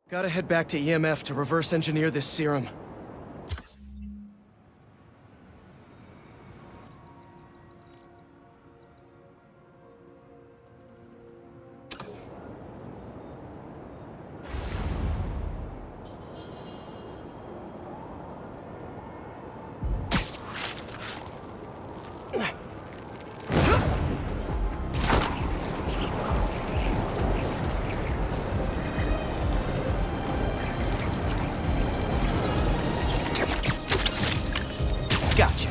Gotta head back to EMF to reverse engineer this serum. Gotcha.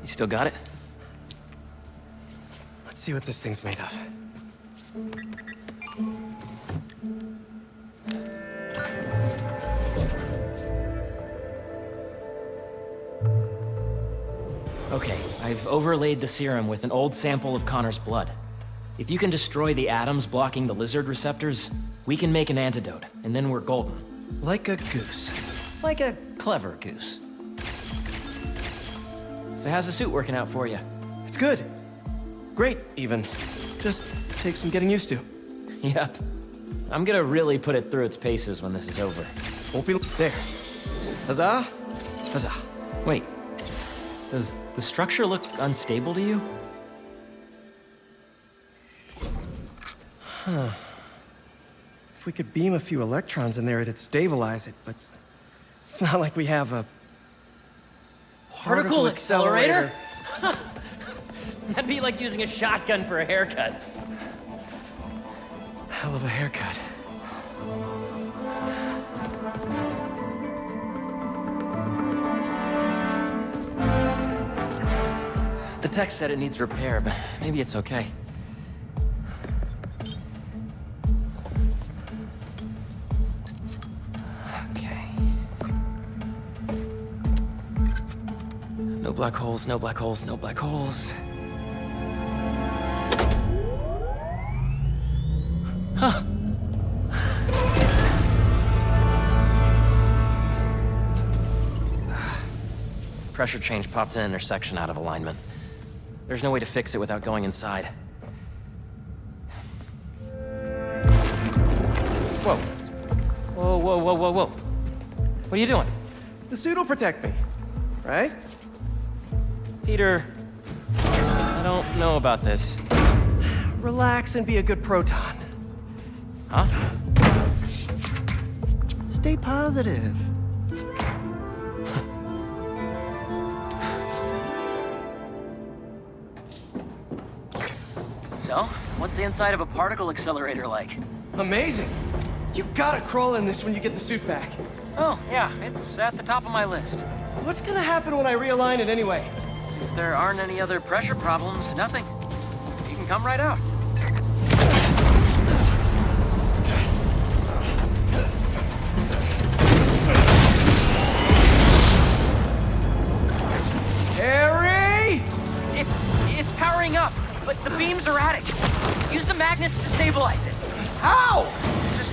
Still got it? Let's see what this thing's made of. Okay, I've overlaid the serum with an old sample of Connor's blood. If you can destroy the atoms blocking the lizard receptors, we can make an antidote, and then we're golden. Like a goose. Like a clever goose. So how's the suit working out for you? It's good. Great, even. Just takes some getting used to. Yep. I'm gonna really put it through its paces when this is over. Won't be there. Huzzah! Huzzah. Wait, does the structure look unstable to you? Huh. If we could beam a few electrons in there, it'd stabilize it, but it's not like we have a particle accelerator. That'd be like using a shotgun for a haircut. Hell of a haircut. The tech said it needs repair, but maybe it's okay. Okay. No black holes, no black holes, no black holes. Huh. Pressure change popped an intersection out of alignment. There's no way to fix it without going inside. Whoa. Whoa, whoa, whoa, whoa, whoa. What are you doing? The suit will protect me, right? Peter, I don't know about this. Relax and be a good proton. Huh? Stay positive. So, what's the inside of a particle accelerator like? Amazing. You gotta crawl in this when you get the suit back. Oh, yeah, it's at the top of my list. What's gonna happen when I realign it anyway? If there aren't any other pressure problems, nothing. You can come right out. Harry! It's powering up, but the beam's erratic. Use the magnets to stabilize it. How? Just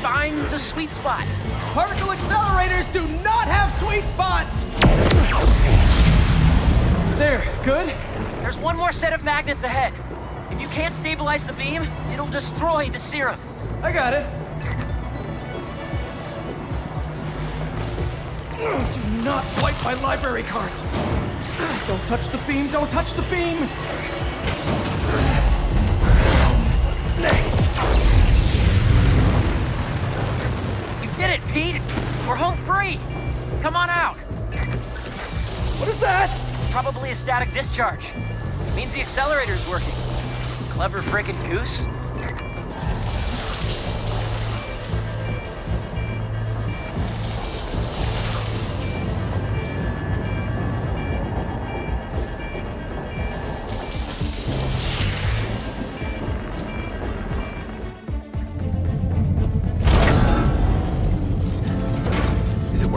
find the sweet spot. Particle accelerators do not have sweet spots! There, good? There's one more set of magnets ahead. If you can't stabilize the beam, it'll destroy the serum. I got it. Do not wipe my library cards. Don't touch the beam, don't touch the beam! Next! You did it, Pete! We're home free! Come on out! What is that? Probably a static discharge. Means the accelerator's working. Clever frickin' goose.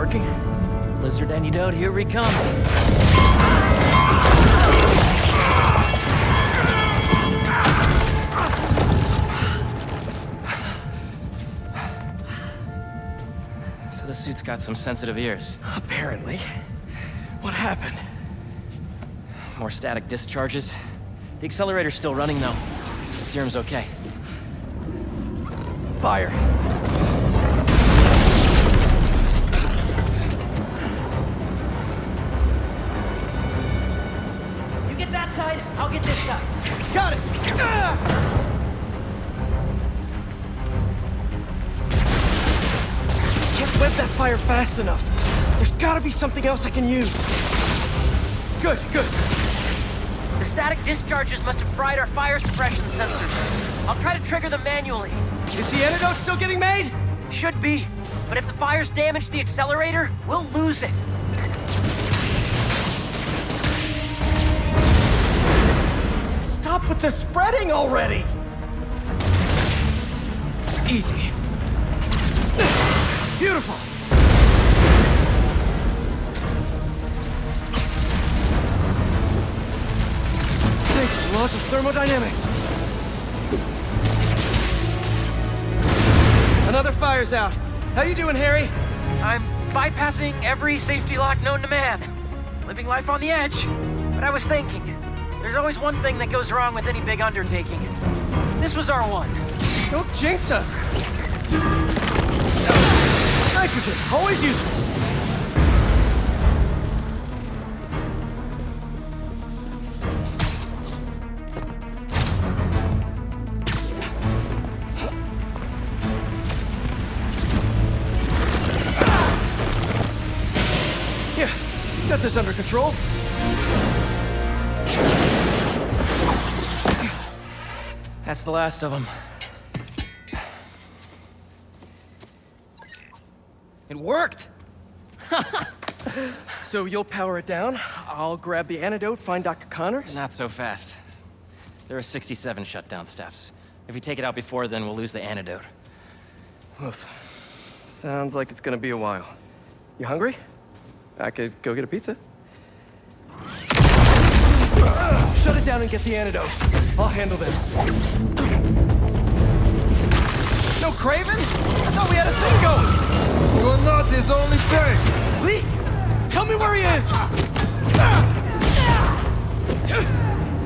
working? Lizard antidote, here we come. So the suit's got some sensitive ears. Apparently. What happened? More static discharges. The accelerator's still running, though. The serum's okay. Fire. You get that side, I'll get this side. Got it! Can't web that fire fast enough. There's gotta be something else I can use. Good, good. The static discharges must have fried our fire suppression sensors. I'll try to trigger them manually. Is the antidote still getting made? Should be. But if the fire's damaged the accelerator, we'll lose it. Stop with the spreading already! Easy. Beautiful. Laws of thermodynamics. Another fire's out. How you doing, Harry? I'm bypassing every safety lock known to man. Living life on the edge. But I was thinking, there's always one thing that goes wrong with any big undertaking. This was our one. Don't jinx us. Nitrogen, always useful. Got this under control. That's the last of them. It worked! So you'll power it down, I'll grab the antidote, find Dr. Connors? Not so fast. There are 67 shutdown steps. If we take it out before then, we'll lose the antidote. Oof. Sounds like it's gonna be a while. You hungry? I could go get a pizza. Shut it down and get the antidote. I'll handle them. No Craven? I thought we had a thing going. You're not his only thing. Lee, tell me where he is.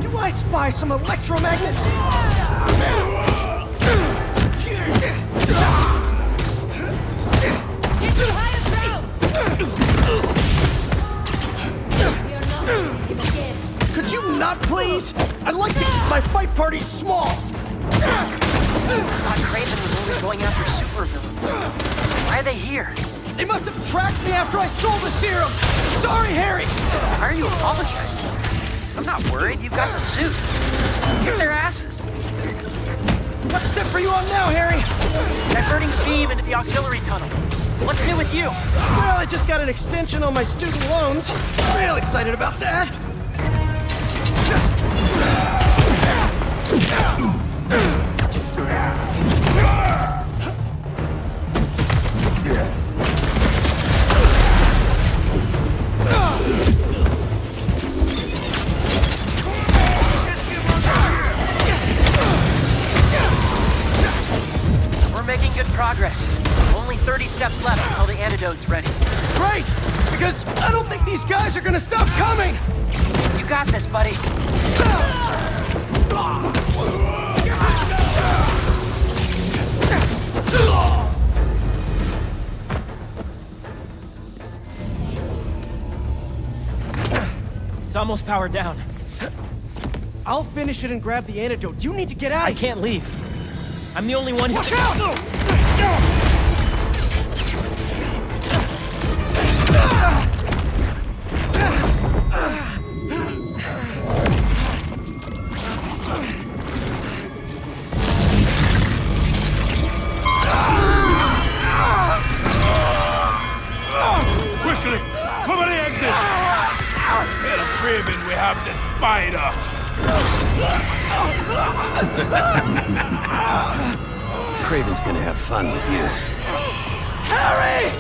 Do I spy some electromagnets? Get to higher ground! We are not again. Could you not, please? I'd like to keep my fight party small. I thought Craven was only going after supervillains. Why are they here? They must have tracked me after I stole the serum. Sorry, Harry. Why are you apologizing? I'm not worried. You've got the suit. Kick their asses. What step are you on now, Harry? Diverting steam into the auxiliary tunnel. What's new with you? Well, I just got an extension on my student loans. Real excited about that. We're making good progress. Only 30 steps left until the antidote's ready. Great, because I don't think these guys are gonna stop coming. You got this, buddy. It's almost powered down. I'll finish it and grab the antidote. You need to get out. I can't leave. I'm the only one who... Watch out! Quickly, cover the exit. Get a Craven, we have the spider. Craven's gonna have fun with you. Harry!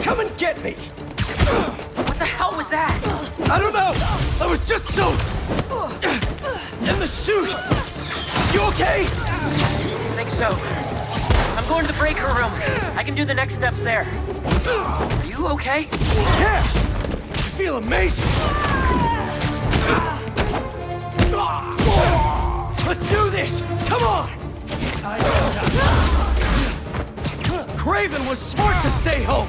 Come and get me! What the hell was that? I don't know! I was just so... in the chute! You okay? I think so. I'm going to the breaker room. I can do the next steps there. Are you okay? Yeah! I feel amazing! Let's do this! Come on! Craven was smart to stay home!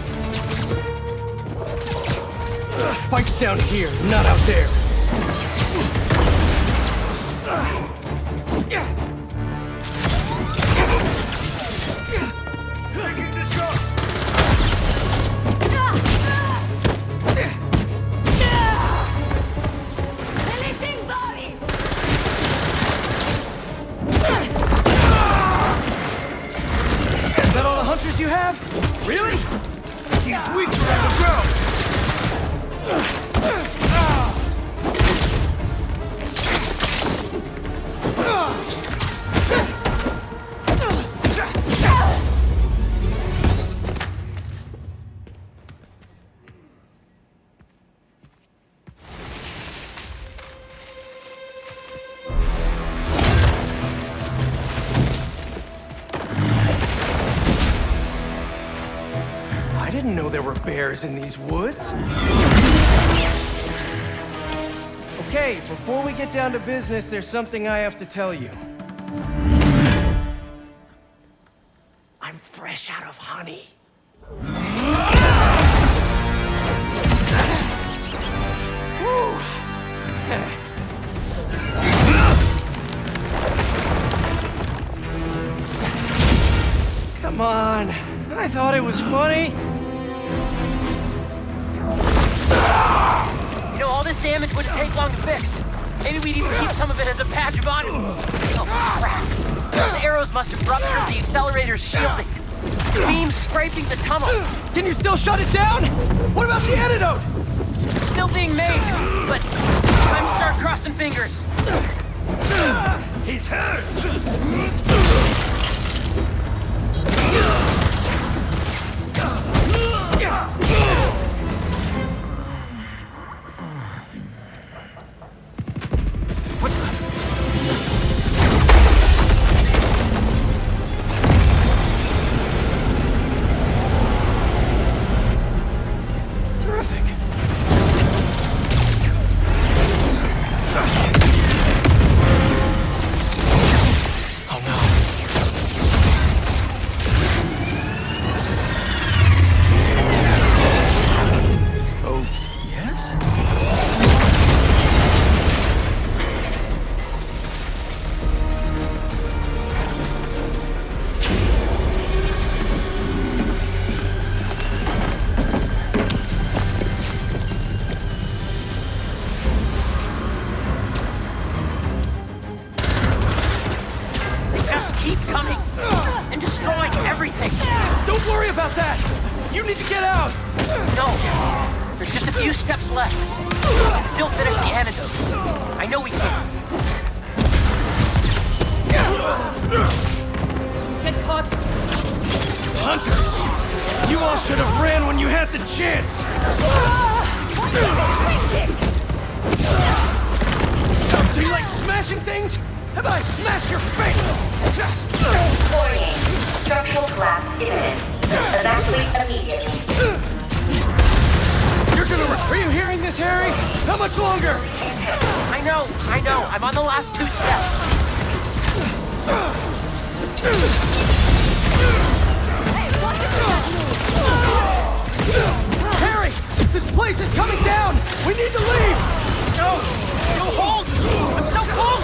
Fight's down here, not out there. Releasing body! Is that all the hunters you have? Really? He's weak around the ground. I didn't know there were bears in these woods. Okay, before we get down to business, there's something I have to tell you. I'm fresh out of honey. Come on, I thought it was funny. You know, all this damage wouldn't take long to fix. Maybe we'd even keep some of it as a patch of honor. Oh, crap. Those arrows must have ruptured the accelerator's shielding. Beams scraping the tunnel. Can you still shut it down? What about the antidote? Still being made, but time to start crossing fingers. He's hurt! Terrific. Oh no. Oh, yes? They just keep coming and destroying everything. Don't worry about that! You need to get out! No, there's just a few steps left. We can still finish the antidote. I know we can. Get caught! Hunters! You all should have ran when you had the chance! So you like smashing things? How about I smash your face? Warning. Structural collapse imminent. Evacuate immediately. You're gonna... Are you hearing this, Harry? How much longer? I know. I'm on the last 2 steps. Harry! This place is coming down! We need to leave! No, hold! I'm so close!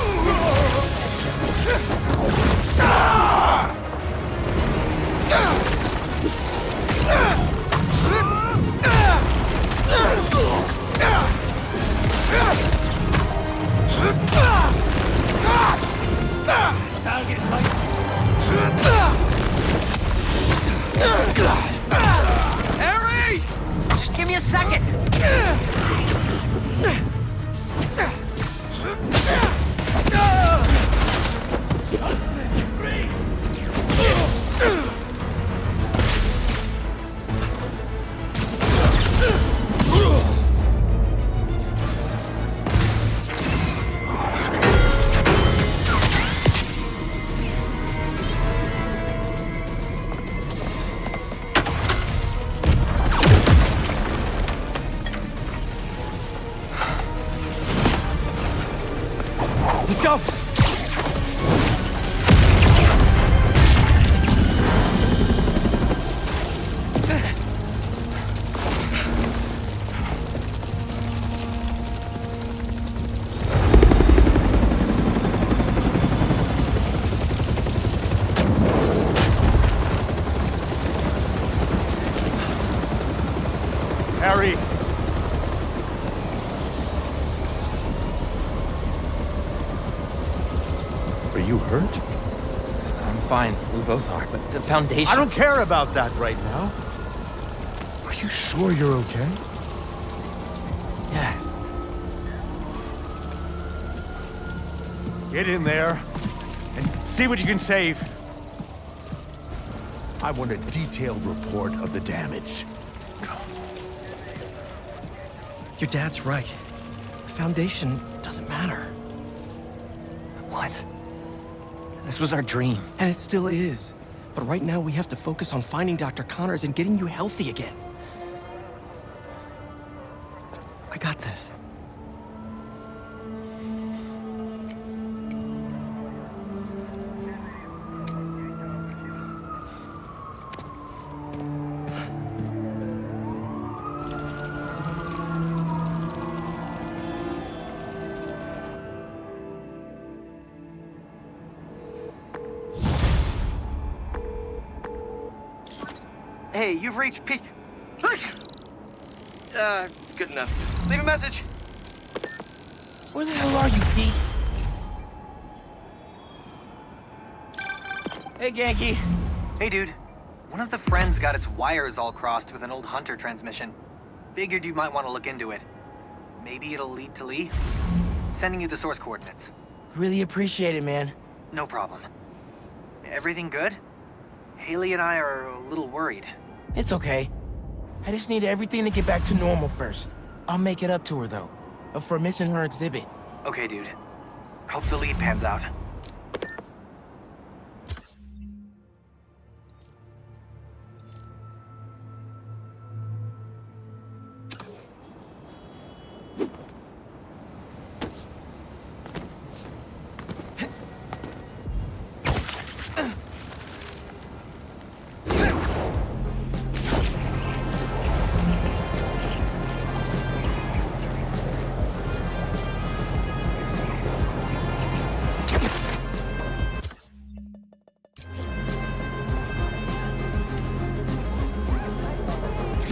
Target sight! Harry! Just give me a second. fine. We both are. But the foundation... I don't care about that right now. Are you sure you're okay? Yeah. Get in there and see what you can save. I want a detailed report of the damage. Your dad's right. The foundation doesn't matter. What? This was our dream. And it still is. But right now we have to focus on finding Dr. Connors and getting you healthy again. I got this. Hey, you've reached peak. It's good enough. Leave a message. Where the hell are you, Pete? Hey, Genki. Hey, dude. One of the friends got its wires all crossed with an old Hunter transmission. Figured you might want to look into it. Maybe it'll lead to Lee. Sending you the source coordinates. Really appreciate it, man. No problem. Everything good? Haley and I are a little worried. It's okay. I just need everything to get back to normal first. I'll make it up to her, though. For missing her exhibit. Okay, dude. Hope the lead pans out.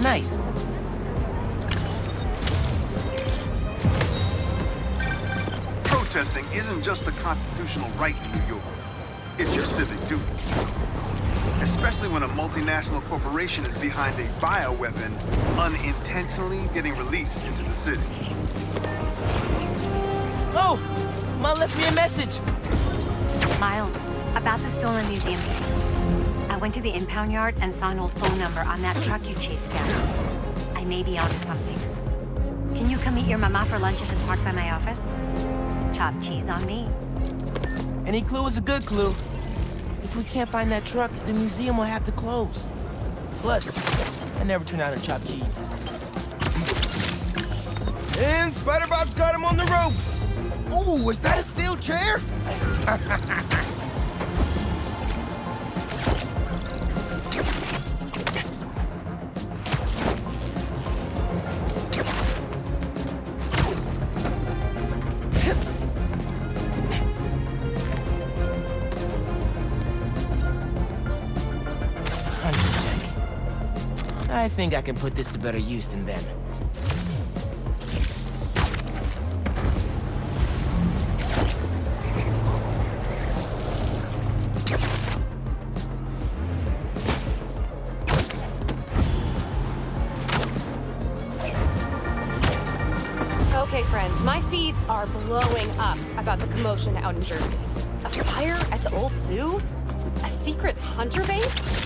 Nice. Protesting isn't just a constitutional right in New York. It's your civic duty. Especially when a multinational corporation is behind a bioweapon unintentionally getting released into the city. Oh! Ma left me a message! Miles, about the stolen museum pieces. I went to the impound yard and saw an old phone number on that truck you chased down. I may be onto something. Can you come meet your mama for lunch at the park by my office? Chopped cheese on me. Any clue is a good clue. If we can't find that truck, the museum will have to close. Plus, I never turn out a chopped cheese. And Spider-Bot's got him on the ropes! Ooh, is that a steel chair? I think I can put this to better use than them. Okay, friends, my feeds are blowing up about the commotion out in Jersey. A fire at the old zoo? A secret hunter base?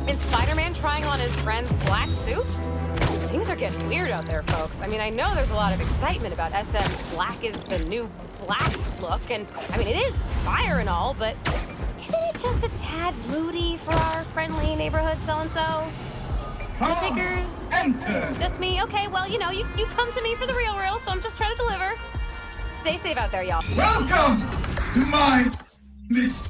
And Spider-Man trying on his friend's black suit? Things are getting weird out there, folks. I mean, I know there's a lot of excitement about SM's black is the new black look, and I mean, it is fire and all, but isn't it just a tad broody for our friendly neighborhood so-and-so? Figures? Enter! Just me? Okay, well, you know, you come to me for the real, so I'm just trying to deliver. Stay safe out there, y'all. Welcome to my Miss.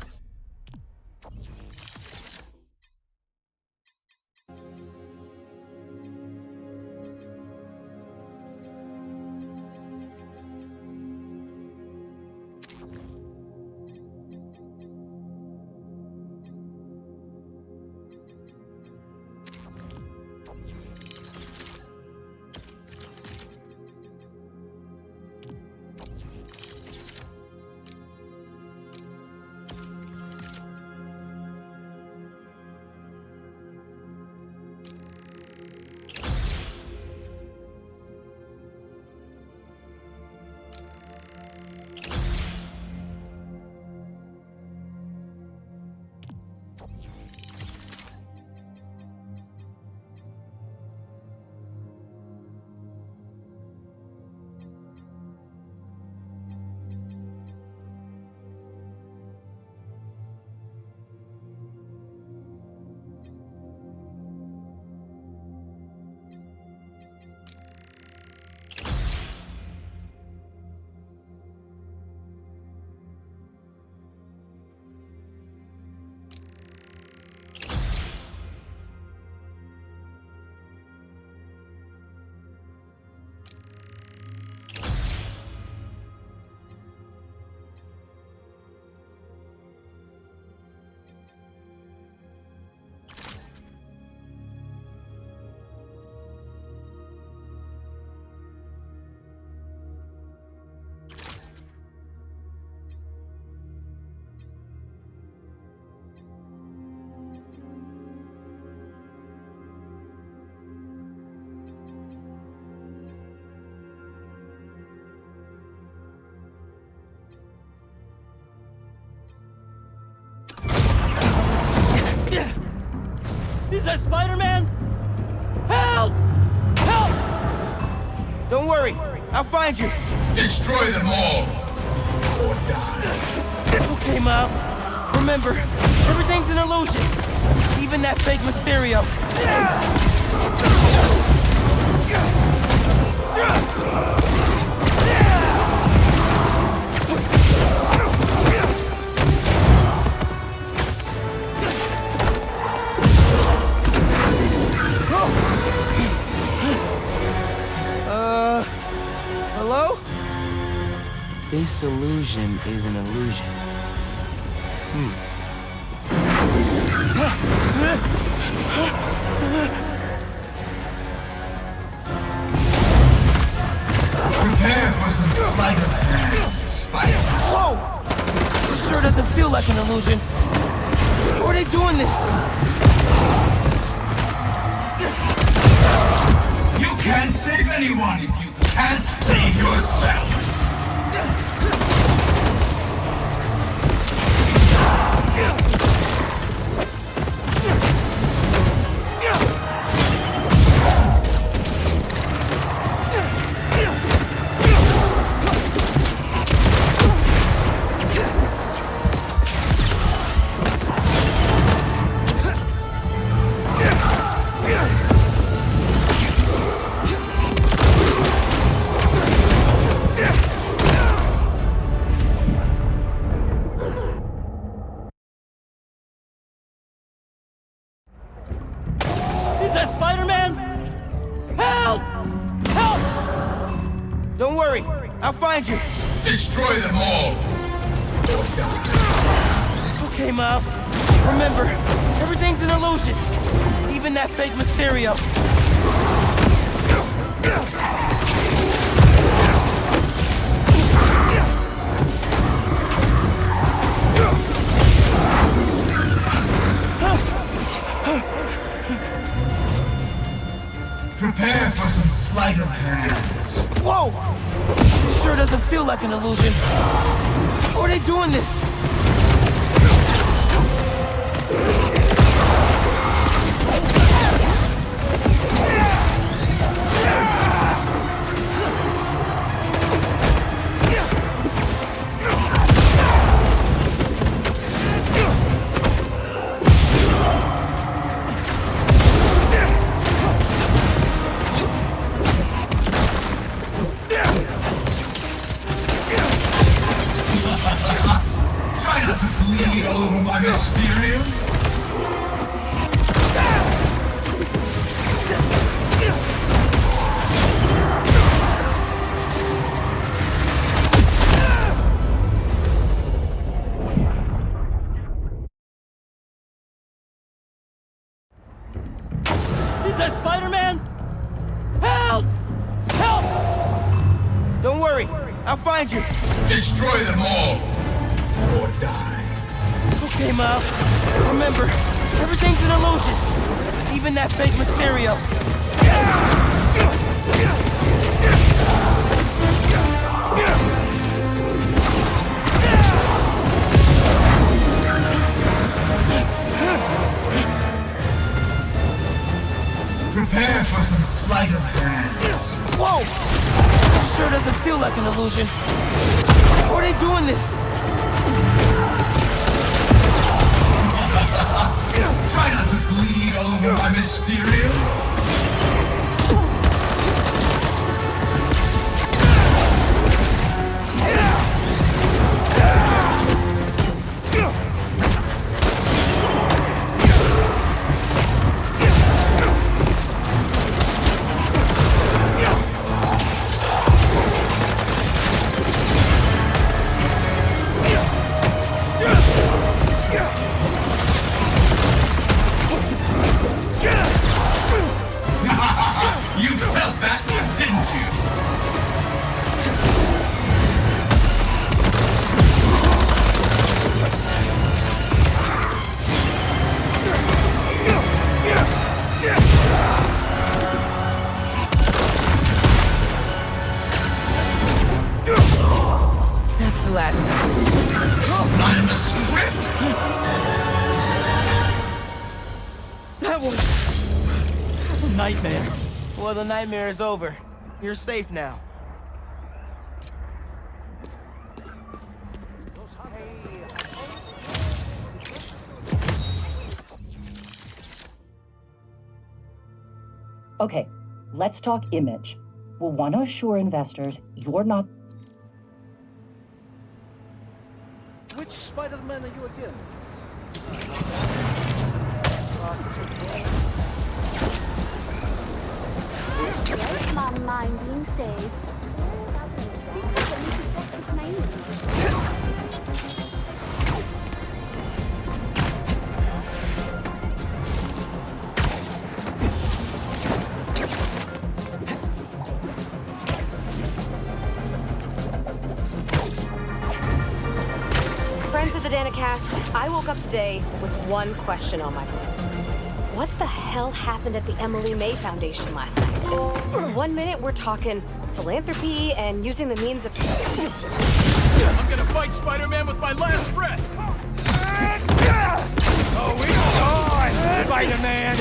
I'll find you. Destroy them all. Or die. Okay, Miles. Remember, everything's an illusion. Even that fake Mysterio. Hello? This illusion is an illusion. Prepare for some sleight of hand, Spider-Man. Whoa! This sure doesn't feel like an illusion. How are they doing this? You can't save anyone if you can't save yourself. Is that Spider-Man? Help! Help! Don't worry, I'll find you. Destroy them all. Or die. Okay, Miles. Remember, everything's an illusion. Even that fake Mysterio. Prepare for some sleight of hand. Whoa! This sure doesn't feel like an illusion. How are they doing this? Try not to bleed all over my Mysterio. Is that Spider-Man? Help! Help! Don't worry, I'll find you. Destroy them all. Or die. Okay, Miles. Remember, everything's an illusion. Even that fake Mysterio. Prepare for some sleight of hand. Whoa! This sure doesn't feel like an illusion. How are they doing this? Try not to bleed all over my Mysterio. You felt that one, didn't you? That's the last one. It's not in the script. That was a nightmare. Well, the nightmare is over. You're safe now. Okay, let's talk image. We'll want to assure investors you're not... Which Spider-Man are you again? Yes, Mom, mind being safe. Friends of the Danicast, I woke up today with one question on my mind. What the hell happened at the Emily May Foundation last night? 1 minute we're talking philanthropy and using the means of... I'm gonna fight Spider-Man with my last breath! Oh, we on, Spider-Man!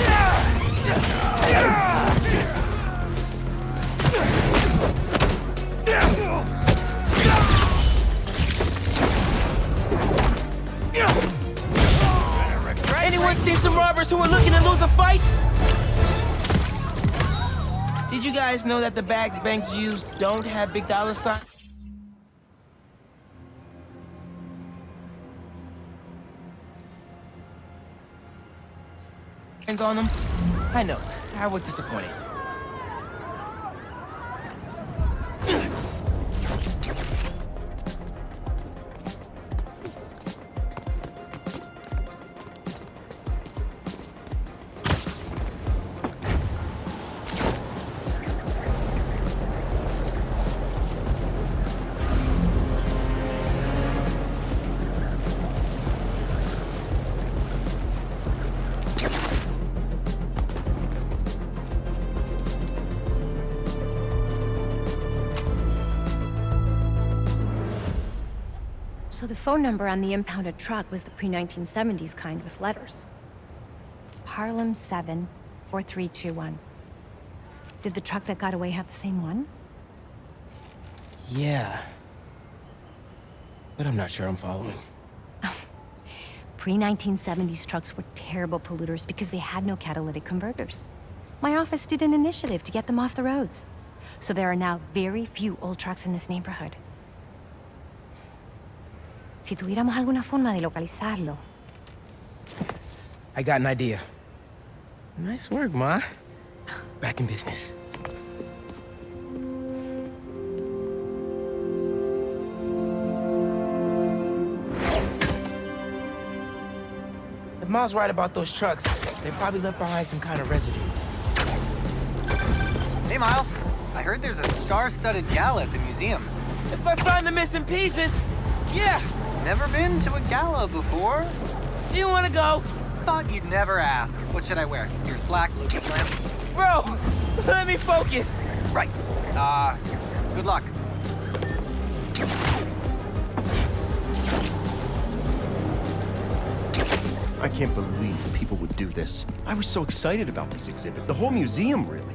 Anyone seen some robbers who are looking to lose a fight? Did you guys know that the bags banks use don't have big dollar signs? On them? I know. I was disappointed. So the phone number on the impounded truck was the pre-1970s kind with letters. Harlem 7 4321. Did the truck that got away have the same one? Yeah. But I'm not sure I'm following. Pre-1970s trucks were terrible polluters because they had no catalytic converters. My office did an initiative to get them off the roads. So there are now very few old trucks in this neighborhood. Si tuviéramos alguna forma de localizarlo. I got an idea. Nice work, Ma. Back in business. If Ma's right about those trucks, they probably left behind some kind of residue. Hey, Miles. I heard there's a star-studded gala at the museum. If I find the missing pieces, yeah! Never been to a gala before? You wanna go? Thought you'd never ask. What should I wear? Ears black, Lucas lamp? Bro, let me focus. Right. Good luck. I can't believe people would do this. I was so excited about this exhibit. The whole museum, really.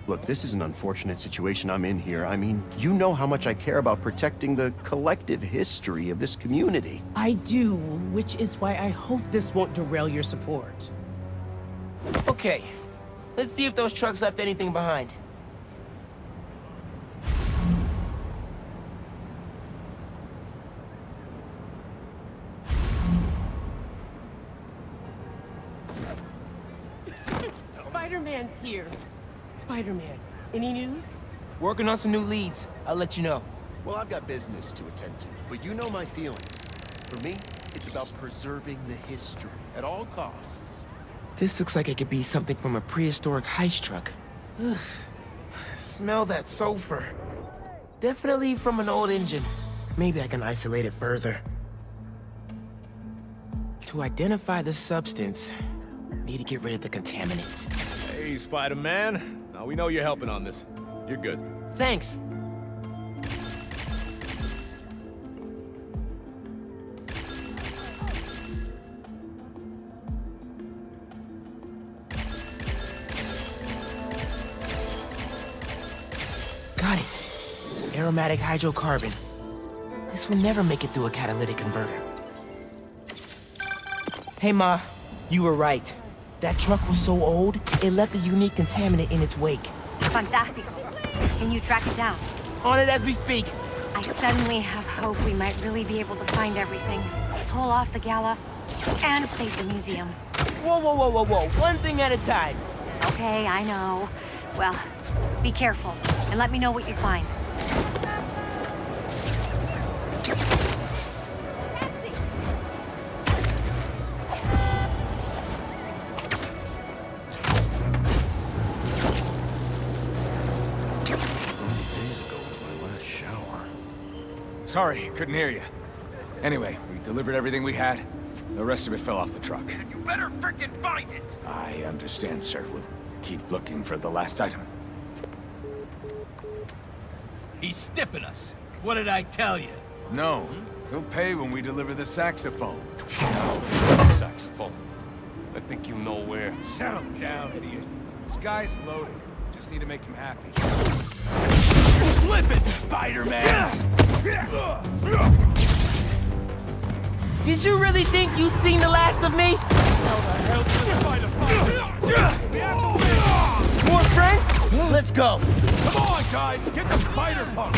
Look, this is an unfortunate situation I'm in here. I mean, you know how much I care about protecting the collective history of this community. I do, which is why I hope this won't derail your support. Okay, let's see if those trucks left anything behind. Spider-Man's here. Spider-Man, any news? Working on some new leads. I'll let you know. Well, I've got business to attend to, but you know my feelings. For me, it's about preserving the history at all costs. This looks like it could be something from a prehistoric heist truck. Smell that sulfur. Definitely from an old engine. Maybe I can isolate it further. To identify the substance, need to get rid of the contaminants. Hey, Spider-Man. Now, we know you're helping on this. You're good. Thanks. Got it. Aromatic hydrocarbon. This will never make it through a catalytic converter. Hey, Ma. You were right. That truck was so old, it left a unique contaminant in its wake. Fantastico. Can you track it down? On it as we speak. I suddenly have hope we might really be able to find everything, pull off the gala, and save the museum. Whoa, whoa, whoa, whoa, whoa. One thing at a time. Okay, I know. Well, be careful, and let me know what you find. Sorry, couldn't hear you. Anyway, we delivered everything we had. The rest of it fell off the truck. You better frickin' find it! I understand, sir. We'll keep looking for the last item. He's stiffing us. What did I tell you? No. He'll pay when we deliver the saxophone. Saxophone. I think you know where. Settle down, idiot. This guy's loaded. Just need to make him happy. Slip it, Spider-Man! Did you really think you seen the last of me? More friends? Let's go. Come on, guys! Get the spider punk!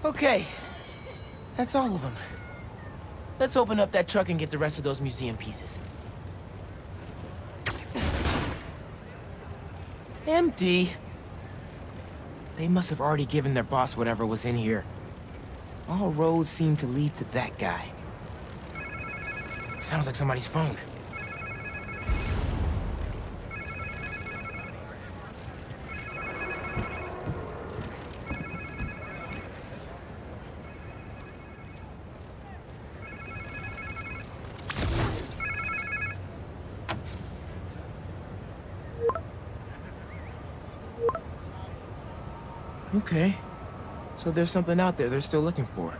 Okay. That's all of them. Let's open up that truck and get the rest of those museum pieces. Empty. They must have already given their boss whatever was in here. All roads seem to lead to that guy. Sounds like somebody's phone. Okay. So there's something out there they're still looking for.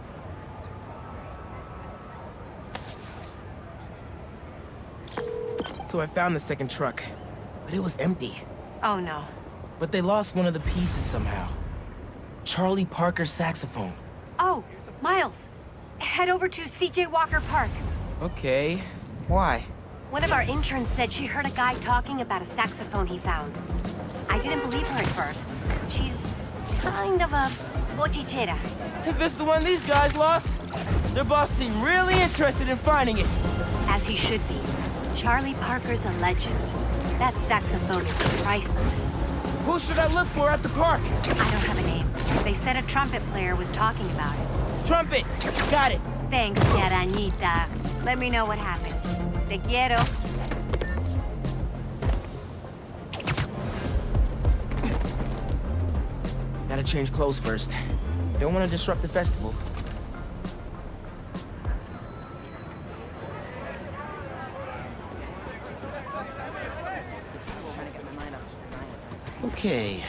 So I found the second truck, but it was empty. Oh no. But they lost one of the pieces somehow. Charlie Parker's saxophone. Oh, Miles. Head over to C.J. Walker Park. Okay. Why? One of our interns said she heard a guy talking about a saxophone he found. I didn't believe her at first. She's kind of a bochinchera. If it's the one these guys lost, their boss seemed really interested in finding it. As he should be. Charlie Parker's a legend. That saxophone is priceless. Who should I look for at the park? I don't have a name. They said a trumpet player was talking about it. Trumpet! Got it! Thanks, Yaranita. Let me know what happens. Te quiero. Gotta change clothes first. Don't want to disrupt the festival. Okay.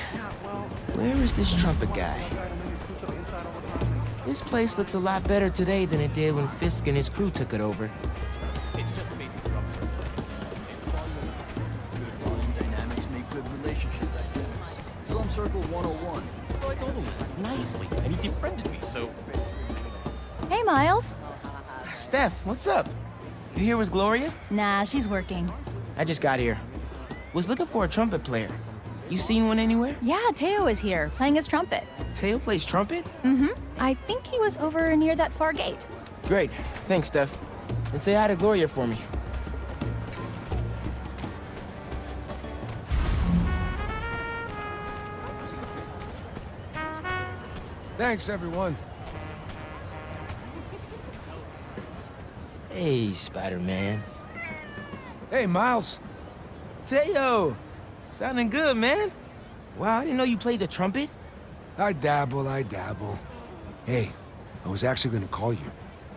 Where is this trumpet guy? This place looks a lot better today than it did when Fisk and his crew took it over. It's just a basic drum circle. Good volume dynamics make good relationship dynamics. Drum circle 101. So I told him that nicely, and he defriended me, so... Hey, Miles. Steph, what's up? You here with Gloria? Nah, she's working. I just got here. Was looking for a trumpet player. You seen one anywhere? Yeah, Teo is here, playing his trumpet. Teo plays trumpet? Mm-hmm. I think he was over near that far gate. Great. Thanks, Steph. And say hi to Gloria for me. Thanks, everyone. Hey, Spider-Man. Hey, Miles. Teo! Sounding good, man. Wow, I didn't know you played the trumpet. I dabble. Hey, I was actually gonna call you.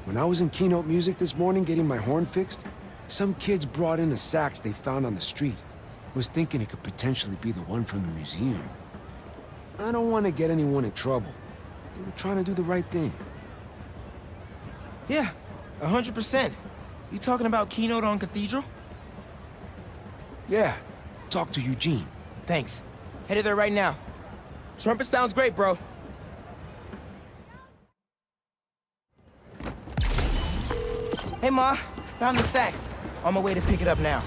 When I was in Keynote Music this morning getting my horn fixed, some kids brought in a sax they found on the street. Was thinking it could potentially be the one from the museum. I don't want to get anyone in trouble. They were trying to do the right thing. Yeah, 100%. You talking about Keynote on Cathedral? Yeah. Talk to Eugene. Thanks. Headed there right now. Trumpet sounds great, bro. Hey, Ma. Found the sax. On my way to pick it up now.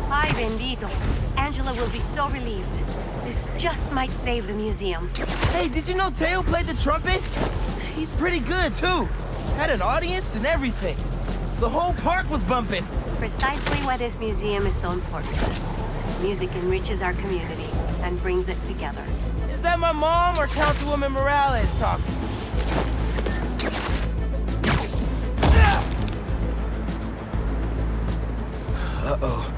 Ay, bendito. Angela will be so relieved. This just might save the museum. Hey, did you know Teo played the trumpet? He's pretty good, too. Had an audience and everything. The whole park was bumping. Precisely why this museum is so important. Music enriches our community and brings it together. Is that my mom or Councilwoman Morales talking? Uh-oh.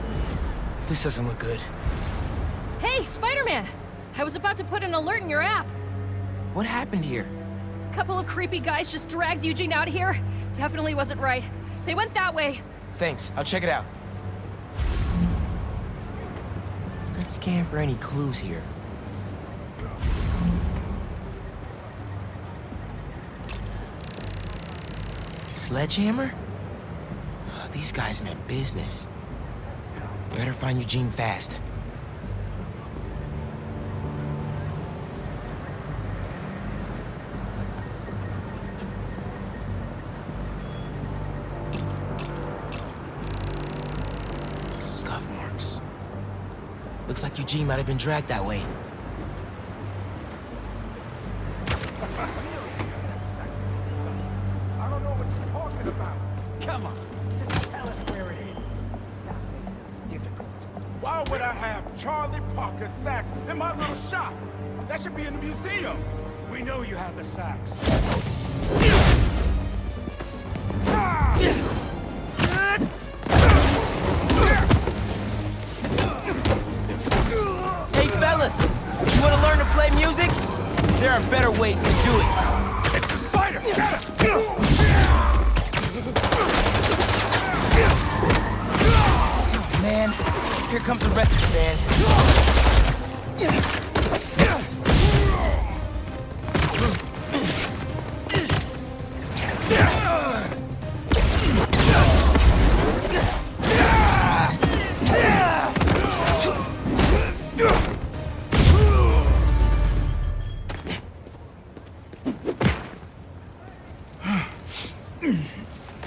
This doesn't look good. Hey, Spider-Man! I was about to put an alert in your app. What happened here? Couple of creepy guys just dragged Eugene out of here. Definitely wasn't right. They went that way. Thanks, I'll check it out. Let's scan for any clues here. Sledgehammer? These guys meant business. Better find Eugene fast. Scuff marks. Looks like Eugene might have been dragged that way. I don't know what you're talking about. Come on, just tell us where it is. It's difficult. Why would I have Charlie Parker's sax in my little shop? That should be in the museum. We know you have the sax. Hey, fellas! You want to learn to play music? There are better ways to do it. It's the spider! Get him! Man, here comes the rest of the band.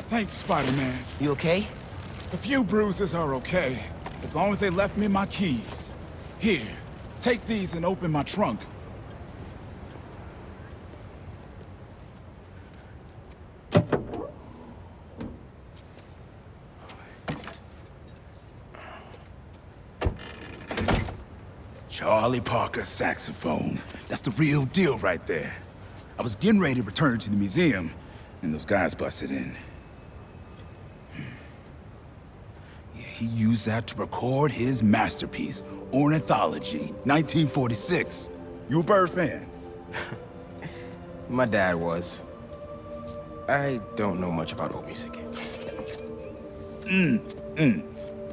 Thanks, Spider-Man. You okay? A few bruises are okay, as long as they left me my keys. Here, take these and open my trunk. Charlie Parker saxophone. That's the real deal right there. I was getting ready to return to the museum, and those guys busted in. Yeah, he used that to record his masterpiece, Ornithology, 1946. You a Bird fan? My dad was. I don't know much about old music.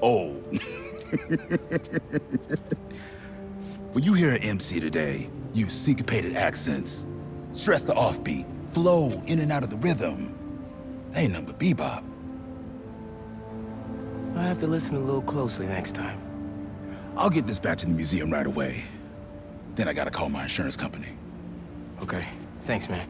Oh. When you hear an MC today, use syncopated accents, stress the offbeat, flow in and out of the rhythm. That ain't nothing but bebop. I'll have to listen a little closely next time. I'll get this back to the museum right away. Then I gotta call my insurance company. Okay, thanks, man.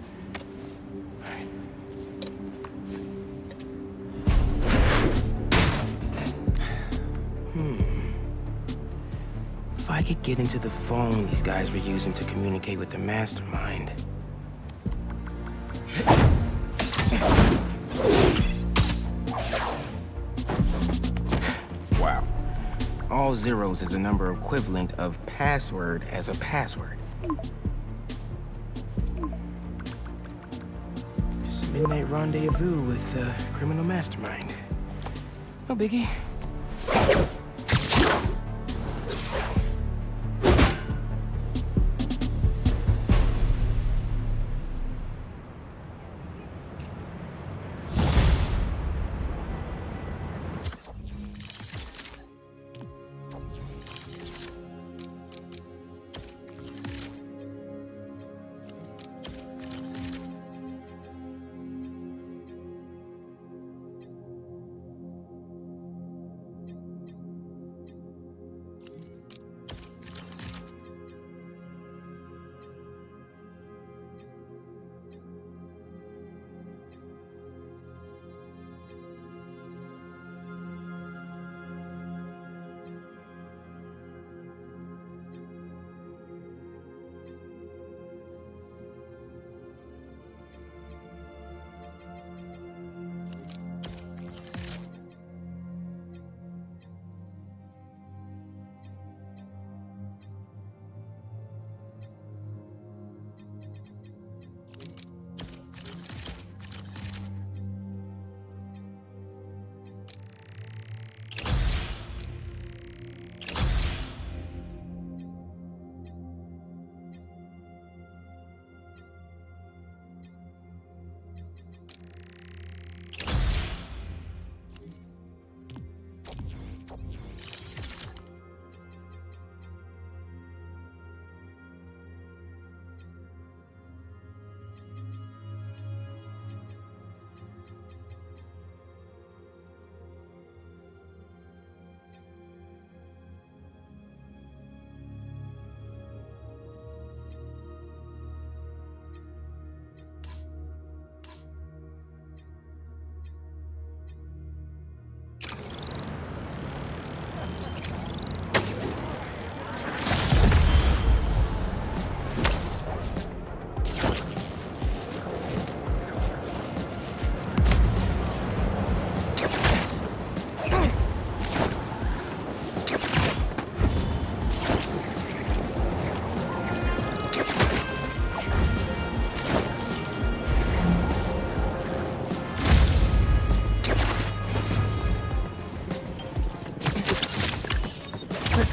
If I could get into the phone these guys were using to communicate with the mastermind. Wow. All zeros is a number equivalent of password as a password. Just a midnight rendezvous with a criminal mastermind. No biggie.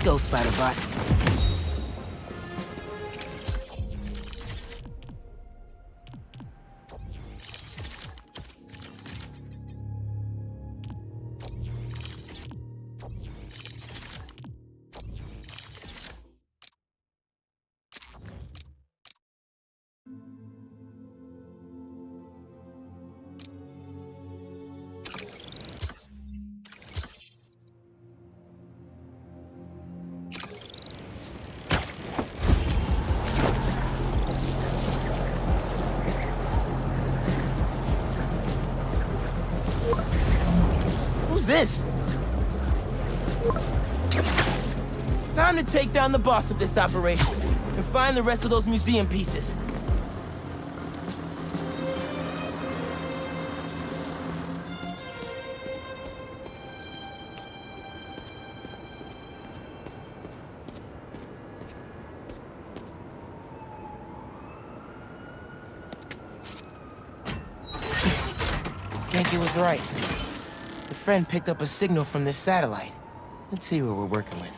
Let's go, Spider-Bot. Who's this? Time to take down the boss of this operation and find the rest of those museum pieces. Genki was right. The friend picked up a signal from this satellite. Let's see what we're working with.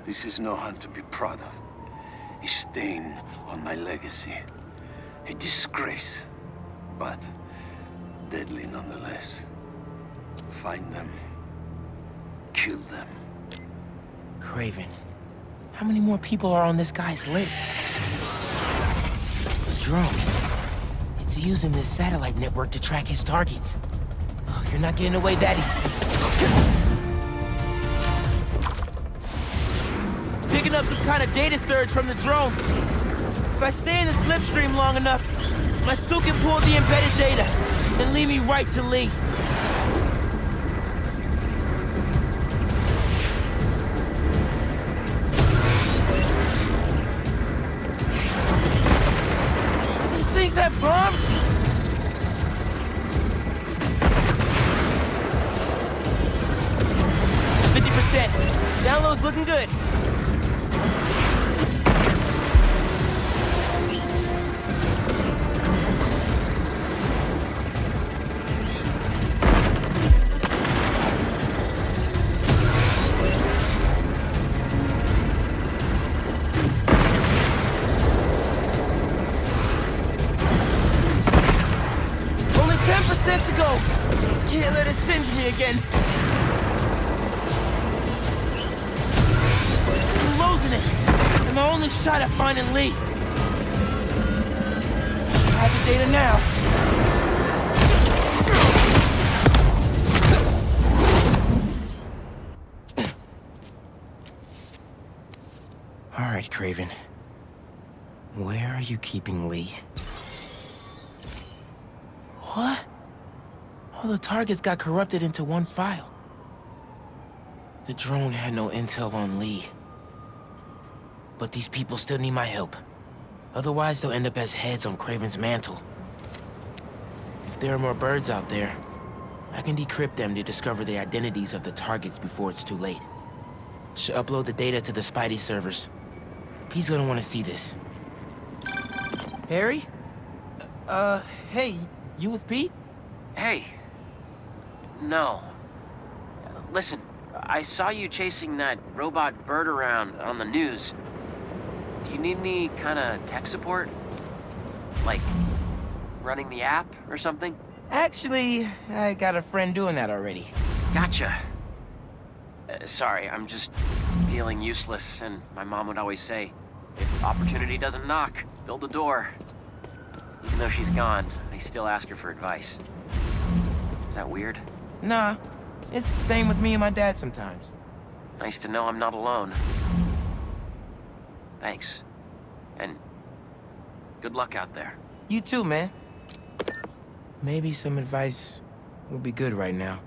This is no hunt to be proud of. A stain on my legacy. A disgrace, but deadly nonetheless. Find them. Kill them. Craven. How many more people are on this guy's list? The drone. It's using this satellite network to track his targets. Oh, you're not getting away that easy. Picking up some kind of data surge from the drone. If I stay in the slipstream long enough, my suit can pull the embedded data and lead me right to Lee. These things have bombs? 50%. Download's looking good. Only 10% to go. Can't let it singe me again. I'm losing it. And my only shot at finding Lee. I have the data now. All right, Craven. Where are you keeping Lee? What? All the targets got corrupted into one file. The drone had no intel on Lee. But these people still need my help. Otherwise, they'll end up as heads on Craven's mantle. If there are more birds out there, I can decrypt them to discover the identities of the targets before it's too late. Should upload the data to the Spidey servers. Pete's gonna want to see this. Harry? Hey, you with Pete? Hey. No. Listen, I saw you chasing that robot bird around on the news. Do you need any kind of tech support? Like, running the app or something? Actually, I got a friend doing that already. Gotcha. Sorry, I'm just feeling useless, and my mom would always say, if opportunity doesn't knock, build a door. Even though she's gone, I still ask her for advice. Is that weird? Nah, it's the same with me and my dad sometimes. Nice to know I'm not alone. Thanks. And good luck out there. You too, man. Maybe some advice would be good right now.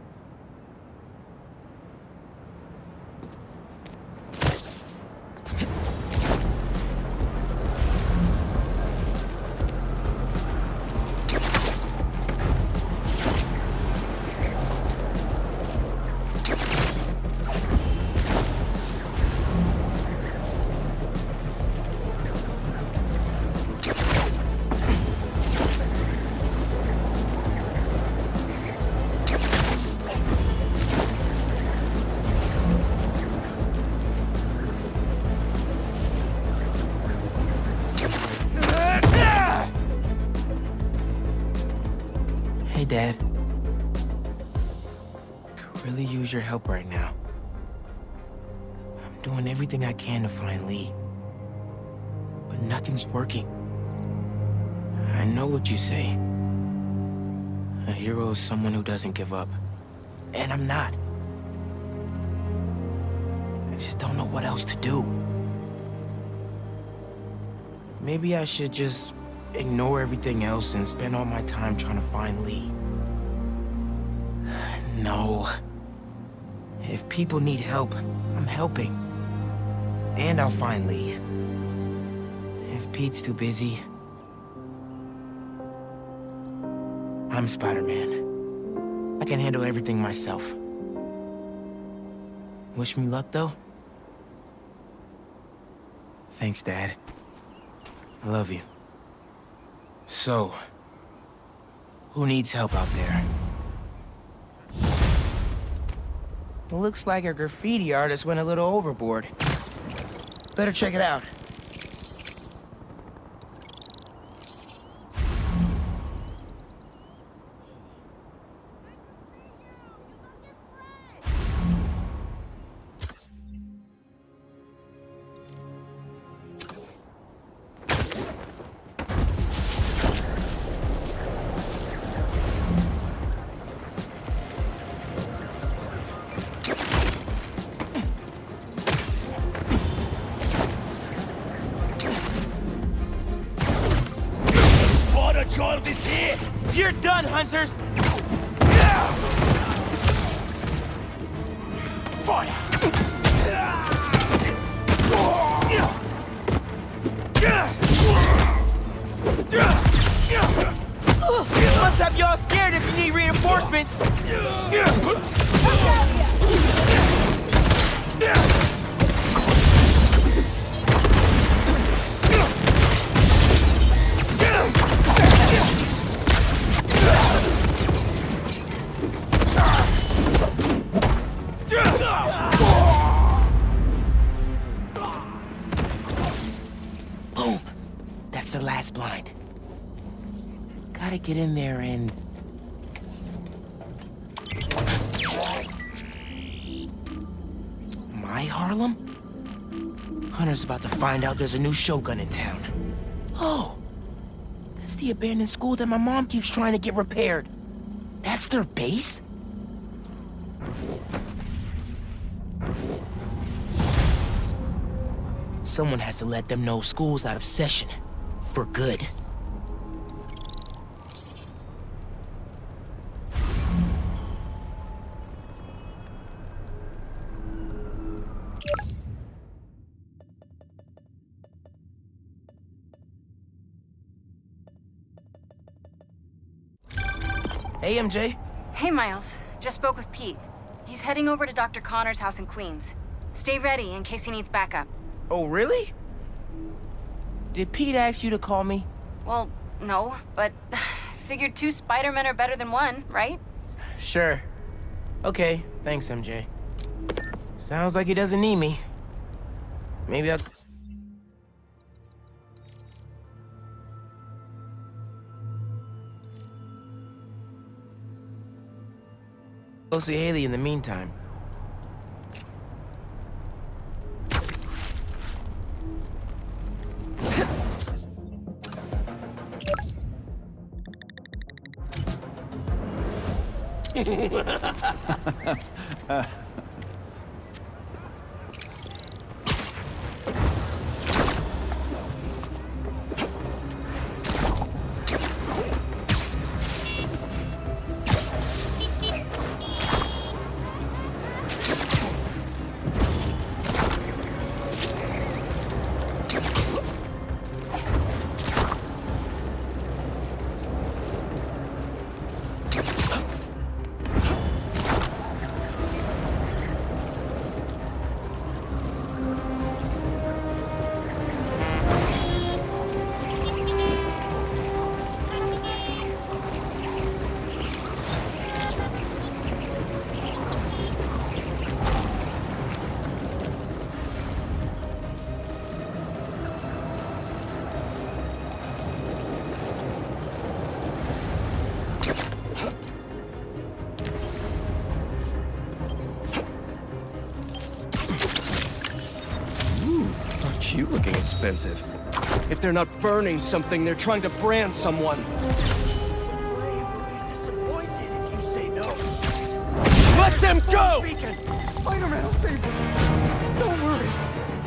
really use your help right now. I'm doing everything I can to find Lee. But nothing's working. I know what you say. A hero is someone who doesn't give up. And I'm not. I just don't know what else to do. Maybe I should just ignore everything else and spend all my time trying to find Lee. No. If people need help, I'm helping. And I'll find Lee. If Pete's too busy, I'm Spider-Man. I can handle everything myself. Wish me luck, though? Thanks, Dad. I love you. So, who needs help out there? Looks like a graffiti artist went a little overboard. Better check it out. Child is here! You're done, hunters! Fire! Must have y'all scared if you need reinforcements! Boom! That's the last blind. Gotta get in there and... My Harlem? Hunter's about to find out there's a new Shogun in town. Oh! That's the abandoned school that my mom keeps trying to get repaired. That's their base? Someone has to let them know school's out of session. For good. Hey, MJ. Hey, Miles. Just spoke with Pete. He's heading over to Dr. Connor's house in Queens. Stay ready in case he needs backup. Oh, really? Did Pete ask you to call me? Well, no, but figured 2 Spider-Men are better than 1, right? Sure. Okay, thanks, MJ. Sounds like he doesn't need me. Maybe I'll... go see Haley in the meantime. you looking expensive. If they're not burning something, they're trying to brand someone. Disappointed if you say no. Let them go! Spider-Man will save us. Don't worry.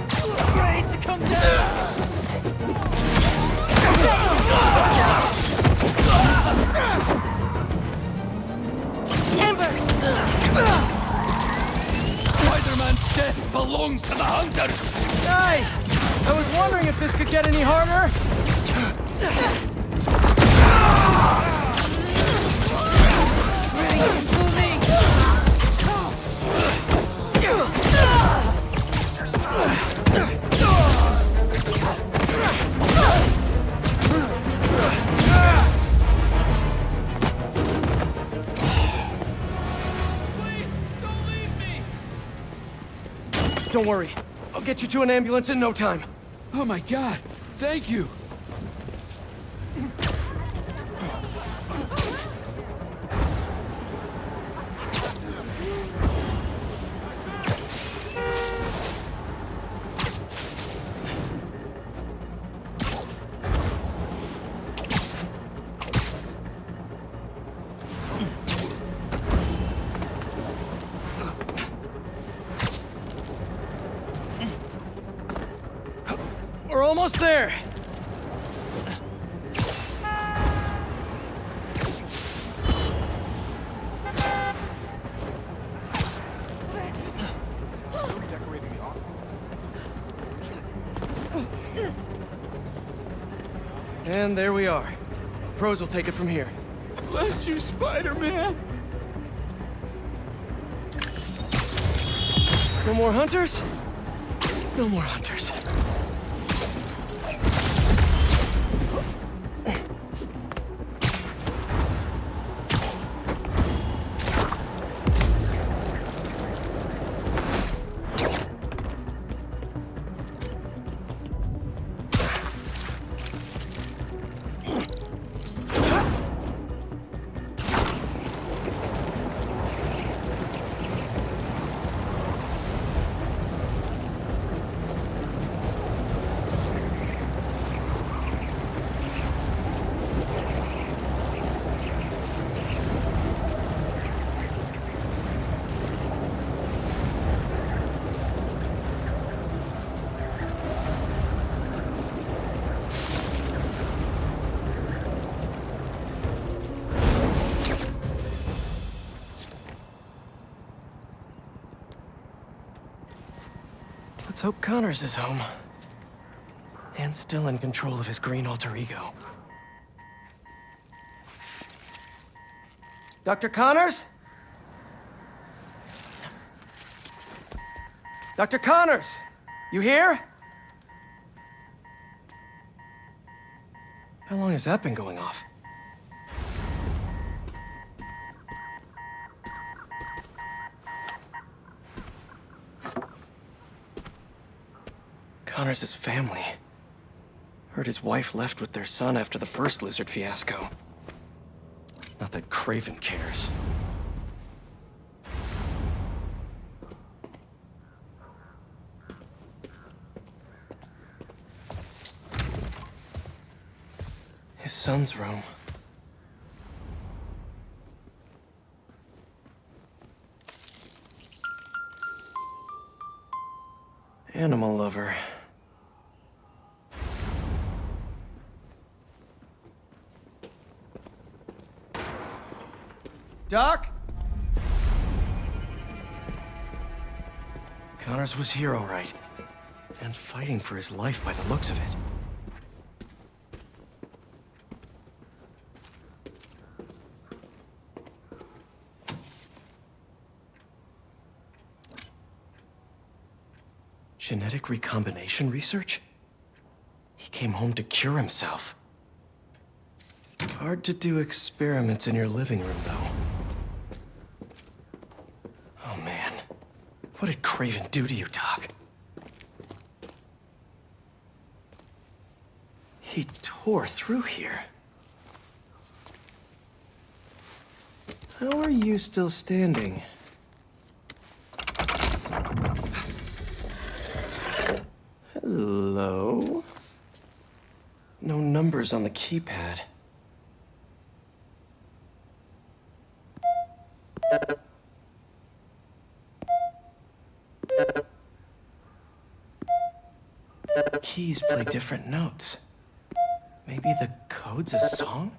Afraid to come down. Embers! Spider-Man's death belongs to the hunters! Nice! I was wondering if this could get any harder. Don't worry. I'll get you to an ambulance in no time. Oh my God! Thank you. We're almost there. And there we are. Pros will take it from here. Bless you, Spider-Man. No more hunters? No more hunters. Let's hope Connors is home. And still in control of his green alter ego. Dr. Connors? Dr. Connors! You here? How long has that been going off? Connors' family. Heard his wife left with their son after the first lizard fiasco. Not that Craven cares. His son's room. Animal lover. Doc? Connors was here, all right. And fighting for his life by the looks of it. Genetic recombination research? He came home to cure himself. Hard to do experiments in your living room, though. Oh, man. What did Craven do to you, Doc? He tore through here. How are you still standing? Hello. numbers on the keypad. Keys play different notes. Maybe the code's a song?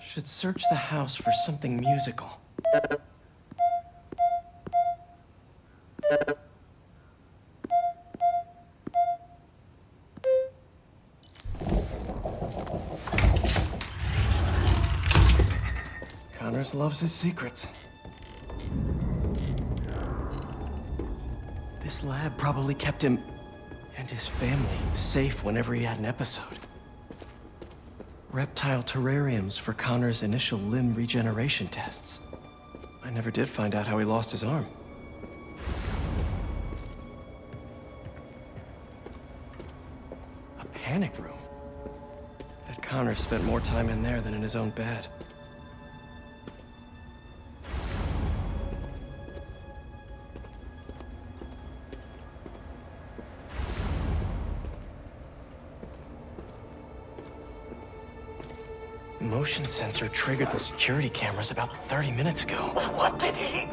Should search the house for something musical. Connors loves his secrets. This lab probably kept him and his family safe whenever he had an episode. Reptile terrariums for Connor's initial limb regeneration tests. I never did find out how he lost his arm. A panic room. Bet Connor spent more time in there than in his own bed. Motion sensor triggered the security cameras about 30 minutes ago. What did he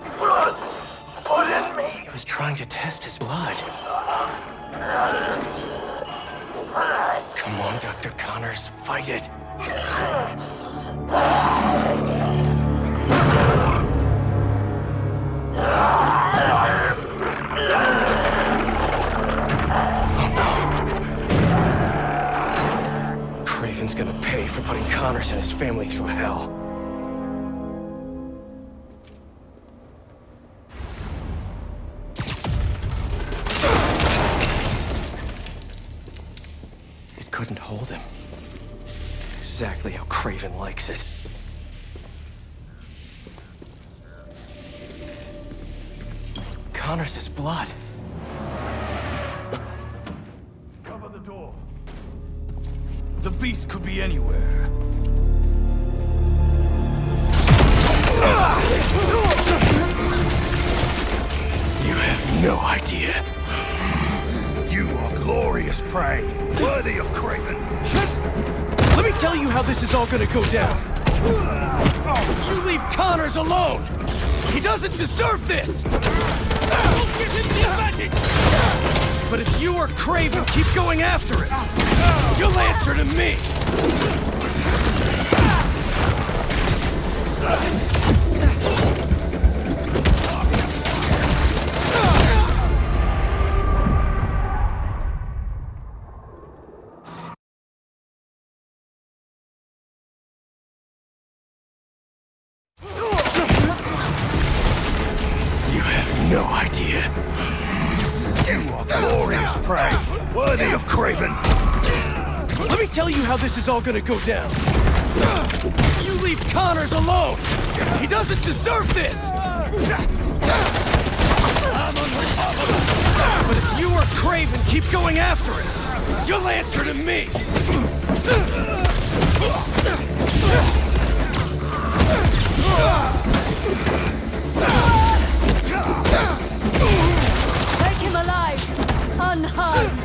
put in me? He was trying to test his blood. Come on, Dr. Connors, fight it. Craven's gonna pay for putting Connors and his family through hell. It couldn't hold him. Exactly how Craven likes it. Connors' blood. Cover the door. The beast could be anywhere. You have no idea. You are glorious prey, worthy of Craven. Let me tell you how this is all gonna go down. You leave Connors alone. He doesn't deserve this. Don't give him the advantage! But if you or Craven keep going after it, you'll answer to me! You have no idea. You are glorious prey, worthy of Craven. Let me tell you how this is all gonna go down. You leave Connors alone. He doesn't deserve this. But if you or Craven keep going after it, you'll answer to me. Take him alive! Unharmed!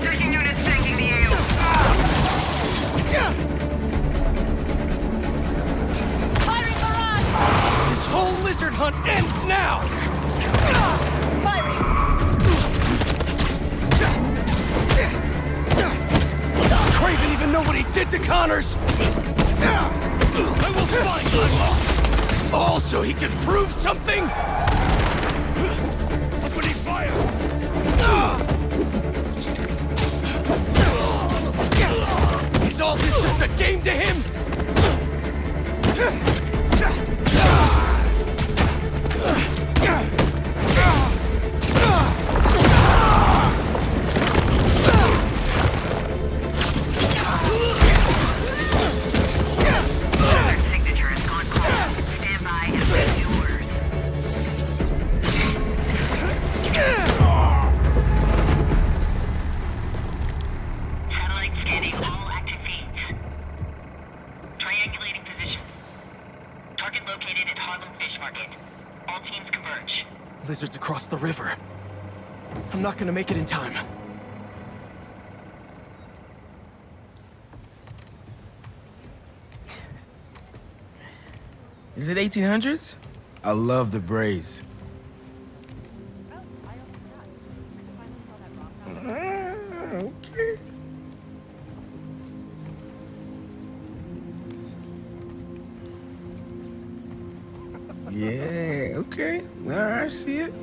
Taking units taking the AO. Firing barrage! This whole lizard hunt ends now! Firing! Does Craven even know what he did to Connors? I will find him! All so he can prove something? Opening fire! Is all this just a game to him? Signature has gone cold. Stand by and wait new orders. Satellite scanning. at Harlem Fish Market. All teams converge. Lizards across the river. I'm not gonna make it in time. Is it 1800s? I love the braids. Okay. Yeah, okay. All right, I see it.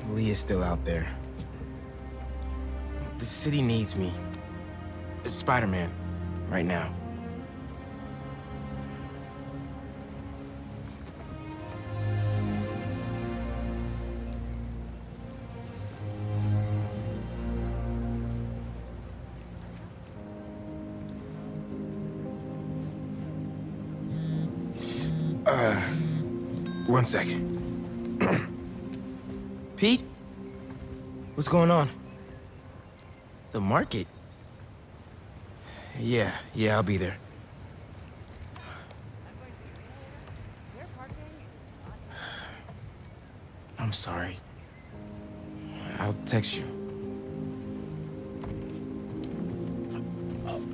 Lee is still out there. The city needs me. It's Spider-Man, right now. One second. Pete? What's going on? The market? Yeah, I'll be there. I'm sorry. I'll text you.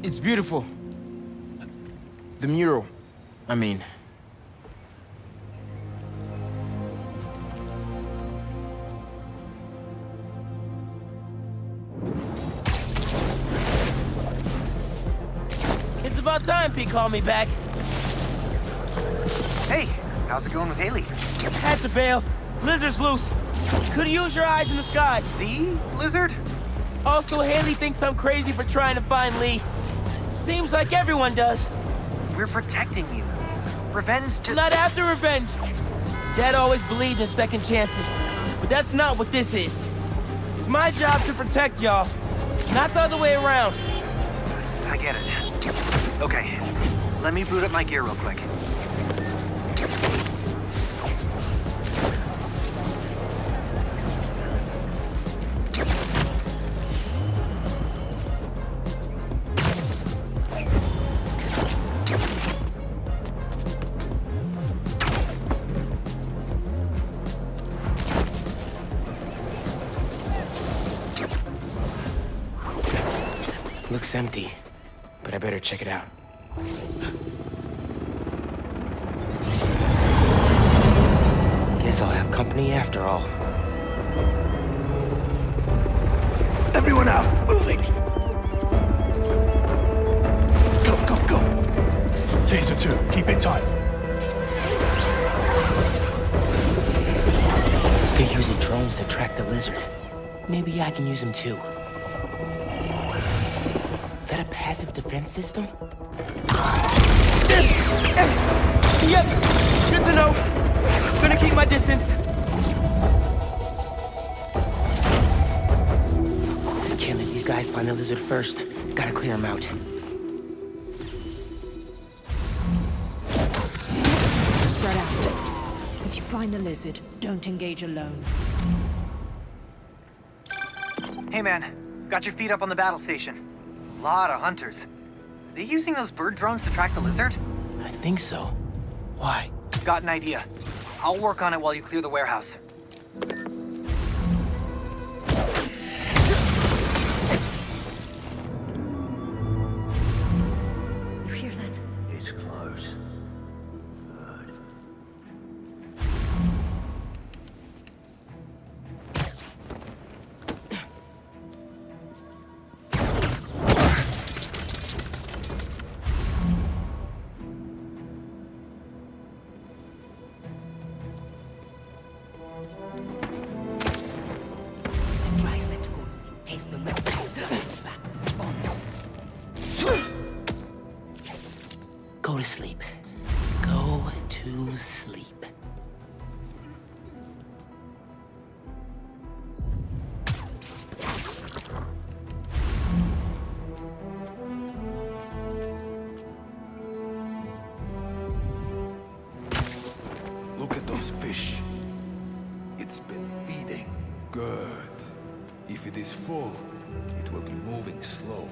It's beautiful. The mural, I mean. It's about time Pete called me back. Hey, how's it going with Haley? Had to bail. Lizard's loose. Could use your eyes in the skies. The lizard? Also, Haley thinks I'm crazy for trying to find Lee. Seems like everyone does. We're protecting you. Revenge just... Not after revenge. Dad always believed in second chances. But that's not what this is. It's my job to protect y'all. Not the other way around. I get it. Okay, let me boot up my gear real quick. Looks empty, but I better check it out. Guess I'll have company after all. Everyone out! Move it! Go! Teams of two, keep it tight. They're using drones to track the lizard. Maybe I can use them too. That a passive defense system? Yep, good to know. Gonna keep my distance. Can't let these guys find the lizard first. Gotta clear them out. Spread out. If you find the lizard, don't engage alone. Hey man, got your feet up on the battle station. A lot of hunters. Are they using those bird drones to track the lizard? I think so. Why? Got an idea. I'll work on it while you clear the warehouse. You hear that? It's close. Good. If it is full, it will be moving slow.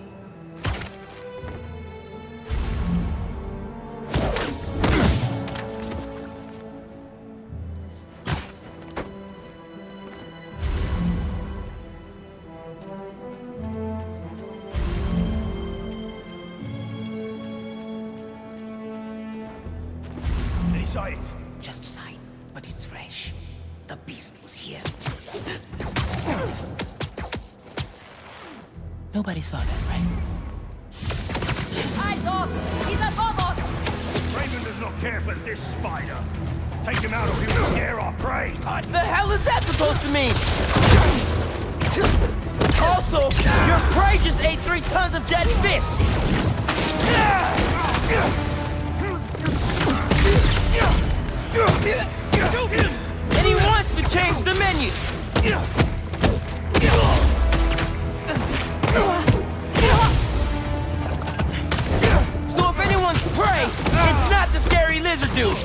They saw it. Just sight, but it's fresh. The beast was here. Nobody saw that, right? Eyes off! He's above us! Raven does not care for this spider. Take him out or he will scare our prey. What the hell is that supposed to mean? Also, your prey just ate 3 tons of dead fish! And he wants to change the menu! So if anyone's prey, it's not the scary lizard dude!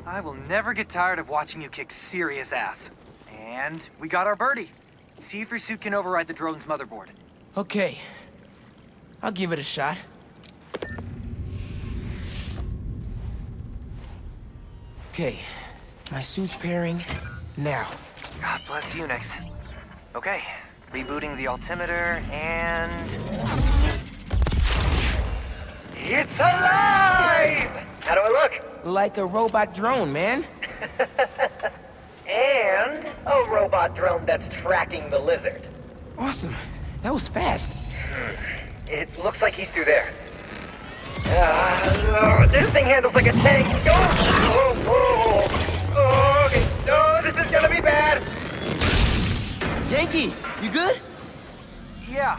I will never get tired of watching you kick serious ass. And we got our birdie. See if your suit can override the drone's motherboard. Okay. I'll give it a shot. Okay. My suit's pairing now. God bless Unix. Okay, rebooting the altimeter and... It's alive! How do I look? Like a robot drone, man. And a robot drone that's tracking the lizard. Awesome. That was fast. It looks like he's through there. This thing handles like a tank. Okay. No, this is gonna be bad. Yankee, you good? Yeah.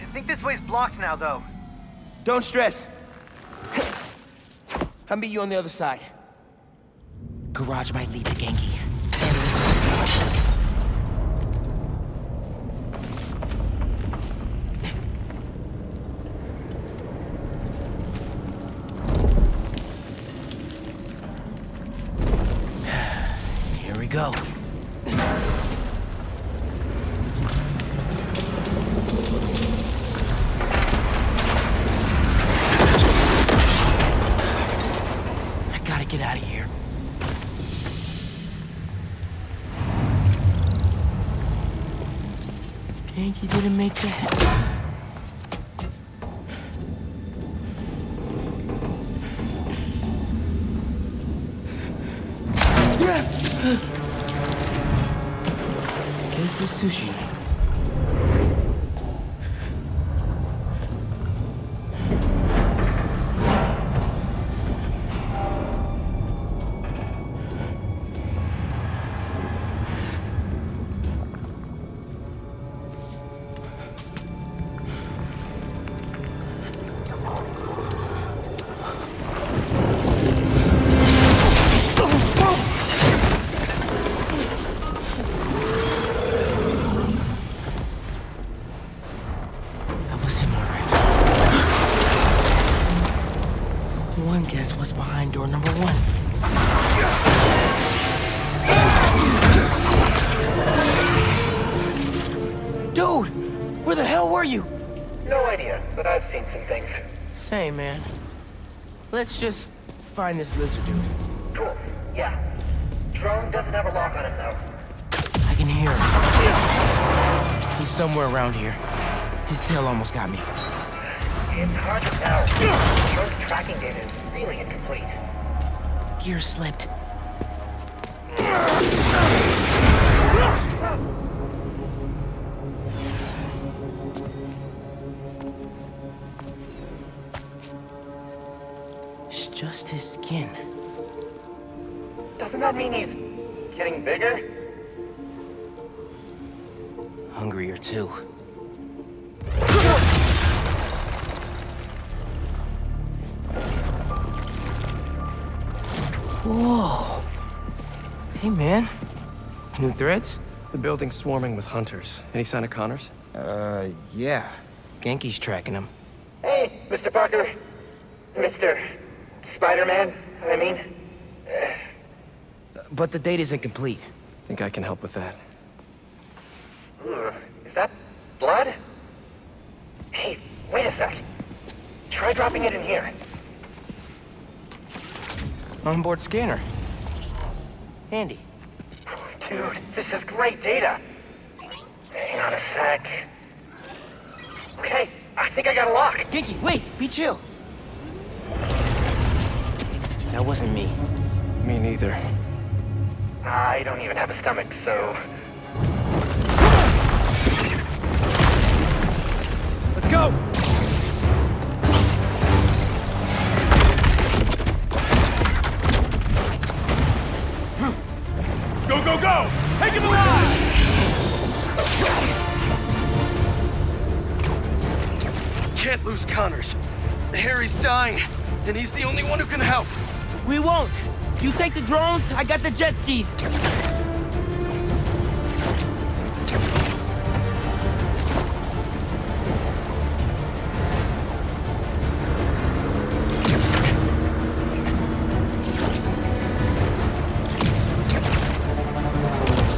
I think this way's blocked now, though. Don't stress. I'll meet you on the other side. Garage might lead to Genki. Here we go. Get out of here. Yankee didn't make that. Guess it's sushi. One guess what's behind door number 1. Dude, where the hell were you? No idea, but I've seen some things. Same, man. Let's just find this lizard dude. Cool, yeah. Drone doesn't have a lock on him, though. I can hear him. He's somewhere around here. His tail almost got me. It's hard to tell. The drone's tracking data is really incomplete. Gear slipped. It's just his skin. Doesn't that mean he's getting bigger? Hungrier, too. Whoa. Hey, man. New threads? The building's swarming with hunters. Any sign of Connors? Yeah. Genki's tracking him. Hey, Mr. Parker. Mr. Spider-Man, I mean. but the data isn't complete. Think I can help with that. Is that blood? Hey, wait a sec. Try dropping it in here. Onboard scanner. Handy. Dude, this is great data. Hang on a sec. Okay, I think I got a lock. Giggy, wait, be chill. That wasn't me. Me neither. I don't even have a stomach, so... Let's go! Go, go, go! Take him alive! Can't lose Connors. Harry's dying, and he's the only one who can help. We won't. You take the drones, I got the jet skis.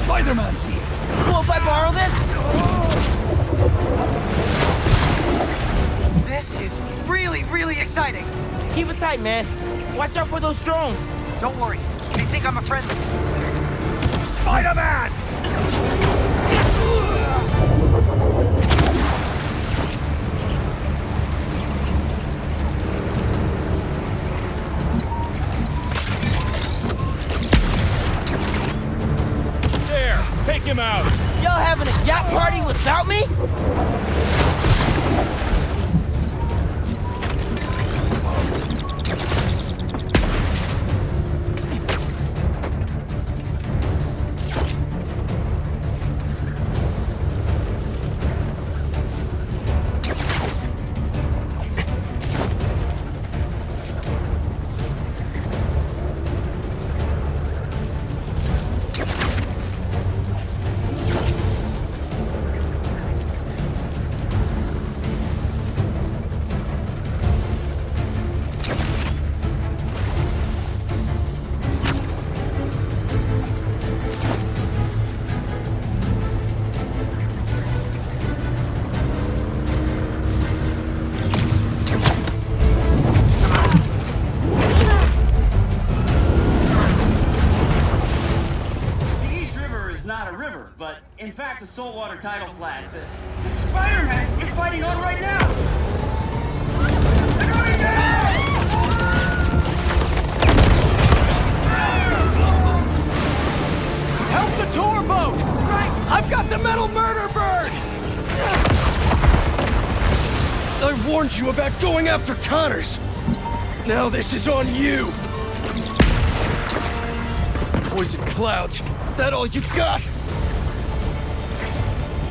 Spider-Man's here. Cool if I borrow this? This is really, really exciting. Keep it tight, man. Watch out for those drones. Don't worry. They think I'm a friend. Spider-Man! There! Take him out! Y'all having a yacht party without me? In fact, a saltwater tidal flat. The Spider-Man is fighting on right now! They're going down! Help the tour boat! Right! I've got the metal murder bird! I warned you about going after Connors! Now this is on you! Poison clouds, that all you got?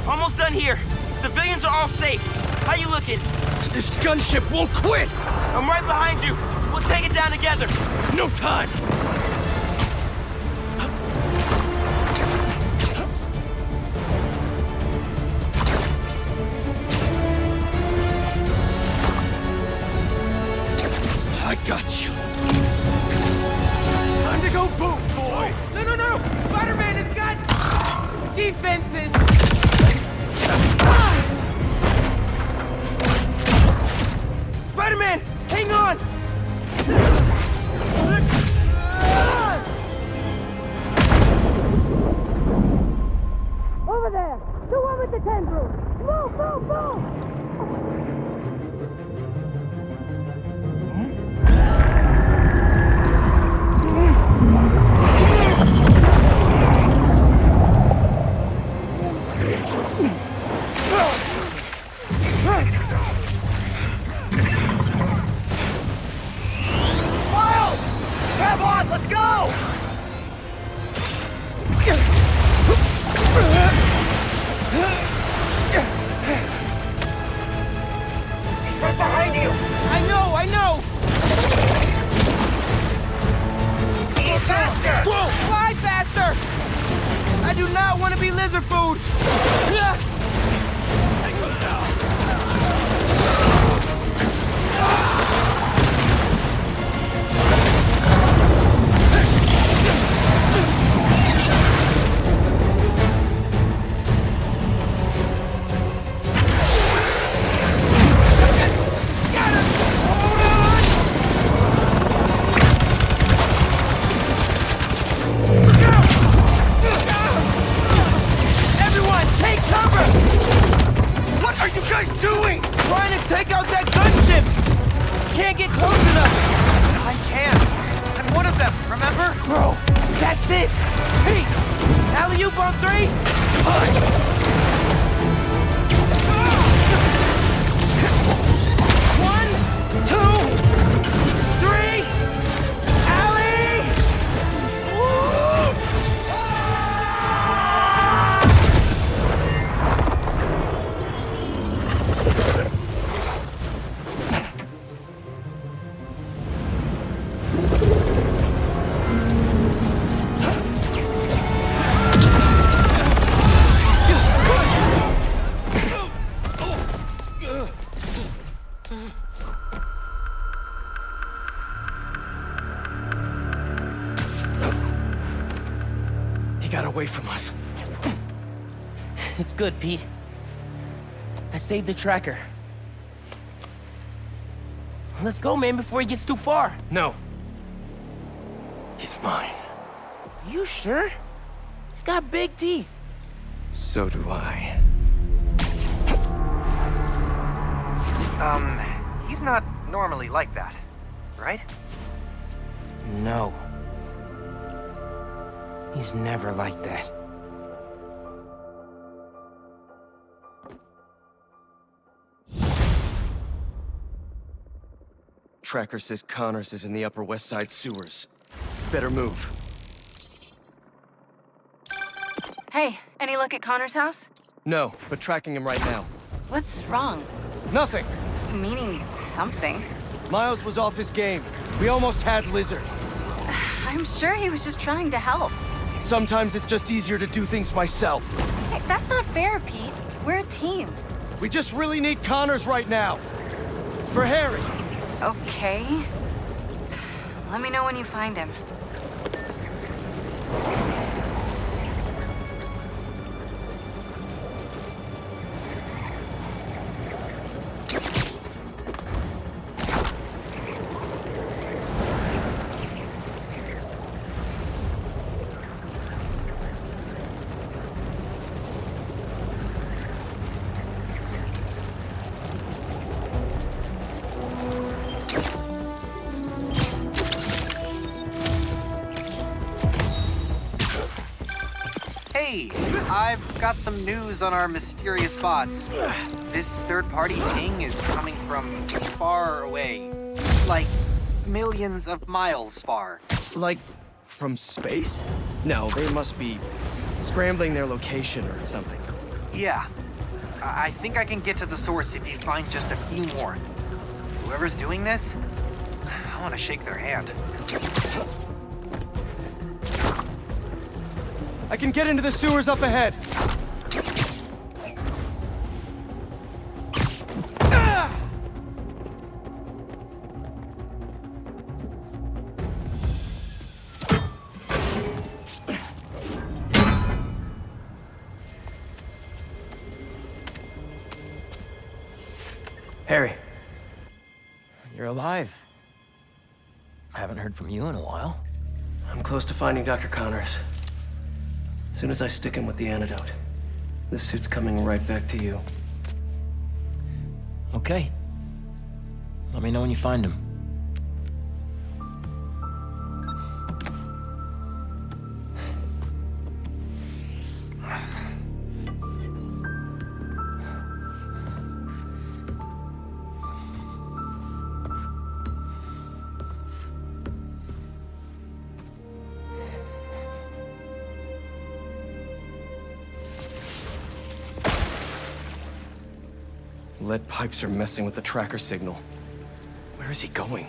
Almost done here. Civilians are all safe. How you looking? This gunship won't quit! I'm right behind you. We'll take it down together. No time! I got you. Time to go boom, boys! No! Spider-Man, it's got defenses! Spider-Man, hang on! Over there! The one with the tendrils! Move! Miles! Grab on! Let's go! He's right behind you! I know! Ski faster! Whoa! Fly faster! I do not want to be lizard food! left, remember? Bro, that's it! Pete! Alley-oop on 3? One, two, three! Alley! Woo! He got away from us. It's good, Pete. I saved the tracker. Let's go, man, before he gets too far. No. He's mine. You sure? He's got big teeth. So do I. He's not normally like that, right? No. He's never like that. Tracker says Connors is in the Upper West Side sewers. Better move. Hey, any look at Connor's house? No, but tracking him right now. What's wrong? Nothing! Meaning something. Miles was off his game. We almost had Lizard. I'm sure he was just trying to help. Sometimes it's just easier to do things myself. Hey, that's not fair, Pete. We're a team. We just really need Connors right now. For Harry. Okay. Let me know when you find him. Hey, I've got some news on our mysterious bots. This third-party ping is coming from far away. Like, millions of miles far. Like, from space? No, they must be scrambling their location or something. Yeah. I think I can get to the source if you find just a few more. Whoever's doing this, I want to shake their hand. I can get into the sewers up ahead. Harry. You're alive. I haven't heard from you in a while. I'm close to finding Dr. Connors. As soon as I stick him with the antidote, this suit's coming right back to you. Okay. Let me know when you find him. Lead pipes are messing with the tracker signal. Where is he going?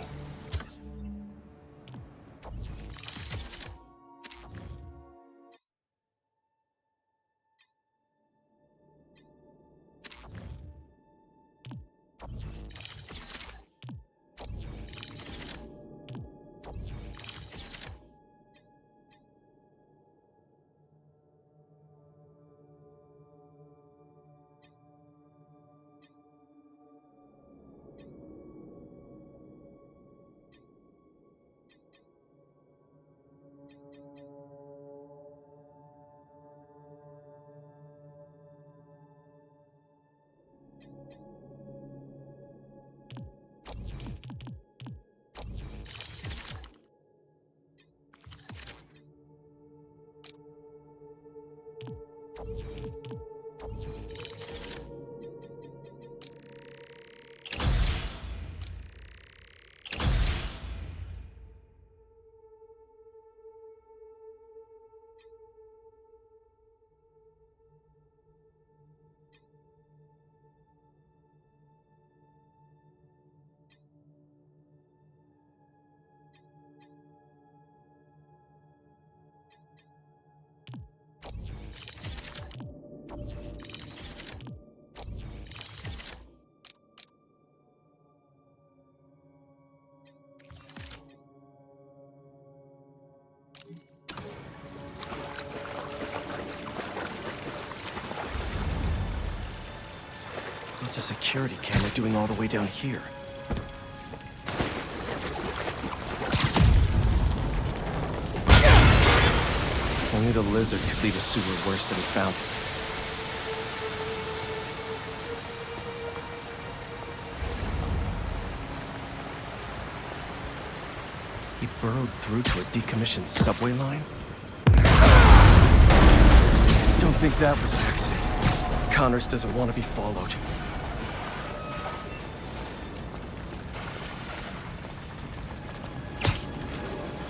What's a security camera doing all the way down here? Only the lizard could leave a sewer worse than he found it. He burrowed through to a decommissioned subway line? Don't think that was an accident. Connors doesn't want to be followed.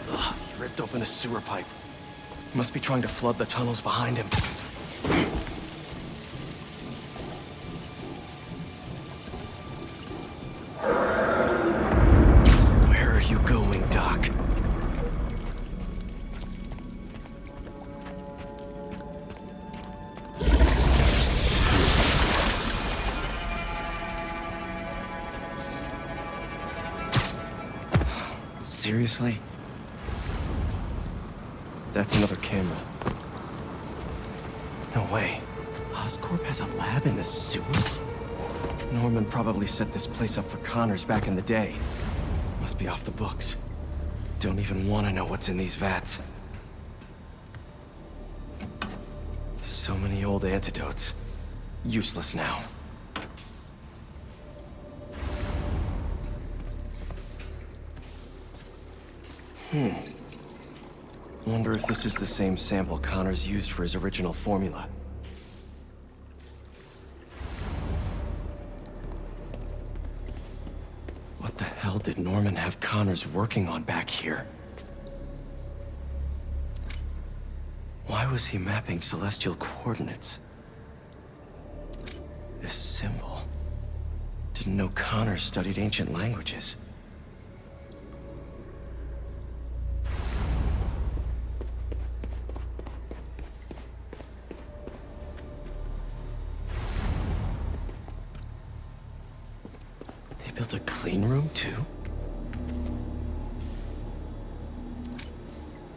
Ugh, he ripped open a sewer pipe. Must be trying to flood the tunnels behind him. Where are you going, Doc? Seriously? That's another camera. No way. Oscorp has a lab in the sewers? Norman probably set this place up for Connors back in the day. Must be off the books. Don't even want to know what's in these vats. So many old antidotes. Useless now. Wonder if this is the same sample Connors used for his original formula. What the hell did Norman have Connors working on back here? Why was he mapping celestial coordinates? This symbol. Didn't know Connors studied ancient languages. Built a clean room, too?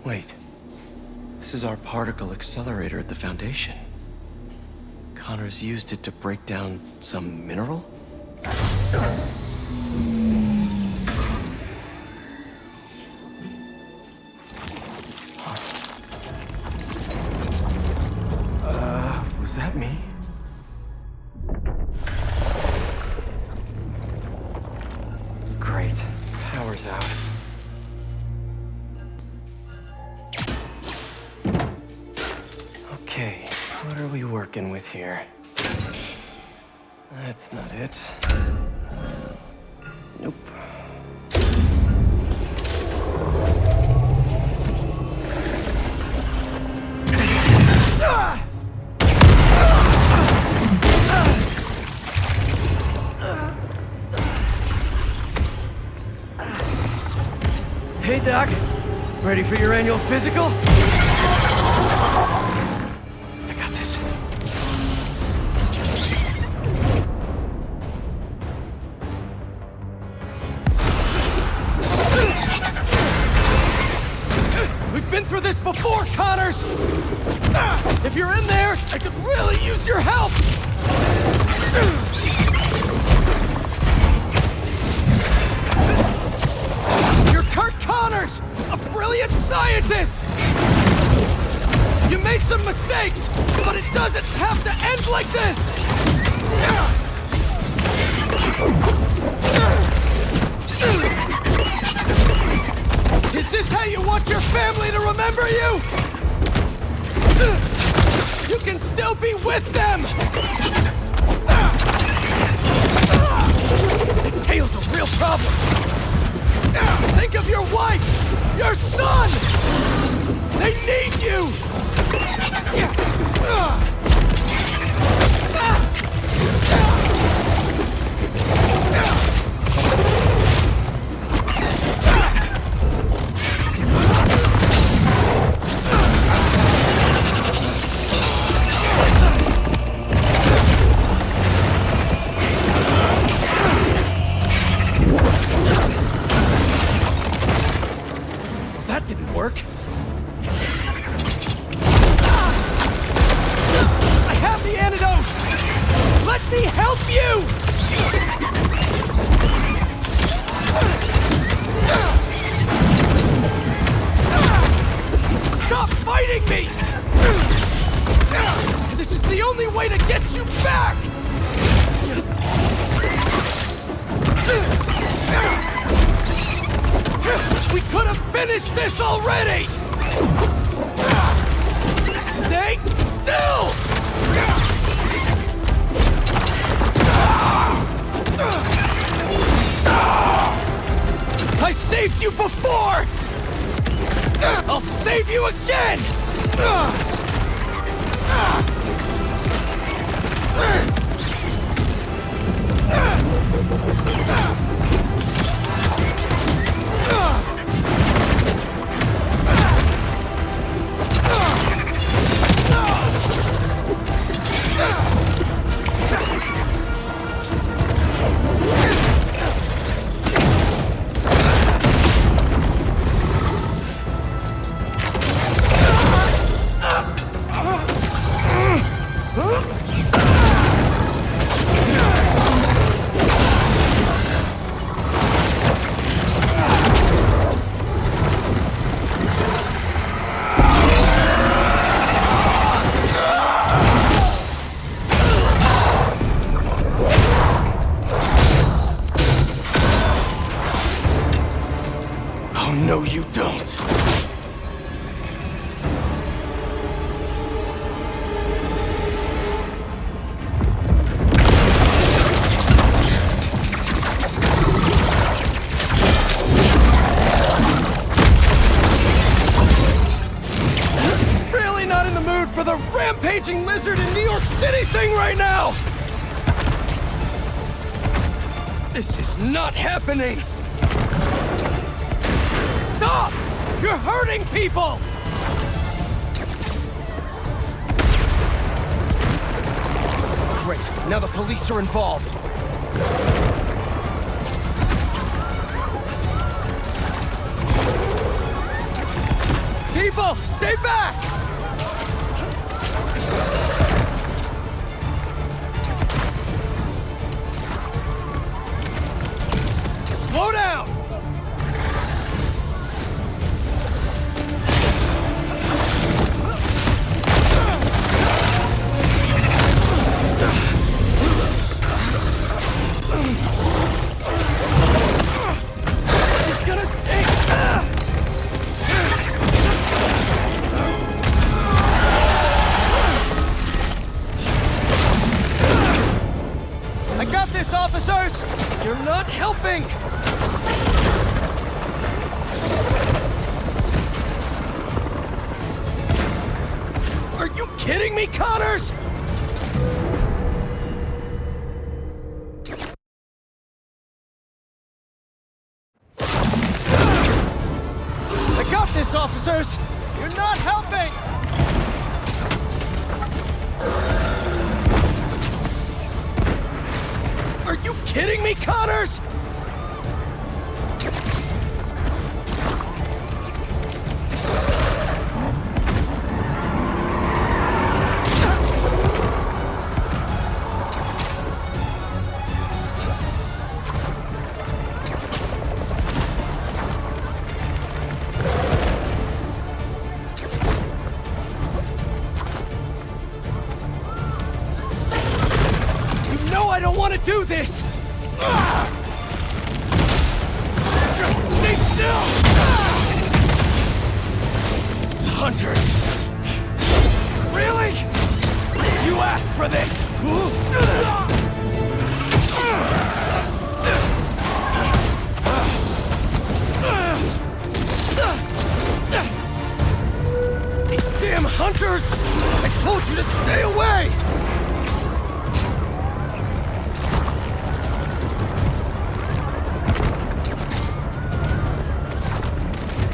Wait. This is our particle accelerator at the Foundation. Connors used it to break down some mineral? Was that me? Great. Power's out. Okay, what are we working with here? That's not it. Nope. Hey, Doc. Ready for your annual physical? I got this. We've been through this before, Connors! If you're in there, I could really use your help! Kurt Connors, a brilliant scientist! You made some mistakes, but it doesn't have to end like this! Is this how you want your family to remember you? You can still be with them! The tail's a real problem! Think of your wife! Your son! They need you! That didn't work. I have the antidote! Let me help you! Stop fighting me! This is the only way to get you back! We could have finished this already! Stay still! I saved you before! I'll save you again! No, you don't. Really not in the mood for the rampaging lizard in New York City thing right now! This is not happening! Stop! You're hurting people! Great, now the police are involved. People, stay back! Slow down! Officers! You're not helping! Are you kidding me, Connors? I got this, officers! You're not helping! Are you kidding me, Connors? I don't want to do this! Just stay still! Hunters! Really? You asked for this! These damn hunters! I told you to stay away!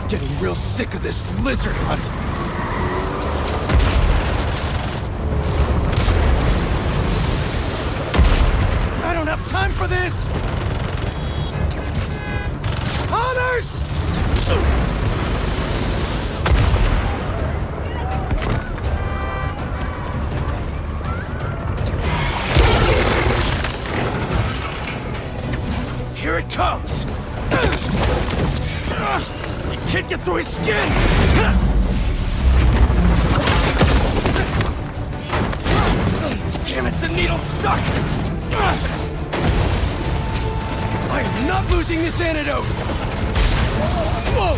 Getting real sick of this lizard hunt. I don't have time for this! Connors! skin! Damn it, the needle's stuck! I am not losing this antidote! Whoa!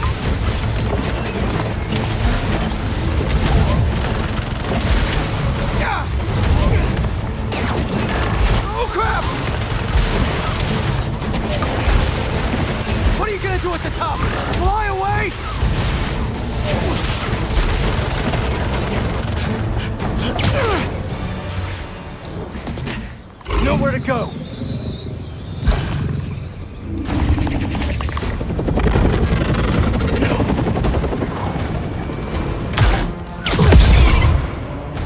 Oh crap! What are you gonna do at the top? Fly away? Nowhere to go.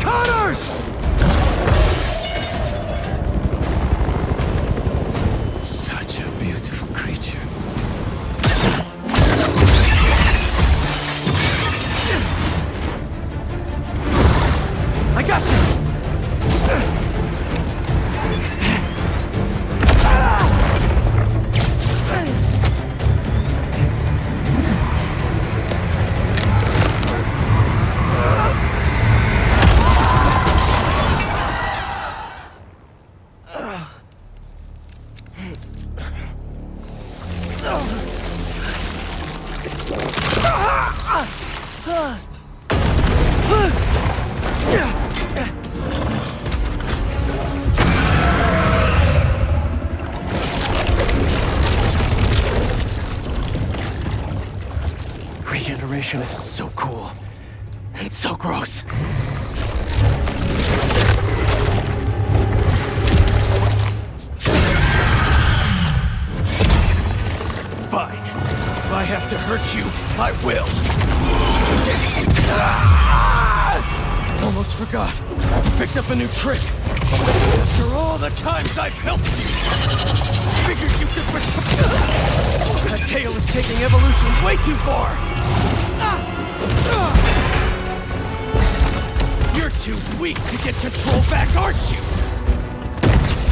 Connors! Such a beautiful creature. I got you! Is that... Regeneration is so cool and so gross. Fine. If I have to hurt you, I will. Almost forgot. Picked up a new trick. After all the times I've helped you, figured you could... That tail is taking evolution way too far. You're too weak to get control back, aren't you?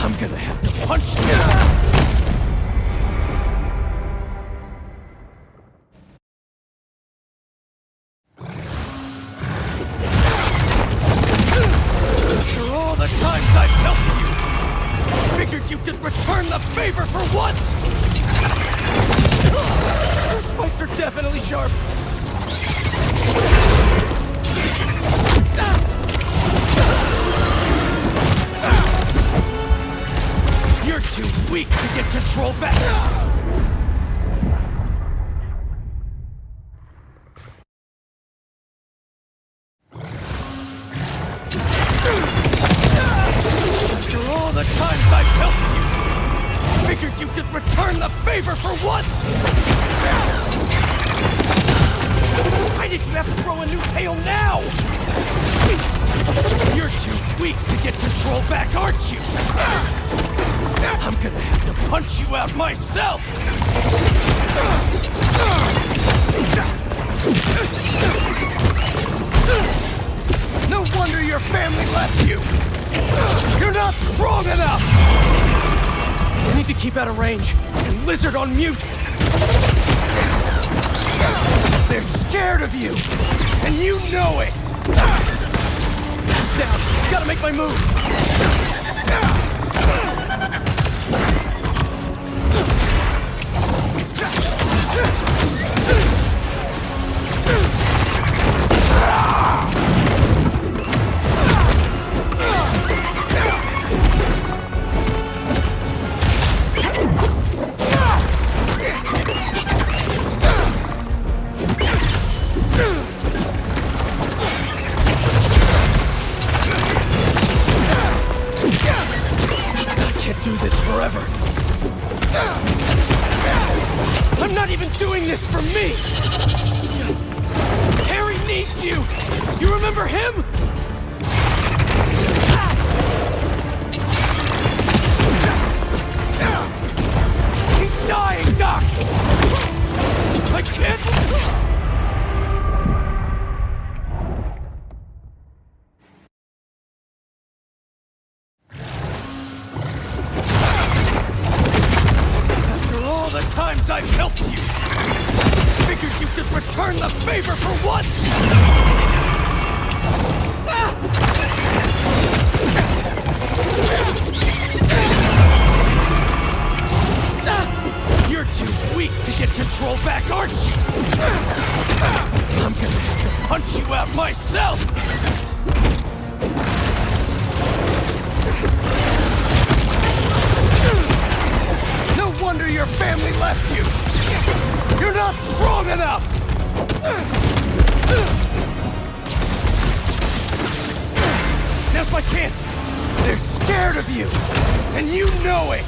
I'm gonna have to punch you. You could return the favor for once! Your spikes are definitely sharp. You're too weak to get control back. The times I've helped you, figured you could return the favor for once! Why did you have to throw a new tail now? You're too weak to get control back, aren't you? I'm gonna have to punch you out myself! No wonder your family left you! You're not strong enough! You need to keep out of range, and Lizard on mute! They're scared of you, and you know it! Down, gotta make my move! Do this forever. I'm not even doing this for me! Harry needs you! You remember him? He's dying, Doc! I can't... I've helped you! Figured you could return the favor! You're too weak to get control back, aren't you? I'm gonna have to punch you out myself! No wonder your family left you! You're not strong enough! Now's my chance! They're scared of you! And you know it!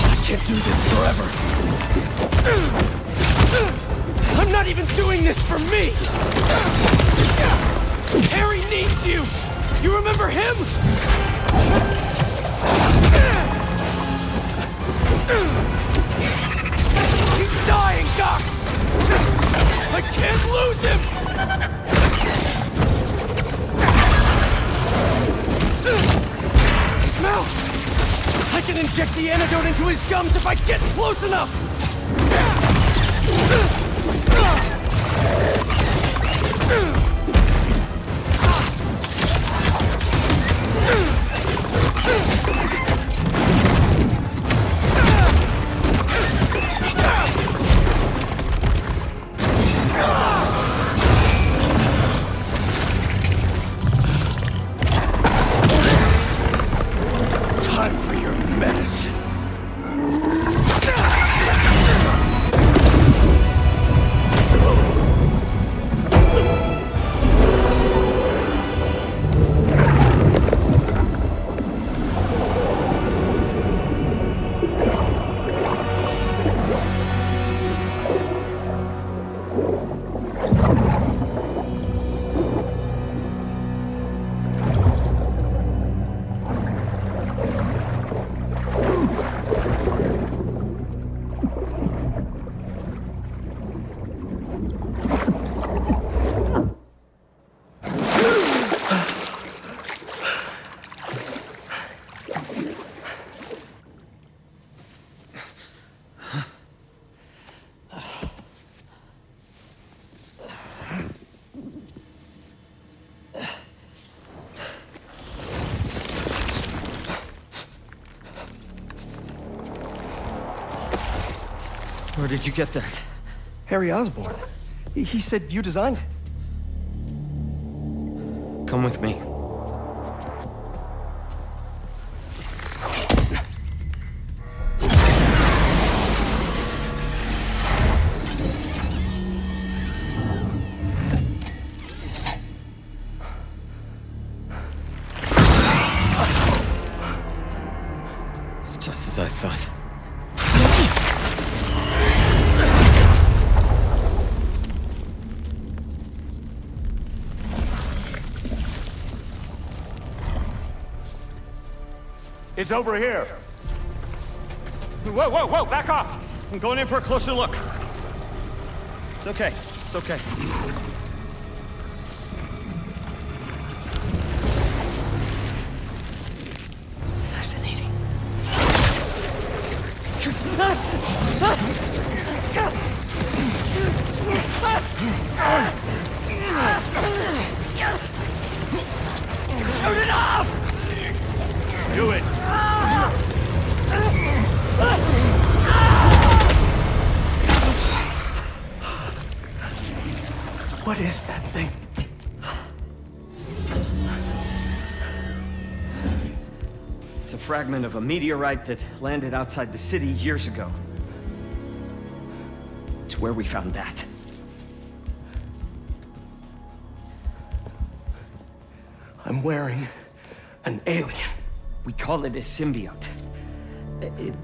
I can't do this forever. I'm not even doing this for me! Harry needs you! You remember him? He's dying, Doc! I can't lose him! Mouth! I can inject the antidote into his gums if I get close enough! Time for your medicine. Where did you get that? Harry Osborn. He said you designed it. Come with me. It's just as I thought. It's over here. Whoa, whoa, whoa, back off! I'm going in for a closer look. It's okay, it's okay. Fascinating. Shoot it off! Do it! What is that thing? It's a fragment of a meteorite that landed outside the city years ago. It's where we found that. I'm wearing an alien. We call it a symbiote.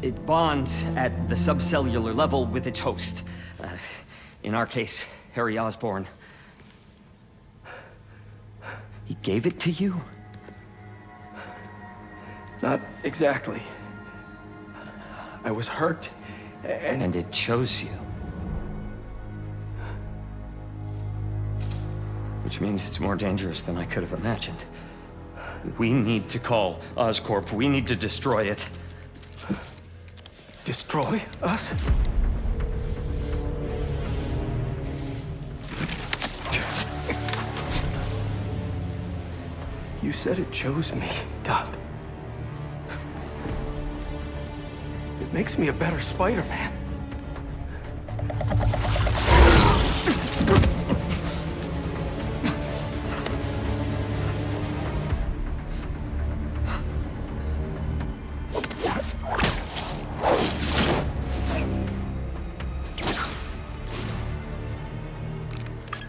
It bonds at the subcellular level with its host. In our case, Harry Osborn. He gave it to you? Not exactly. I was hurt, And it chose you. Which means it's more dangerous than I could have imagined. We need to call Oscorp. We need to destroy it. Destroy us? You said it chose me, Doc. It makes me a better Spider-Man.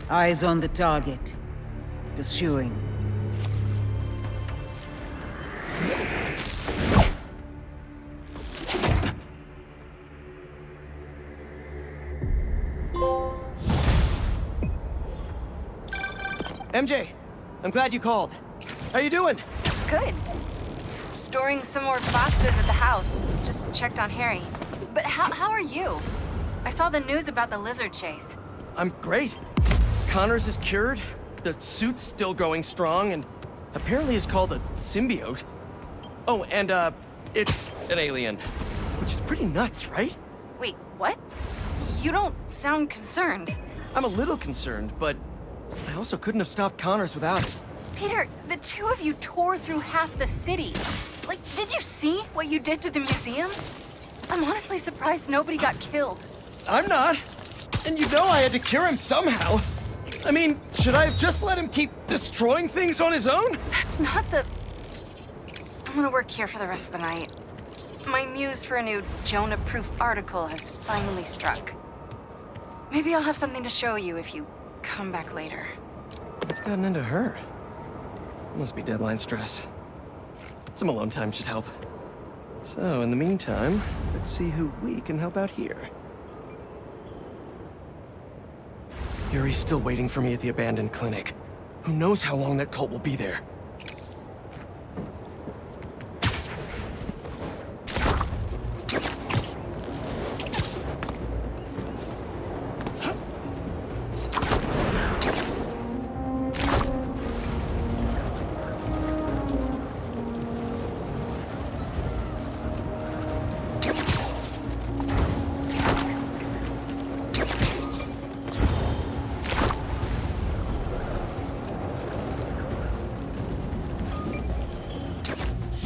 Eyes on the target. Pursuing. MJ, I'm glad you called. How you doing? Good. Storing some more pastas at the house. Just checked on Harry. But how are you? I saw the news about the lizard chase. I'm great. Connors is cured, the suit's still going strong, and apparently is called a symbiote. Oh, and it's an alien. Which is pretty nuts, right? Wait, what? You don't sound concerned. I'm a little concerned, but I also couldn't have stopped Connors without it. Peter, the two of you tore through half the city. Like, did you see what you did to the museum? I'm honestly surprised nobody got killed. I'm not. And you know I had to cure him somehow. I mean, should I have just let him keep destroying things on his own? That's not the... I'm gonna work here for the rest of the night. My muse for a new Jonah-proof article has finally struck. Maybe I'll have something to show you if you come back later. What's gotten into her? Must be deadline stress. Some alone time should help. So, in the meantime, let's see who we can help out here. Yuri's still waiting for me at the abandoned clinic. Who knows how long that cult will be there?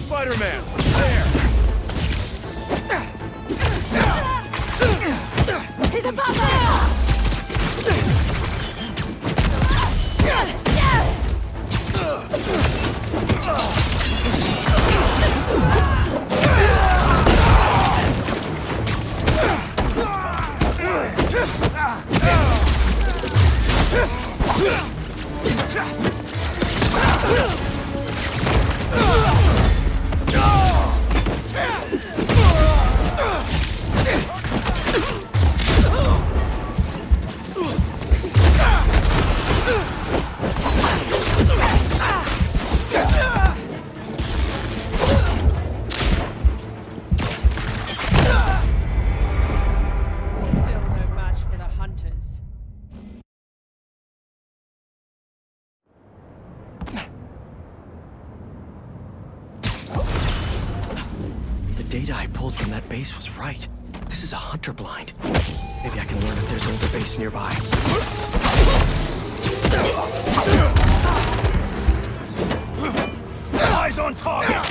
Spider-Man, there! He's above us! Data I pulled from that base was right. This is a hunter blind. Maybe I can learn if there's another base nearby. Eyes on target!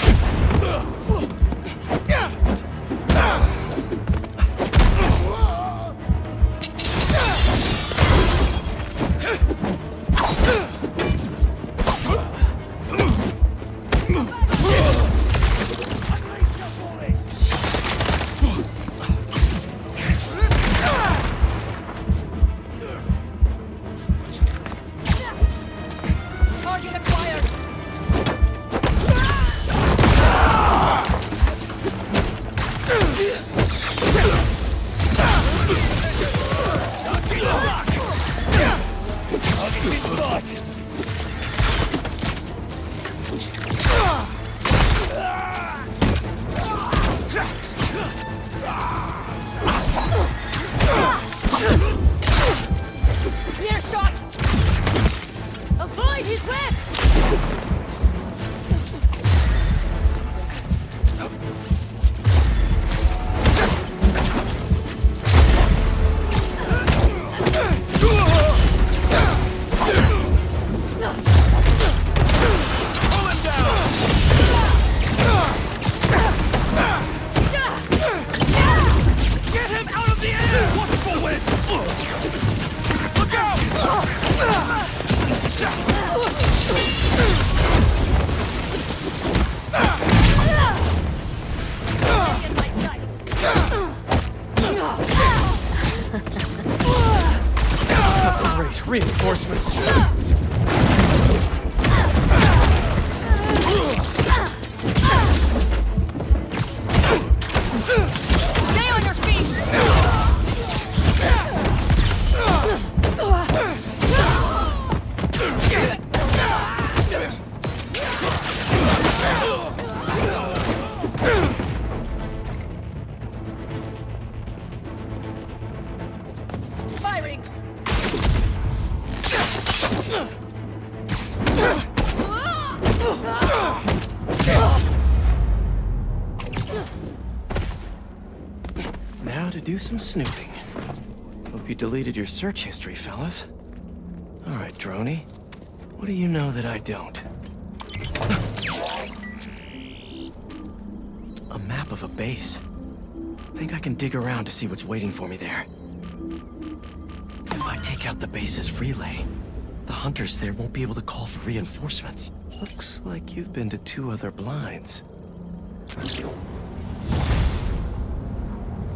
Target acquired. Great, reinforcements. Stay on your feet! Firing! Now to do some snooping. Hope you deleted your search history, fellas. All right, Droney. What do you know that I don't? A map of a base. Think I can dig around to see what's waiting for me there. If I take out the base's relay, the hunters there won't be able to call for reinforcements. Looks like you've been to 2 other blinds.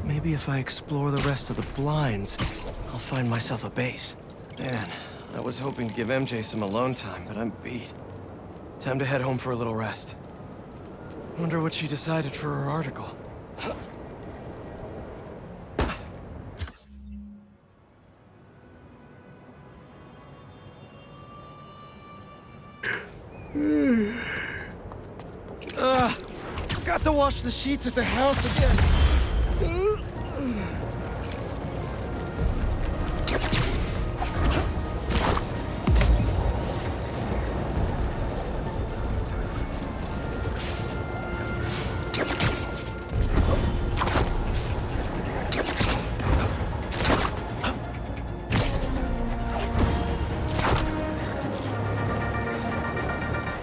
Maybe if I explore the rest of the blinds, I'll find myself a base. Man, I was hoping to give MJ some alone time, but I'm beat. Time to head home for a little rest. Wonder what she decided for her article. Got to wash the sheets at the house again.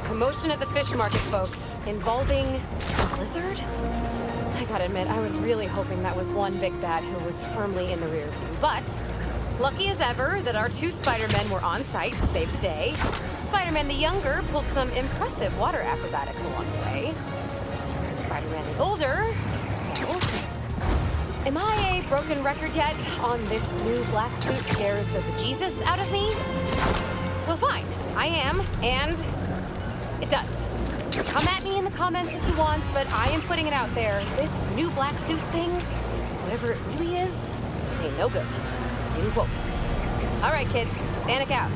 Commotion at the fish market, folks, involving a lizard? I gotta admit, I was really hoping that was one big bad who was firmly in the rear view. But lucky as ever that our 2 Spider-Men were on site to save the day. Spider-Man the younger pulled some impressive water acrobatics along the way. Spider-Man the older, well, am I a broken record yet on this new black suit scares the bejesus out of me? Well, fine, I am, and it does. Come at me in the comments if you want, but I am putting it out there. This new black suit thing, whatever it really is, ain't no good. End quote. All right, kids, panic out.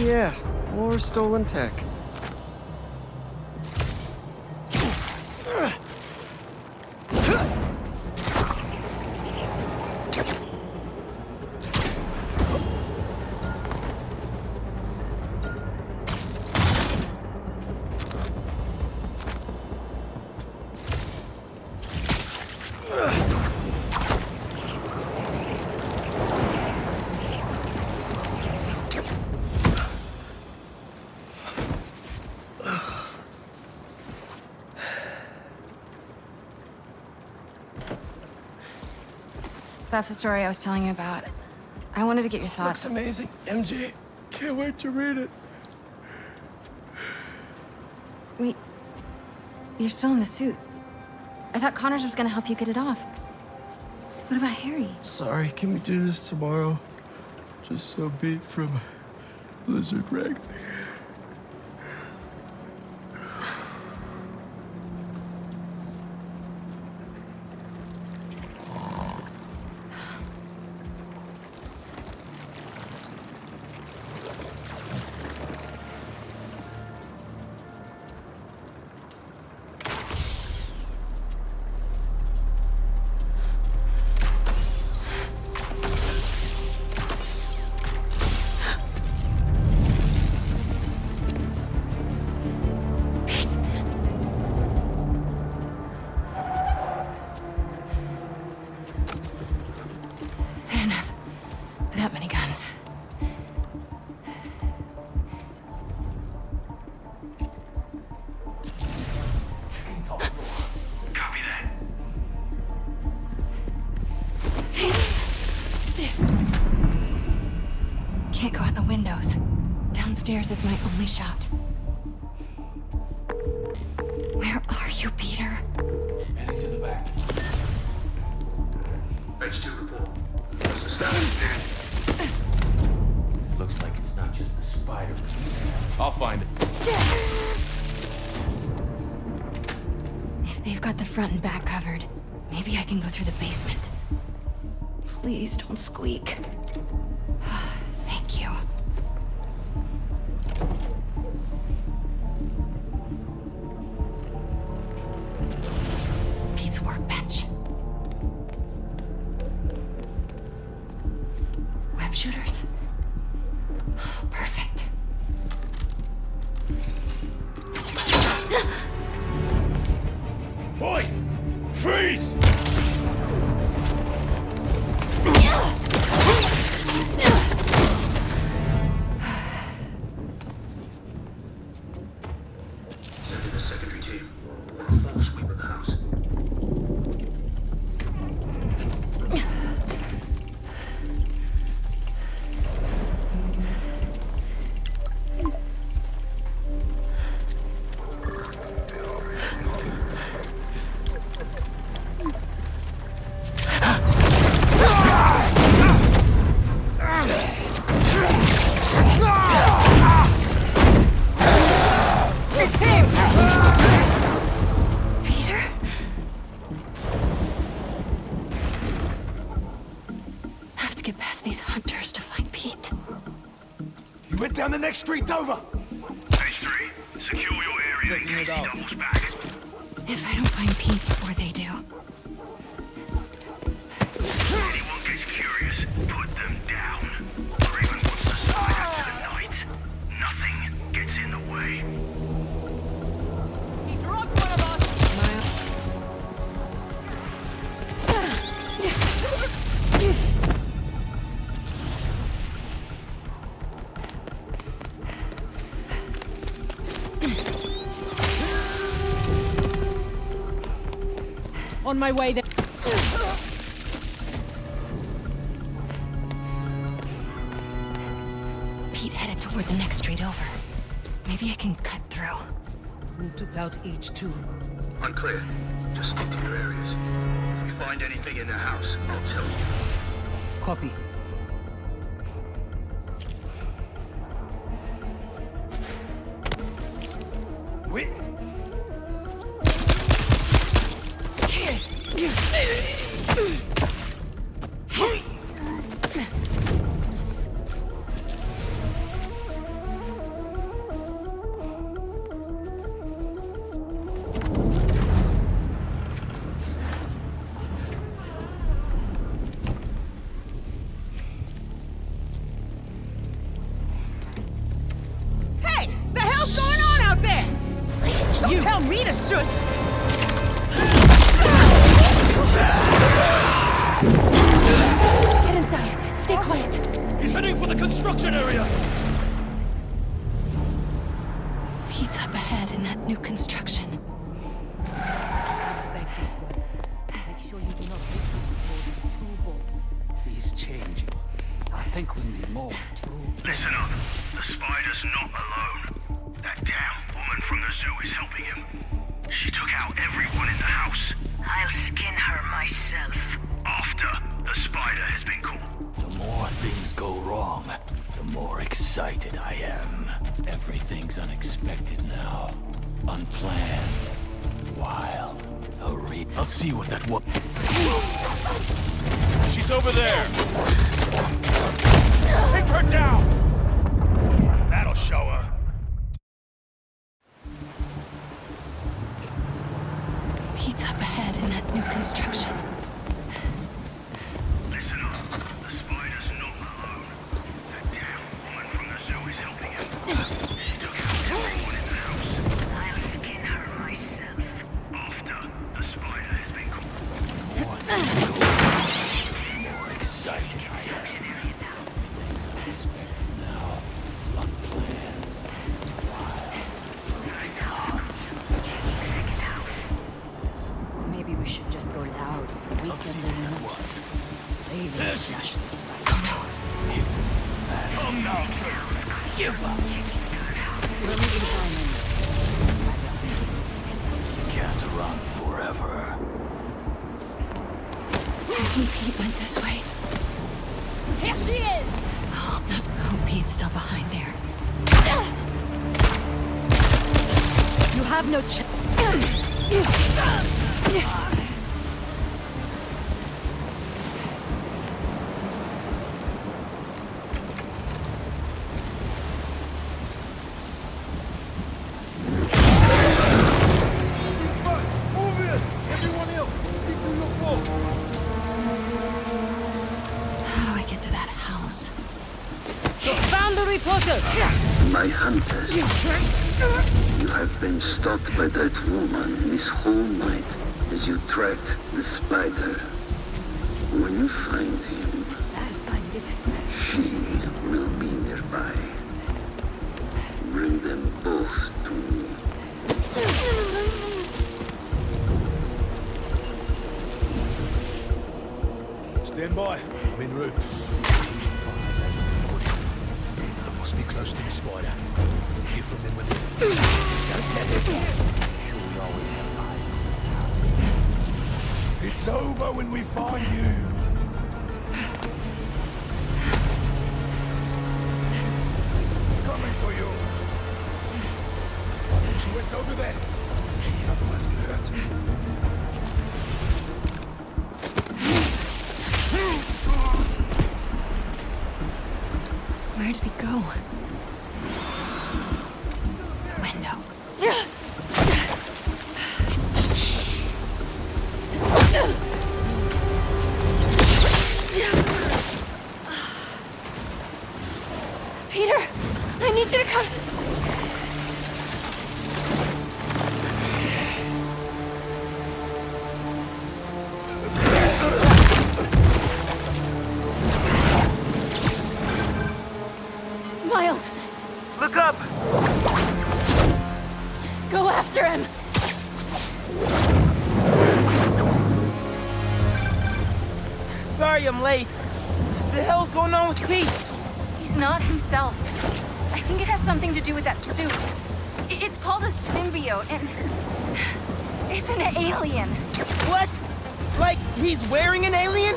Yeah, more stolen tech. That's the story I was telling you about. I wanted to get your thoughts. Looks amazing, MJ. Can't wait to read it. Wait, you're still in the suit. I thought Connors was gonna help you get it off. What about Harry? Sorry, can we do this tomorrow? Just so beat from Lizard Wrangling. Upstairs is my only shot. Where are you, Peter? Heading to the back. H2 report. Looks like it's not just the spider. I'll find it. If they've got the front and back covered, maybe I can go through the basement. Please don't squeak. Thank you. Pete's workbench. Web shooters? Perfect. Boy! Freeze! Send in the secondary team. Want a full sweep of the house. It's him! Peter? Have to get past these hunters to find Pete. You went down the next street over! H3, secure your area in case he doubles back. If I don't find Pete before they do. Anyone gets curious, put them down. Raven wants the spider to the night. Nothing gets in the way. He dropped one of us! On my way there. Pete headed toward the next street over. Maybe I can cut through. Who took out H2? Unclear. Just stick to your areas. If we find anything in the house, I'll tell you. Copy. Wait! Hey! The hell's going on out there? Please, Don't tell me to shush! Get inside. Stay quiet. He's heading for the construction area! Pete's up ahead in that new construction. He's changing. I think we need more. Listen up. The spider's not alone. That damn woman from the zoo is helping him. She took out everyone in the house. I'll skin her myself. After the spider has been caught. The more things go wrong, the more excited I am. Everything's unexpected now. Unplanned. Wild. I'll see what that was. She's over there! Take her down! That'll show her. Pete's up ahead in that new construction. Listen up. The spider's not alone. That damn woman from the zoo is helping him. She took out everyone in the house. I'll skin her myself. After the spider has been caught. The more excited I am. Everything's unexpected now. Unplanned. Maybe we should just go loud. We I'll see can what that was. maybe flash the spider. Oh no! Give up. Can't run forever. I think Pete went this way. Here she is! Oh, Pete's still behind there. You have no chance. How do I get to that house? Found the reporter! My hunters, you have been stalked by that woman this whole night as you tracked the spider. When you find him, she will be nearby. Bring them both to me. Stand by. I'm en route. Must be close to the spider. Give them when they... It's over when we find you. Coming for you. She went over there. She otherwise get hurt. Where did he go? The window. Peter, I need you to come. Miles, Look up! go after him. Sorry I'm late. What the hell's going on with Pete? He's not himself. I think it has something to do with that suit. It's called a symbiote, and it's an alien. What? Like he's wearing an alien?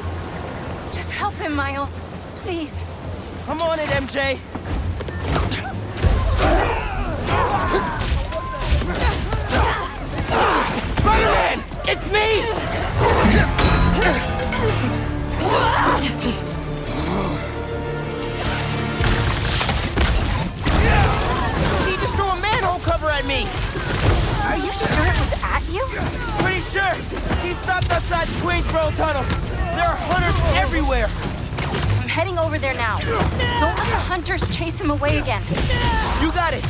Just help him, Miles. Please. I'm on it, MJ. Spider-Man! It's me! He just threw a manhole cover at me! Are you sure it was at you? Pretty sure! He stopped outside the Queensboro Tunnel! There are hunters everywhere! I'm heading over there now. Don't let the hunters chase him away again. You got it!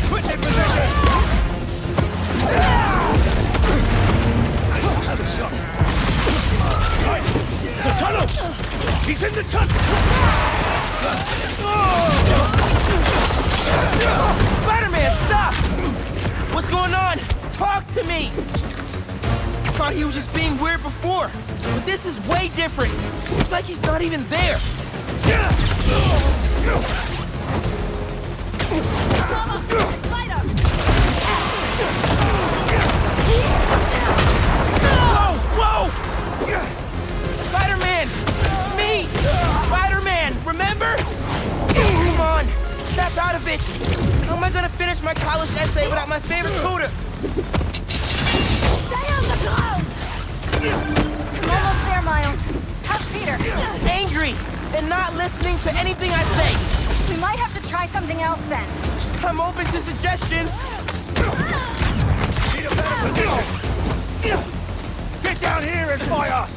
Switch in position! Have a shot. Right! The tunnel! He's in the tunnel! Spider-Man, stop! What's going on? Talk to me! I thought he was just being weird before, but this is way different. It's like he's not even there. Whoa! Spider-Man! Me! Spider-Man! Remember? Come on! Snap out of it! How am I gonna finish my college essay without my favorite tutor? Stay on the ground! I'm almost there, Miles. How's Peter? Angry and not listening to anything I say. We might have to try something else then. I'm open to suggestions. Need a better position! Get down here and fight us!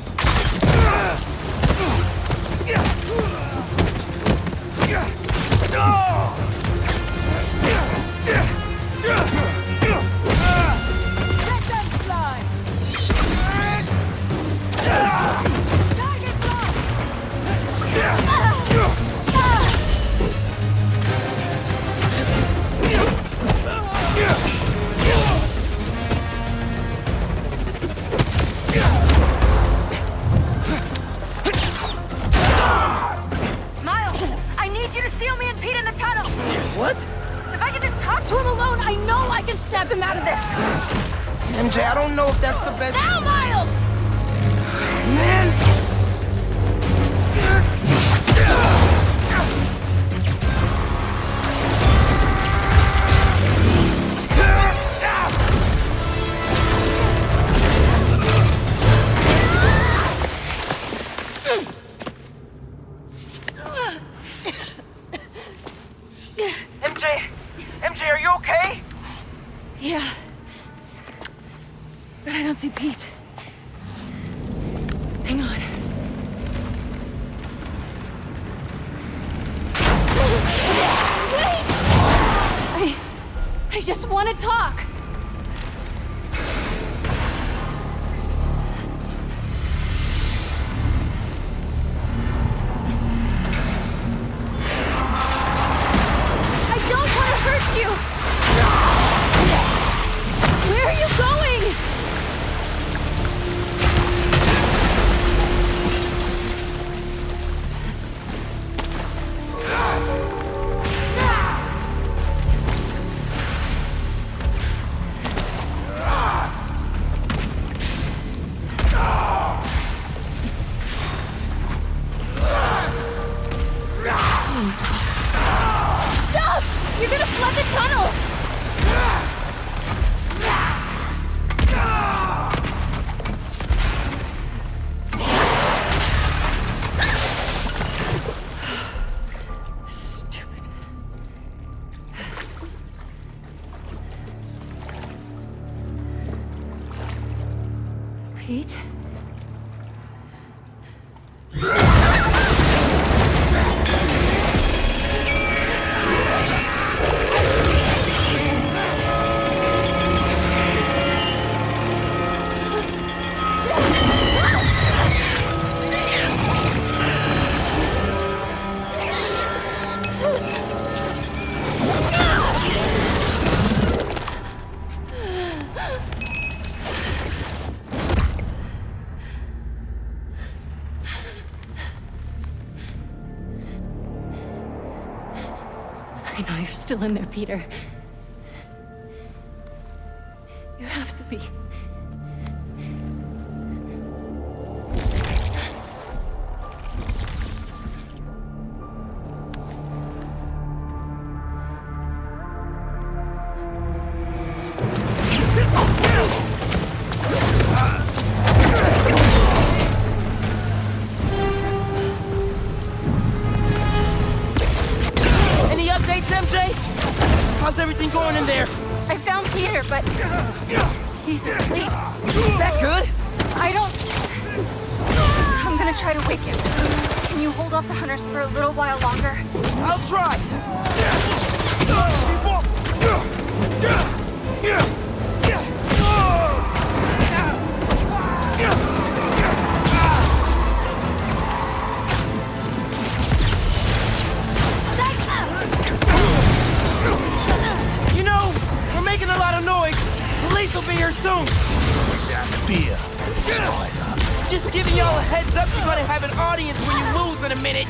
Let them fly! Target locked! snap them out of this. MJ, I don't know if that's the best. Now, Miles! Man! MJ, are you okay? Yeah. But I don't see Pete. Hang on. Wait! I just want to talk. I don't want to hurt you. Where are you going? Stop! You're gonna flood the tunnel! Stupid. Pete? I know you're still in there, Peter. You have to be. Any updates, MJ? How's everything going in there? I found Peter, but he's asleep. Is that good? I don't... I'm gonna try to wake him. Can you hold off the hunters for a little while longer? I'll try. You know, we're making a lot of noise. Police will be here soon. Fear. Just giving y'all a heads up, you're gonna have an audience when you lose in a minute.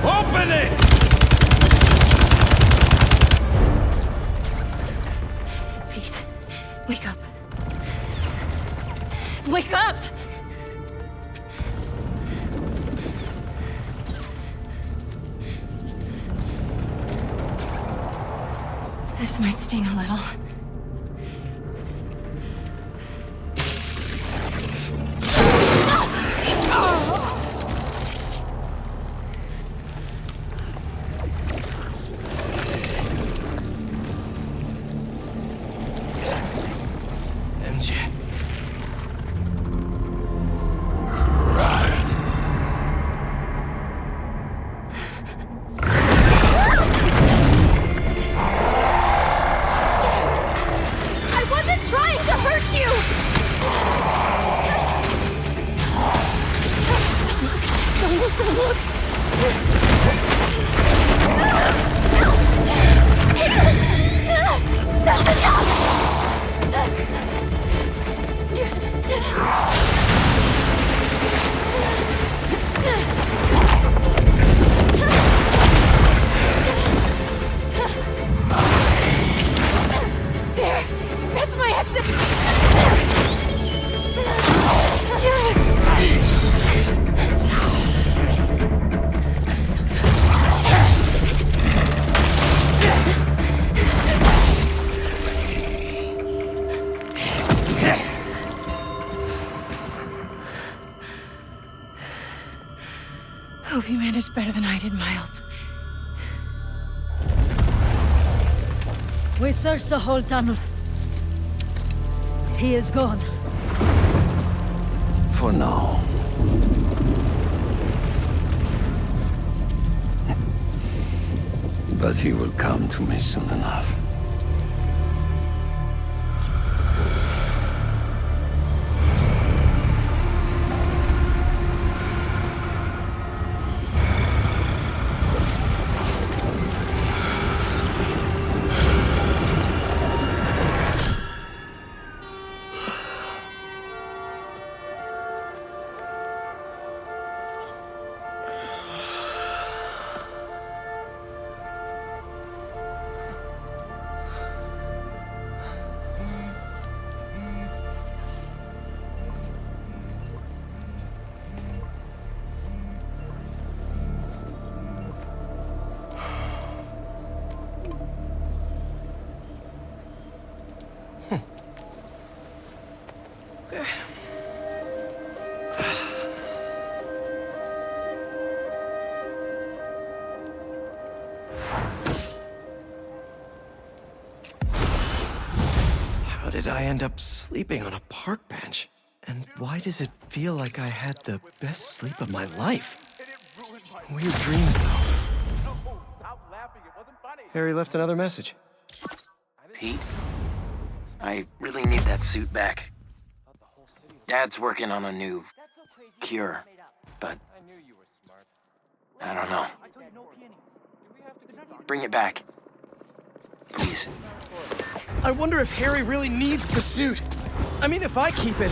Open it! Pete, wake up. Wake up! This might sting a little. MJ. I wasn't trying to hurt you! Don't look, don't look! That's enough! There! That's my exit! Hope you managed better than I did, Miles. We searched the whole tunnel. He is gone. For now. But he will come to me soon enough. How did I end up sleeping on a park bench? And why does it feel like I had the best sleep of my life? Weird dreams, though. Harry left another message. Pete, I really need that suit back. Dad's working on a new cure, but I don't know. Bring it back. Please. I wonder if Harry really needs the suit. I mean, if I keep it,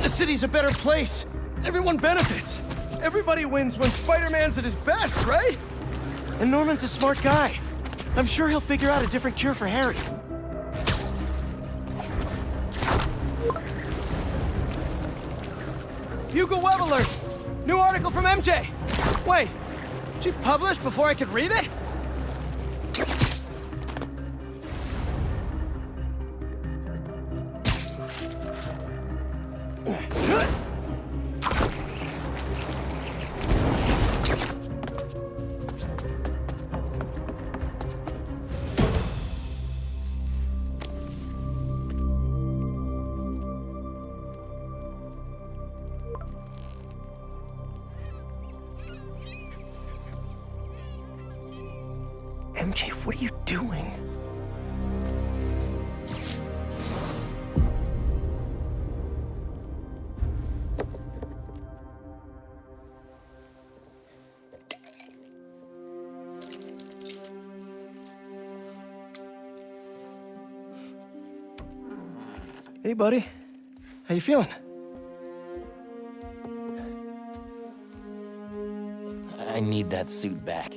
the city's a better place. Everyone benefits. Everybody wins when Spider-Man's at his best, right? And Norman's a smart guy. I'm sure he'll figure out a different cure for Harry. Hugo Web alert! New article from MJ! Wait, she published before I could read it? MJ, what are you doing? Hey, buddy. How you feeling? I need that suit back.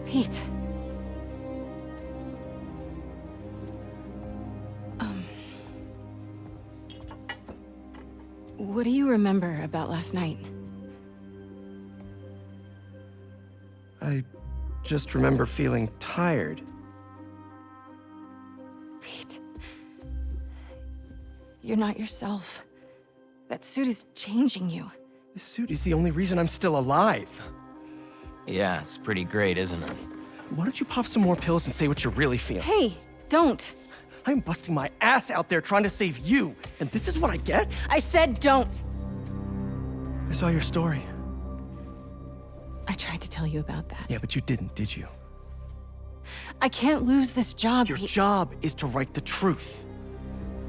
Pete. What do you remember about last night? I just remember feeling tired. Pete. You're not yourself. That suit is changing you. This suit is the only reason I'm still alive. Yeah, it's pretty great, isn't it? Why don't you pop some more pills and say what you're really feeling? Hey, don't. I'm busting my ass out there trying to save you, and this is what I get? I said don't. I saw your story. I tried to tell you about that. Yeah, but you didn't, did you? I can't lose this job, Your Pete. job is to write the truth.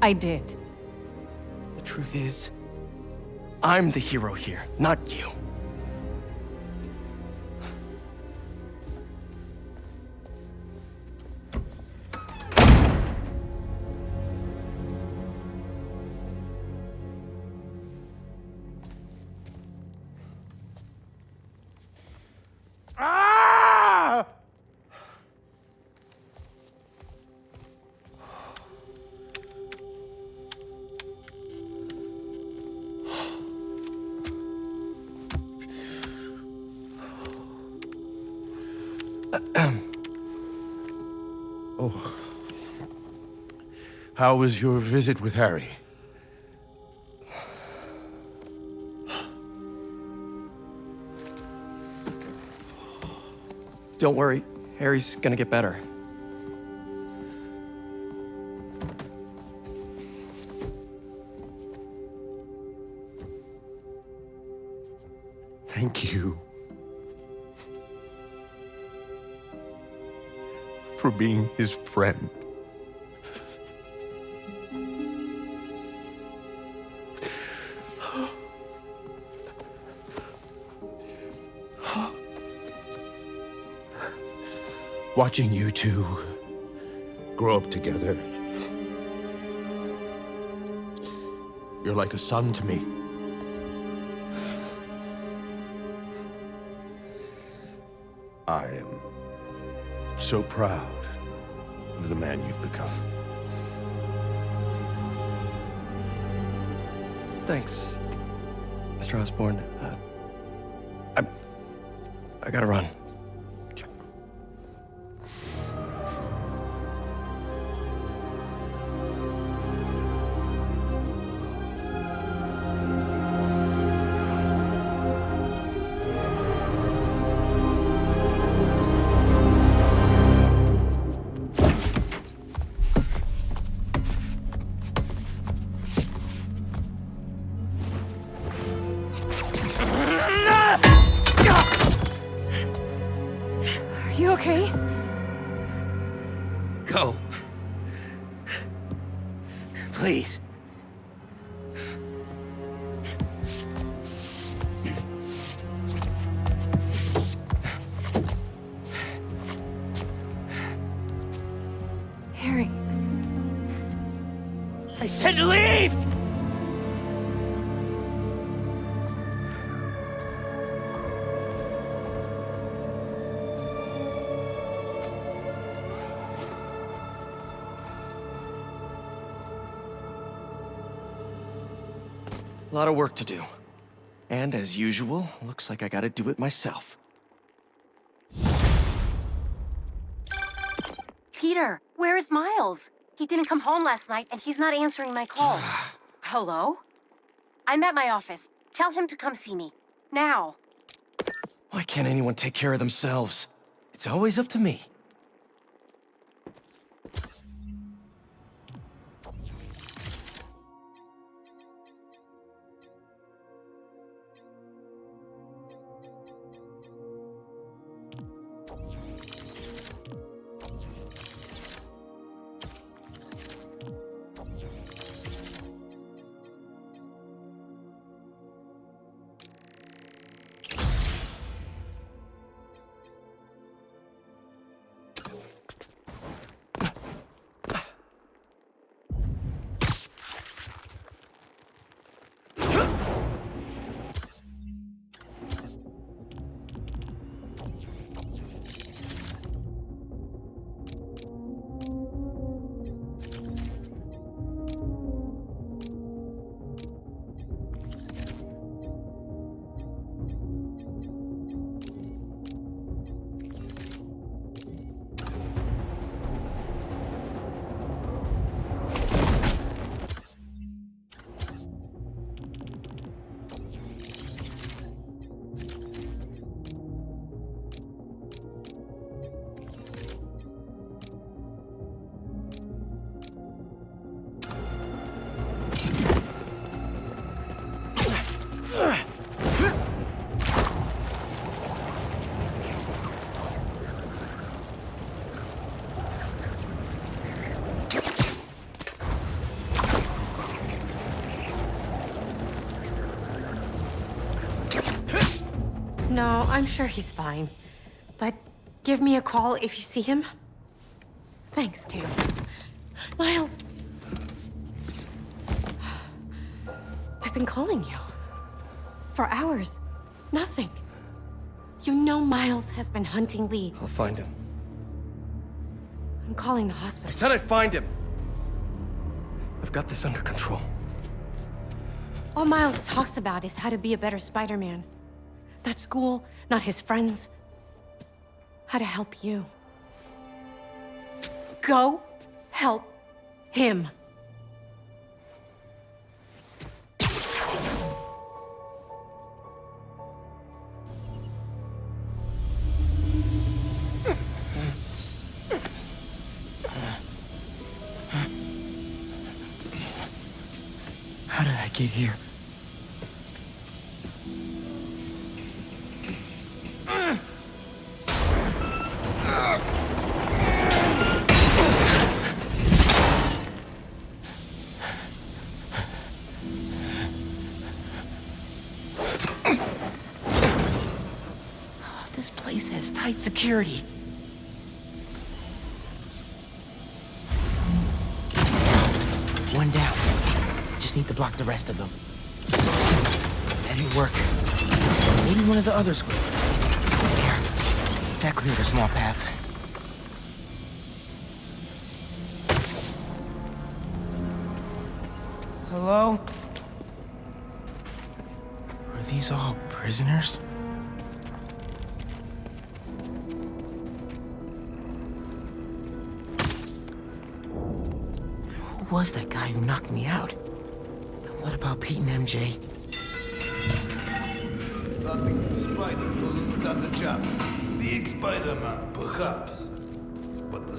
I did. The truth is, I'm the hero here, not you. Ah! Oh. How was your visit with Harry? Don't worry, Harry's gonna get better. Thank you for being his friend. Watching you two grow up together. You're like a son to me. I am so proud of the man you've become. Thanks, Mr. Osborn. I gotta run. Are you okay? Go. Please. Harry. I said leave! A lot of work to do. And as usual, looks like I gotta do it myself. Peter, where is Miles? He didn't come home last night, and he's not answering my calls. Hello? I'm at my office. Tell him to come see me. Now. Why can't anyone take care of themselves? It's always up to me. No, I'm sure he's fine. But give me a call if you see him. Thanks, Tam. Miles! I've been calling you. For hours. Nothing. You know Miles has been hunting Lee. I'll find him. I'm calling the hospital. I said I'd find him! I've got this under control. All Miles talks about is how to be a better Spider-Man. Not school, not his friends. How to help you. Go help him. How did I get here? This place has tight security. One down. Just need to block the rest of them. That didn't work. Maybe one of the others will. There. That cleared a small path. Hello? Are these all prisoners? Who was that guy who knocked me out? And what about Pete and MJ? Nothing Spider doesn't stand a chance. Big Spider-Man, perhaps. But the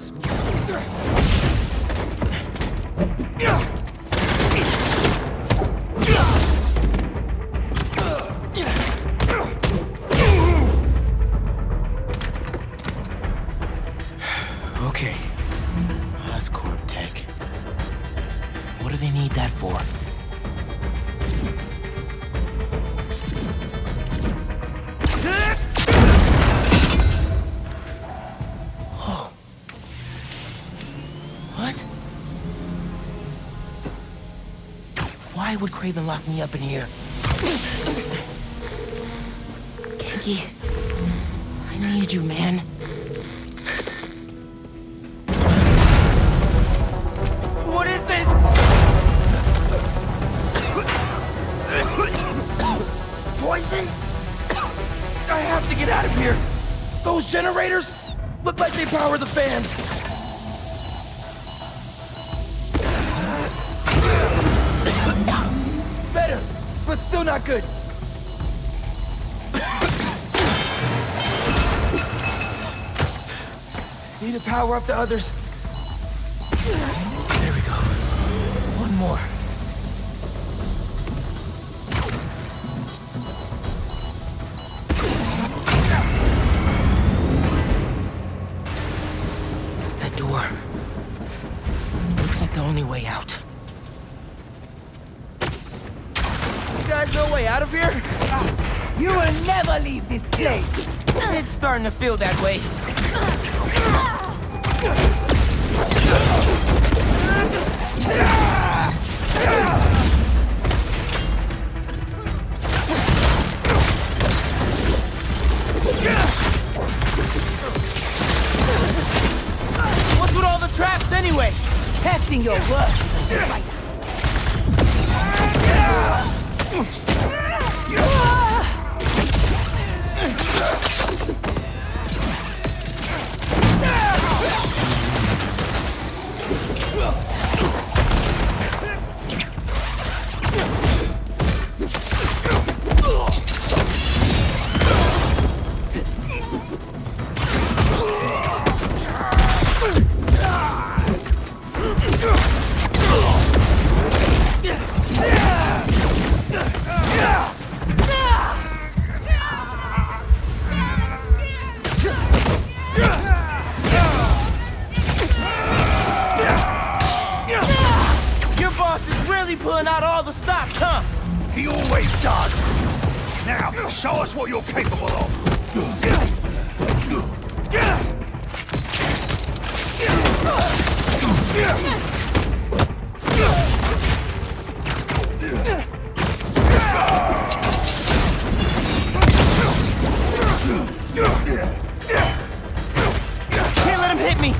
Okay. Oscorp tech. What do they need that for? Oh. What? Why would Craven lock me up in here? Genki, I need you, man. What is this? Poison? I have to get out of here. Those generators look like they power the fans. Better, but still not good. Need to power up the others. There we go. One more. That door. Looks like the only way out. You guys no way out of here? You will never leave this place. It's starting to feel that way. What's with all the traps anyway? Testing your work. Your boss is really pulling out all the stops, huh? He always does. Now, show us what you're capable of! Can't let him hit me!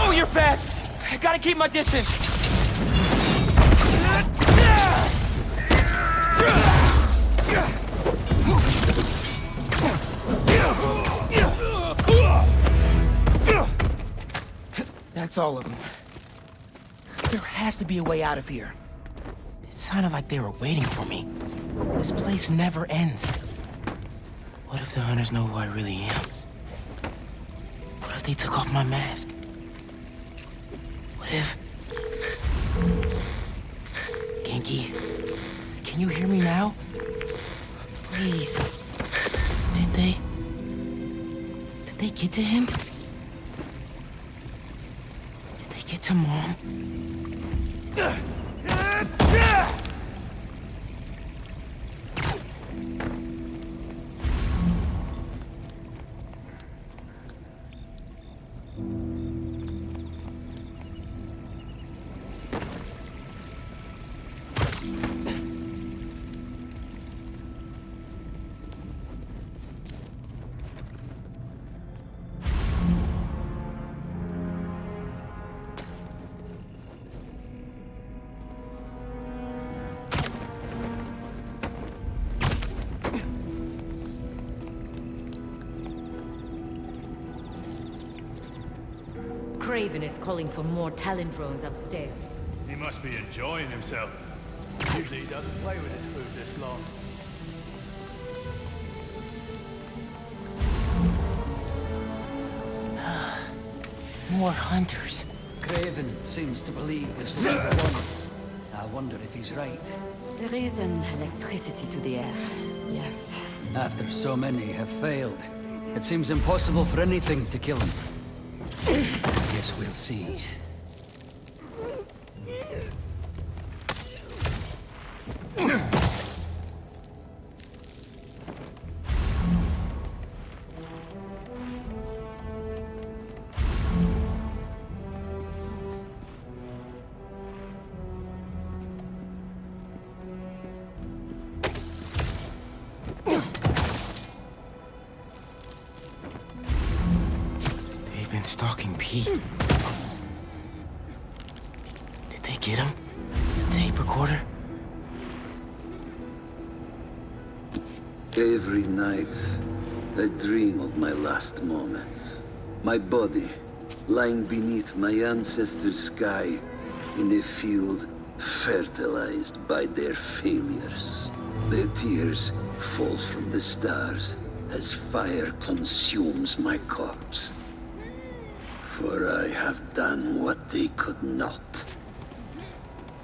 Oh, you're fast! I gotta keep my distance! That's all of them. There has to be a way out of here. It sounded like they were waiting for me. This place never ends. What if the hunters know who I really am? What if they took off my mask? What if... Genki, can you hear me now? Please. Did they get to him? Did they get to Mom? Craven is calling for more talent drones upstairs. He must be enjoying himself. Usually he doesn't play with his food this long. More hunters. Craven seems to believe there's never one. I wonder if he's right. There is an electricity to the air, yes. After so many have failed, it seems impossible for anything to kill him. Guess we'll see. They've been stalking Pete. Did they get him? The tape recorder? Every night, I dream of my last moments. My body lying beneath my ancestors' sky in a field fertilized by their failures. Their tears fall from the stars as fire consumes my corpse. For I have done what they could not.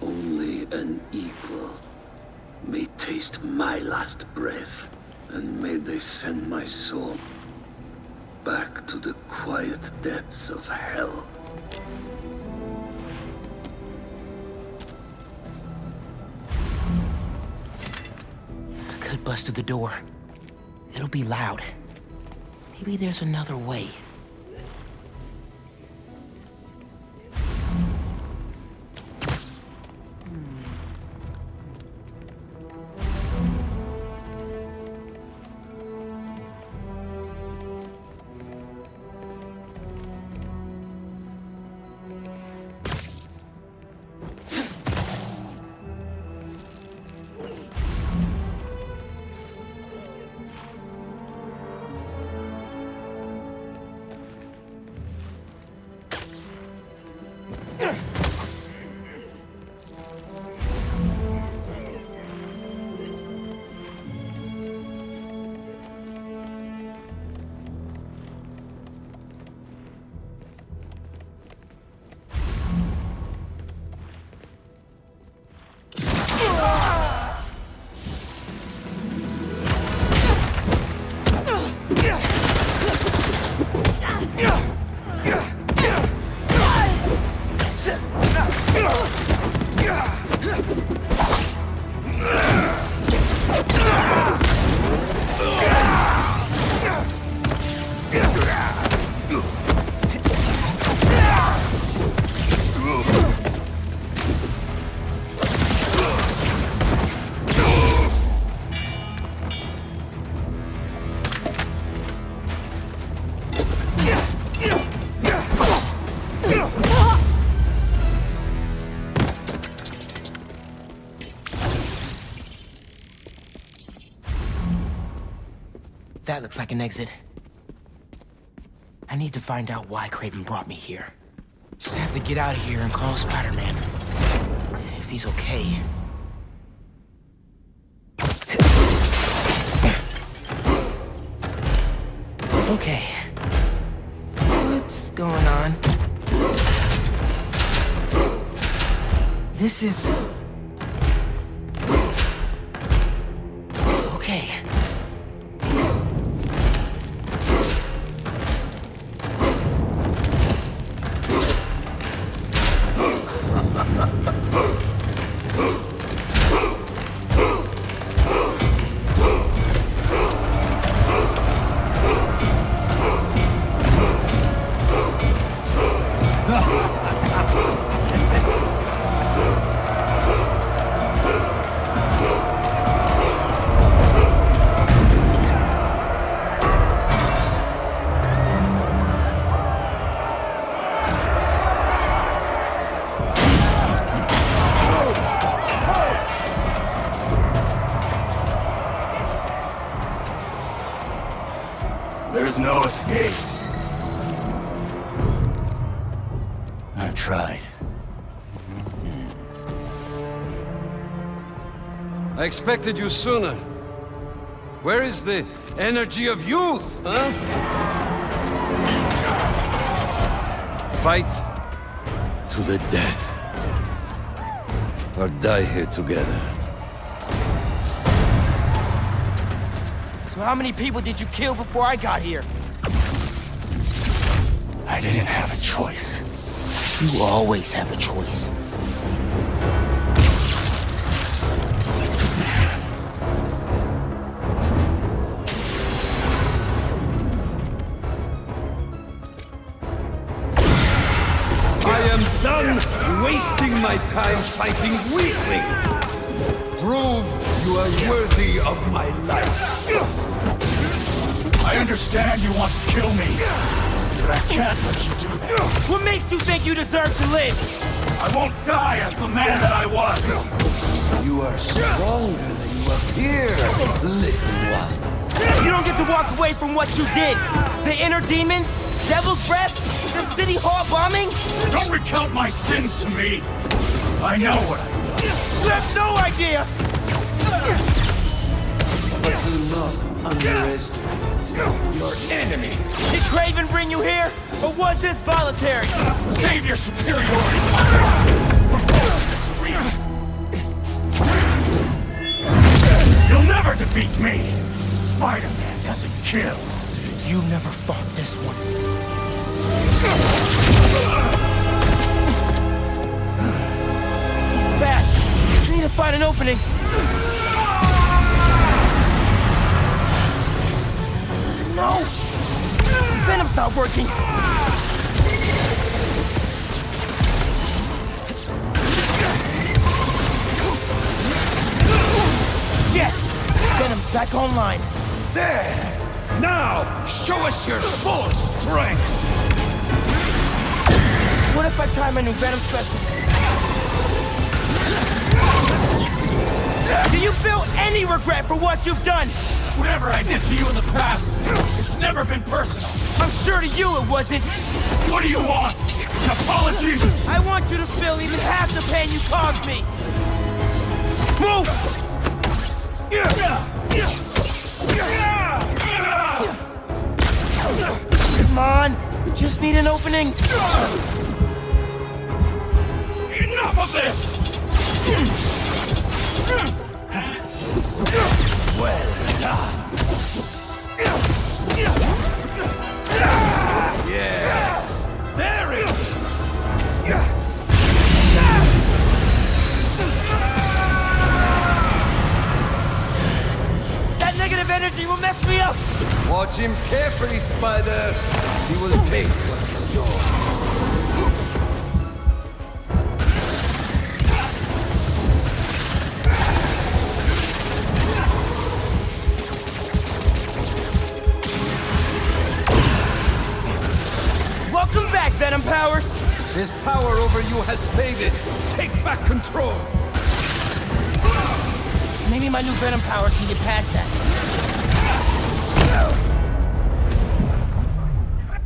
Only an equal may taste my last breath, and may they send my soul back to the quiet depths of hell. I could bust through the door. It'll be loud. Maybe there's another way. That looks like an exit. I need to find out why Craven brought me here. Just have to get out of here and call Spider-Man. If he's okay. Okay. What's going on? This is... Okay. There's no escape. I've tried. I expected you sooner. Where is the energy of youth, huh? Fight to the death. Or die here together. So how many people did you kill before I got here? I didn't have a choice. You always have a choice. I am done wasting my time fighting weaklings. Prove you are worthy of my life. I understand you want to kill me, but I can't let you do that. What makes you think you deserve to live? I won't die as the man that I was. You are stronger than you appear, little one. You don't get to walk away from what you did. The inner demons, devil's breath, the city hall bombing. Don't recount my sins to me. I know what I've done. You have no idea. But do not underestimate your enemy. Did Craven bring you here, or was this voluntary? Save your superiority. You'll never defeat me. Spider-Man doesn't kill. You never fought this one. He's fast. I need to find an opening. No! Venom's not working! Yes! Venom's back online. There! Now, show us your full strength! What if I try my new Venom special? Do you feel any regret for what you've done? Whatever I did to you in the past, it's never been personal. I'm sure to you it wasn't. What do you want? An apology? I want you to feel even half the pain you caused me. Move! Come on, just need an opening. Enough of this! Well done. Yes, there it is. Watch him carefully, Spider. He will take what is yours. Welcome back, Venom Powers! His power over you has faded. Take back control. Maybe my new Venom Powers can get past that.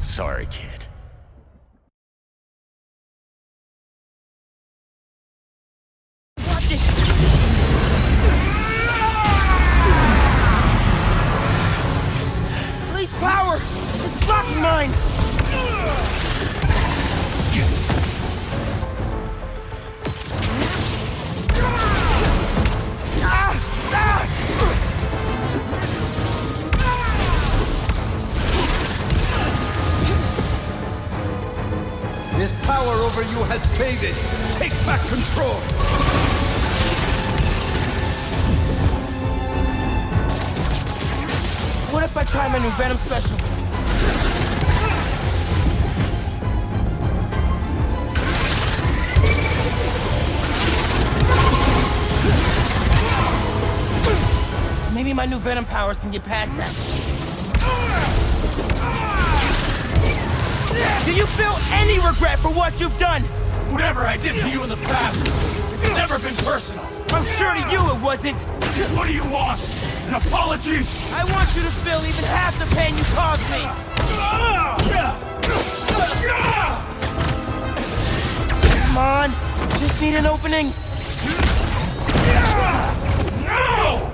Sorry, kid. Watch it! Release power! It's blocking mine! His power over you has faded. Take back control. What if I try my new Venom special? Maybe my new Venom Powers can get past that. Do you feel any regret for what you've done? Whatever I did to you in the past, it's never been personal. I'm sure to you it wasn't. What do you want? An apology? I want you to feel even half the pain you caused me. Come on, just need an opening. No!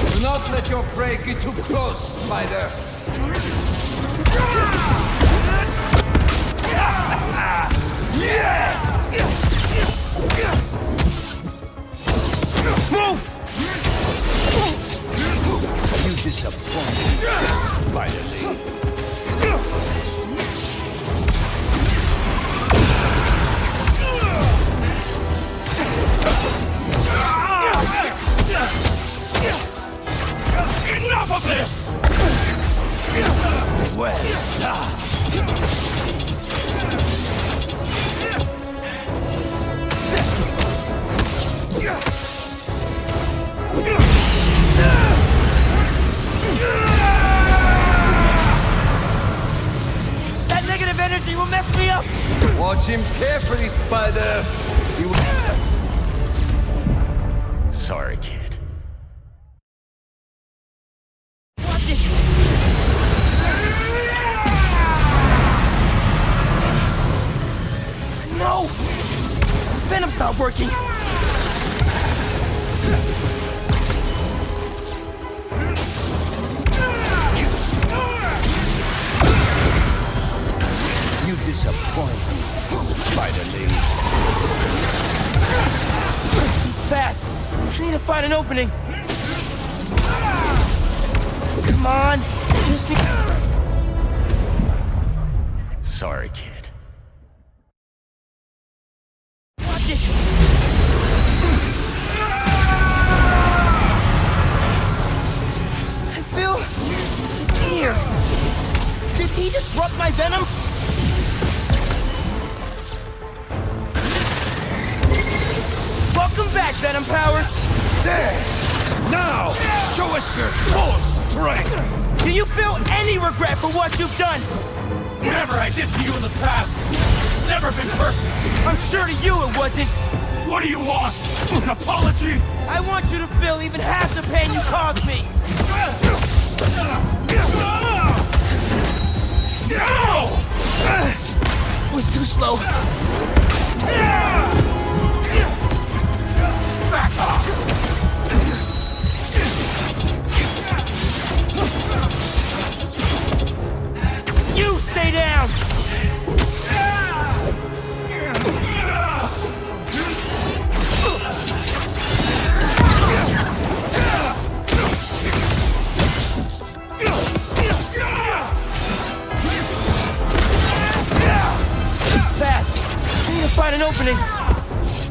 Do not let your prey get too close, Spider. Yes! Move! You disappoint me, Spider-Man. Enough of this! Well done. That negative energy will mess me up! Watch him carefully, Spider. He will... Sorry, kid. Watch it! No! Venom's not working! You disappoint me, Spider-Man. He's fast. I need to find an opening. Come on. Just need... Sorry, kid. Watch it. I feel... here. Did he disrupt my venom? Welcome back, Venom Powers! There! Now, show us your full strength! Do you feel any regret for what you've done? Whatever I did to you in the past, it's never been personal. I'm sure to you it wasn't. What do you want? An apology? I want you to feel even half the pain you caused me. No! Was too slow. Back off! You stay down! Fast! I need to find an opening!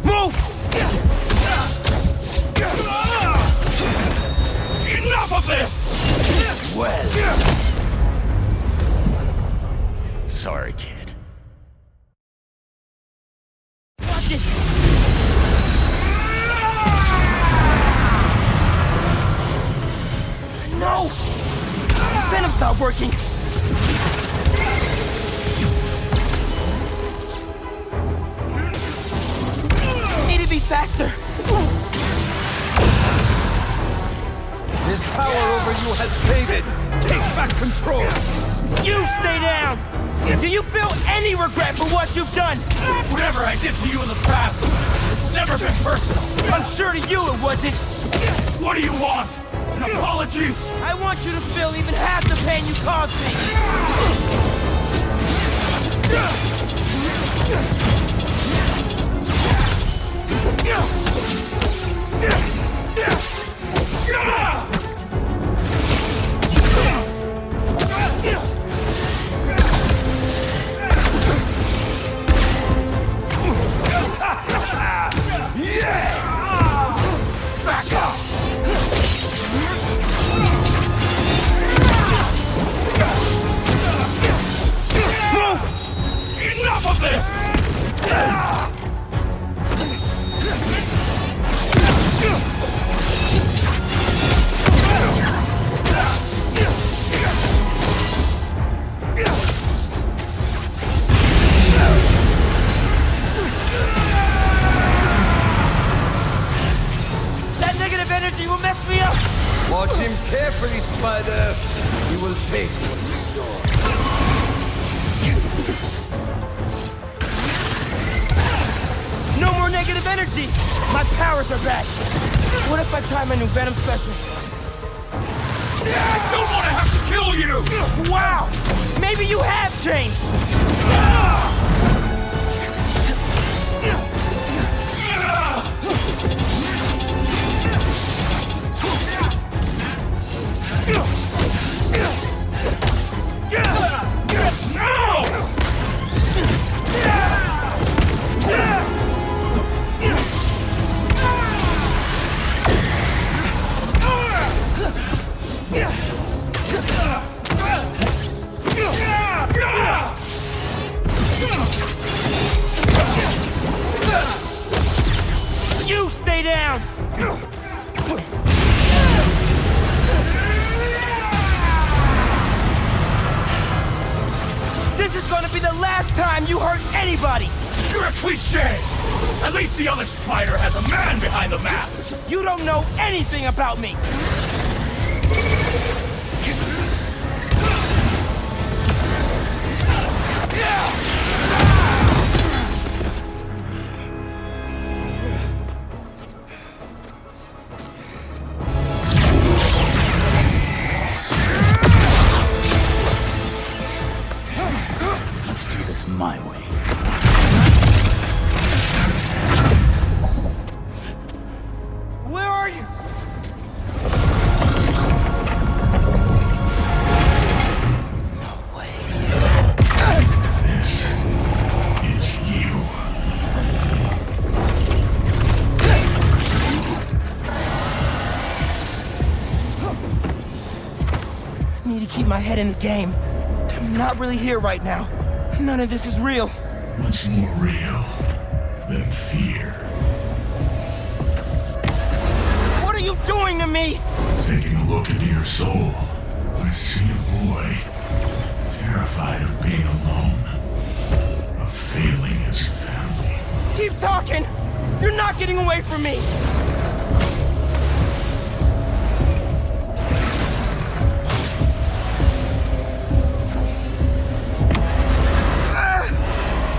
Move! Enough of this! Well. Sorry, kid. Watch it! No! Venom's not working! Need to be faster! His power over you has faded. Take back control. You stay down! Do you feel any regret for what you've done? Whatever I did to you in the past, it's never been personal. I'm sure to you it wasn't. What do you want? An apology? I want you to feel even half the pain you caused me. Back up! Enough of this! That negative energy will mess me up! Watch him carefully, Spider. He will take what you store. No more negative energy! My powers are back! What if I try my new Venom special? I don't want to have to kill you! Wow! Maybe you have changed! You stay down! This is gonna be the last time you hurt anybody! You're a cliche! At least the other spider has a man behind the mask! You don't know anything about me! Let's do this my way. Where are you? No way. This is you. I need to keep my head in the game. I'm not really here right now. None of this is real. What's more real than fear? What are you doing to me? Taking a look into your soul, I see a boy terrified of being alone, of failing his family. Keep talking! You're not getting away from me!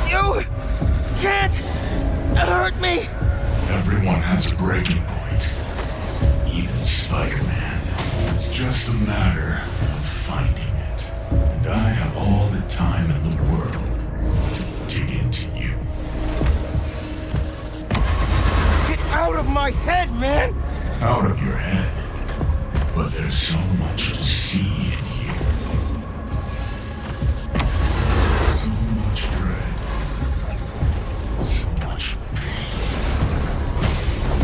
You can't hurt me! Everyone has a breaking point. Even Spider-Man. It's just a matter of finding it. And I have all the time in the world to dig into you. Get out of my head, man! Out of your head. But there's so much to see in you. So much dread. So much pain.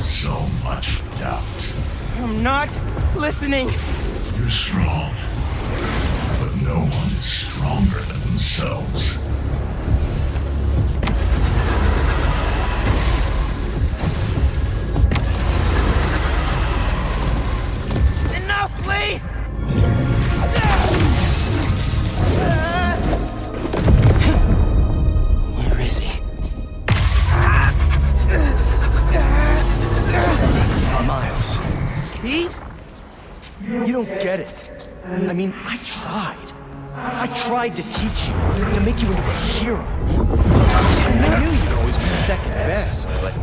So much doubt. I'm not listening. You're They're strong, but no one is stronger than themselves. Enough, Lee! Where is he? Miles. Pete? You don't get it. I mean, I tried. I tried to teach you, to make you into a hero. I knew you'd always be second best, but...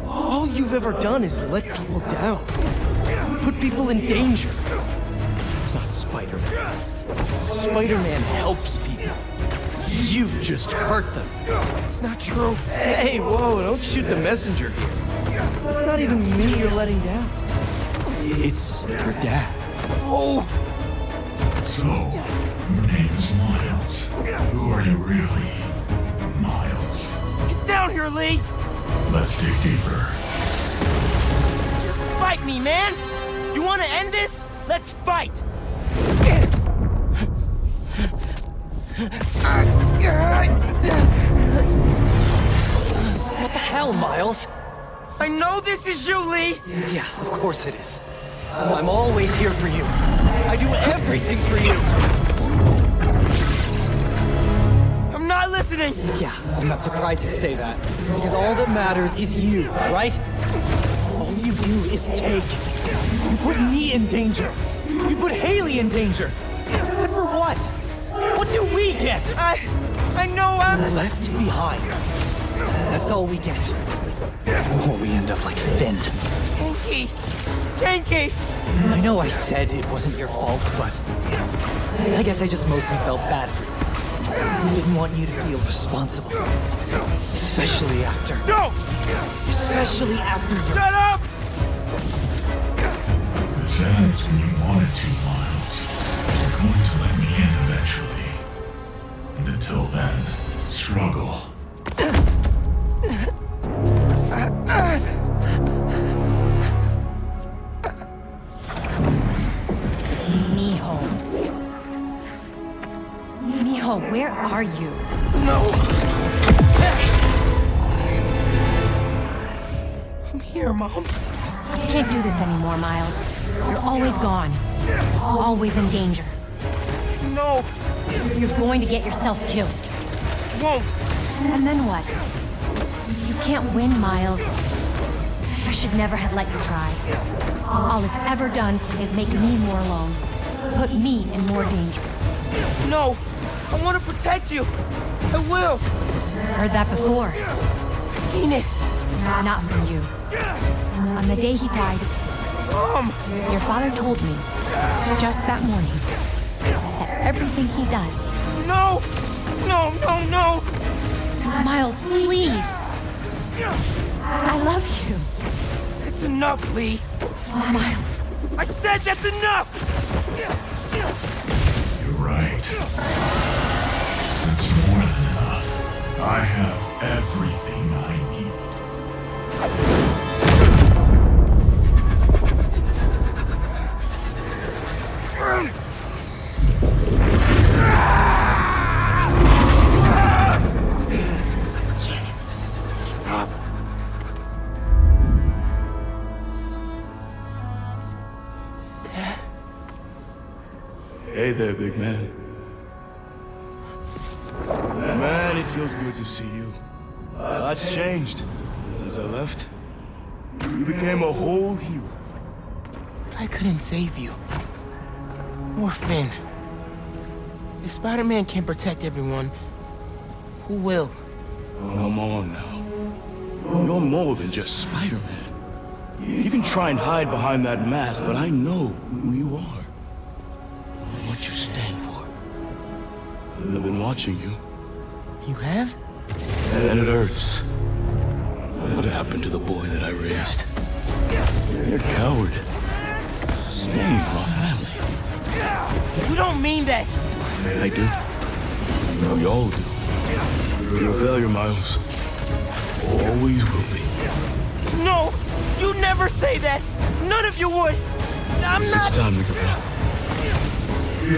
all you've ever done is let people down. Put people in danger. That's not Spider-Man. Spider-Man helps people. You just hurt them. It's not true. Hey, whoa, don't shoot the messenger here. It's not even me you're letting down. It's your dad. Oh! So, your name is Miles. Who are you really, Miles? Get down here, Lee! Let's dig deeper. Just fight me, man! You want to end this? Let's fight! What the hell, Miles? I know this is you, Lee! Yeah, of course it is. I'm always here for you. I do everything for you. I'm not listening! Yeah, I'm not surprised you'd say that. Because all that matters is you, right? All you do is take. You put me in danger. You put Haley in danger. And for what? What do we get? I know I'm left behind. That's all we get. Or we end up like Finn. Ganke! Ganke! I know I said it wasn't your fault, but I guess I just mostly felt bad for you. I didn't want you to feel responsible. Especially after... No! Especially after you... Shut up! This ends when you want it to, Miles. You're going to let me in eventually. And until then, struggle. Mijo, where are you? No! I'm here, Mom. You can't do this anymore, Miles. You're always gone. Always in danger. No! You're going to get yourself killed. Won't! And then what? You can't win, Miles. I should never have let you try. All it's ever done is make me more alone. Put me in more danger. No! I want to protect you! I will! Heard that before. I mean it! Not from you. On the day he died, Mom! Your father told me, just that morning, that everything he does... No! No, no, no! Miles, please! I love you. It's enough, Lee. Miles. I said that's enough! You're right. That's more than enough. I have everything I need. Stop. Dad? Hey there, big man. Man, it feels good to see you. A lot's changed since I left. You became a whole hero. But I couldn't save you. Or Finn. If Spider-Man can't protect everyone, who will? Come on now. You're more than just Spider-Man. You can try and hide behind that mask, but I know who you are. And what you stand for. I've been watching you. You have? And it hurts. What happened to the boy that I raised? You're a coward. Staying with my family. You don't mean that! I do. We all do. You're a failure, Miles. Always will be. No! You never say that! None of you would! I'm not... It's time to give up.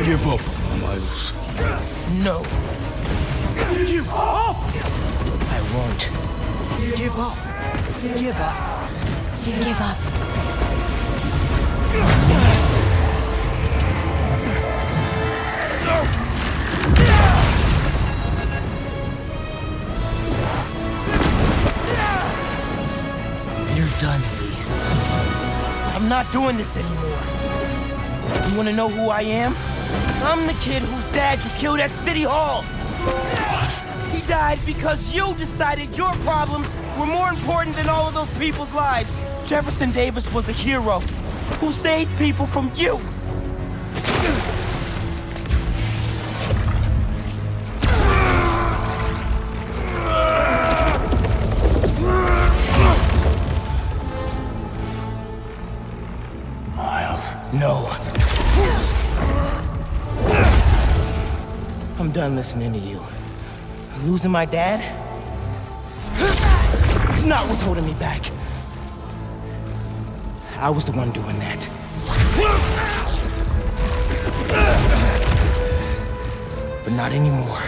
Give up, Miles. No. Give up! I won't. Give up. Give up. Give up. You're done, Lee. I'm not doing this anymore. You wanna know who I am? I'm the kid whose dad you killed at City Hall. What? He died because you decided your problems were more important than all of those people's lives. Jefferson Davis was a hero who saved people from you. Miles. No. I'm done listening to you. Losing my dad? It's not what's holding me back. I was the one doing that. But not anymore.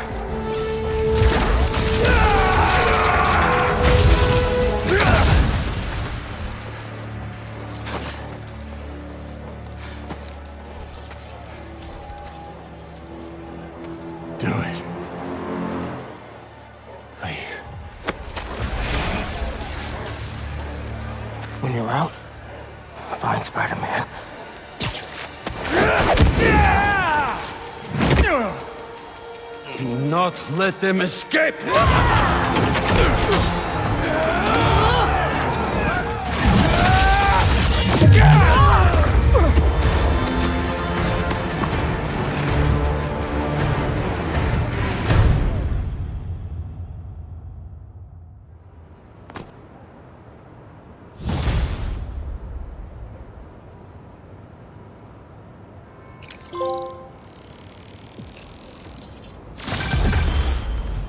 Do it. Please. When you're out, find Spider-Man. Do not let them escape!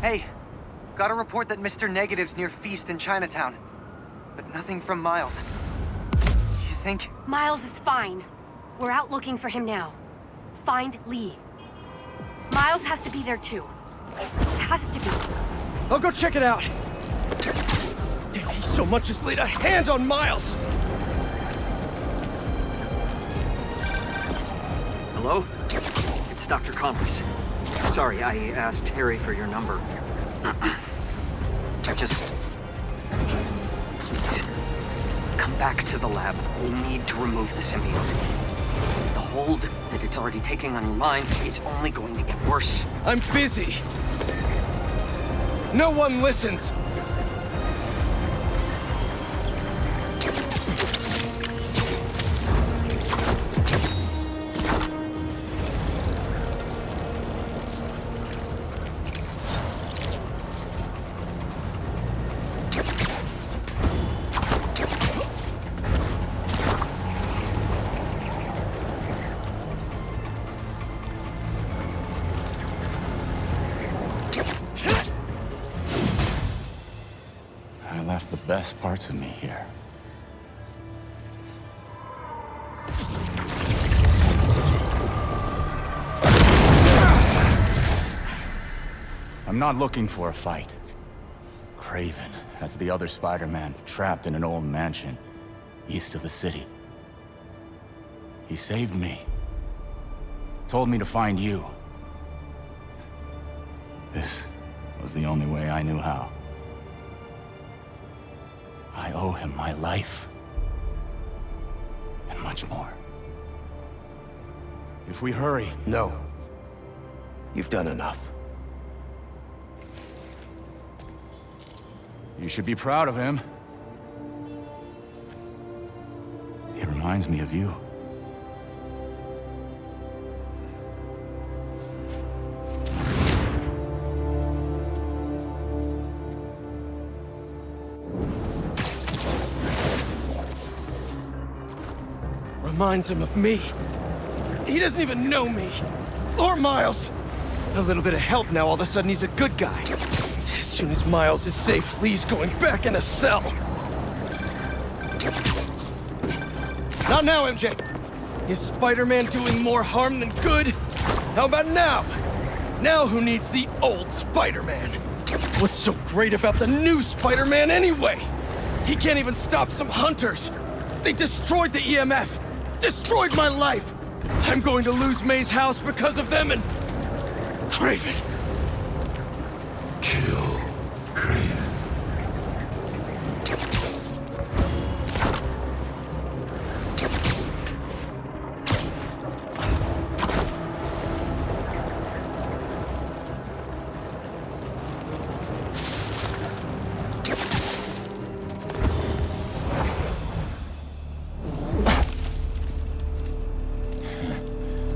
Hey, got a report that Mr. Negative's near Feast in Chinatown, but nothing from Miles. You think? Miles is fine. We're out looking for him now. Find Lee. Miles has to be there too. Has to be. I'll go check it out. If he so much as laid a hand on Miles. Hello? It's Dr. Connors. Sorry, I asked Harry for your number. Just... please, come back to the lab. We need to remove the symbiote. The hold that it's already taking on your mind, it's only going to get worse. I'm busy. No one listens. I left the best parts of me here. I'm not looking for a fight. Craven has the other Spider-Man trapped in an old mansion east of the city. He saved me. Told me to find you. This was the only way I knew how. I owe him my life. And much more. If we hurry... No. You've done enough. You should be proud of him. He reminds me of you. Reminds him of me. He doesn't even know me. Or Miles. A little bit of help now, all of a sudden he's a good guy. As soon as Miles is safe, Lee's going back in a cell. Not now, MJ. Is Spider-Man doing more harm than good? How about now? Now who needs the old Spider-Man? What's so great about the new Spider-Man anyway? He can't even stop some hunters. They destroyed the EMF. Destroyed my life. I'm going to lose May's house because of them and... Craven. Kill Craven.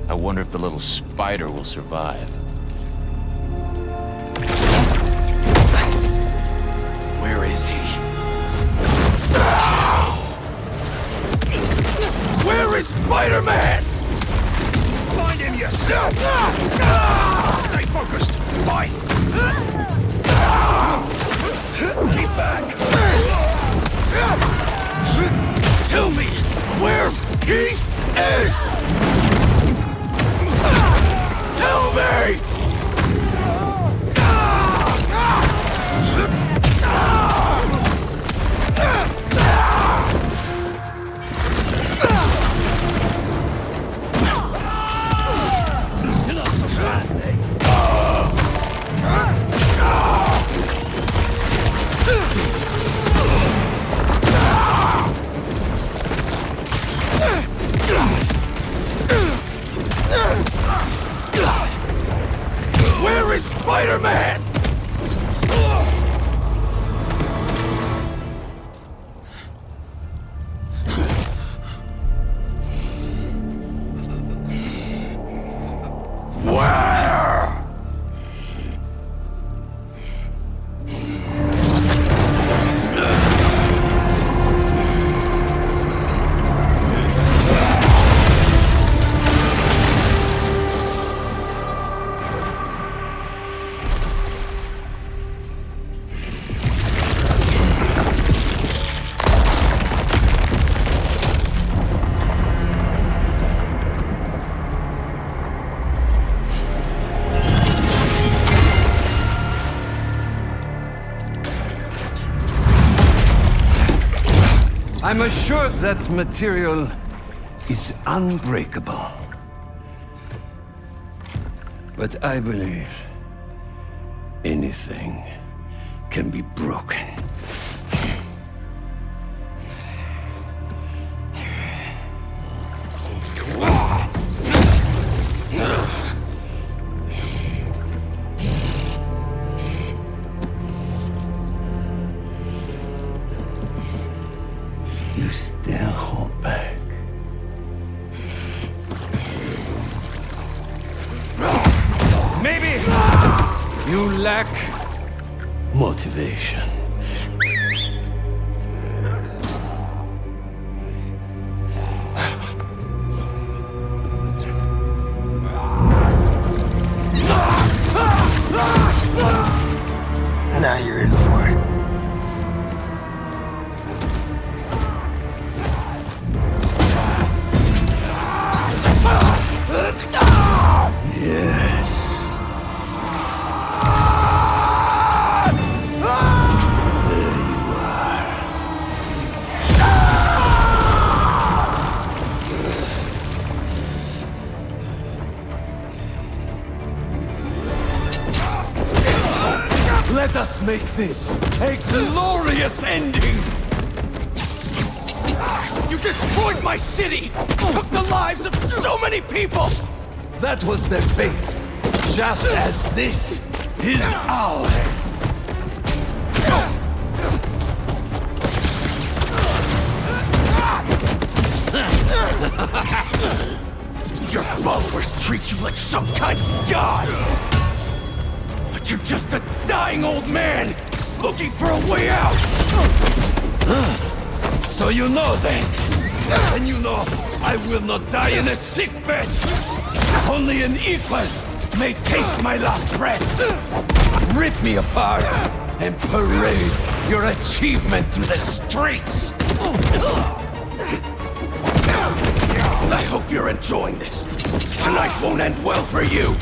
I wonder if the little spider will survive. Where is he? Where is Spider-Man? Find him yourself! Stay focused! Fight! Keep back! Tell me where he is! Tell me! You're not so fast, eh? Where is Spider-Man? I'm assured that material is unbreakable. But I believe anything can be broken. You still hold back. Maybe you lack motivation. Now you're in for it. Yes. There you are. Let us make this a glorious ending! You destroyed my city! Took the lives of so many people! That was their fate, just as this is ours. Your followers treat you like some kind of god! But you're just a dying old man, looking for a way out! So you know then, and you know I will not die in a sick bed. Only an equal may taste my last breath. Rip me apart and parade your achievement to the streets. I hope you're enjoying this. Tonight won't end well for you.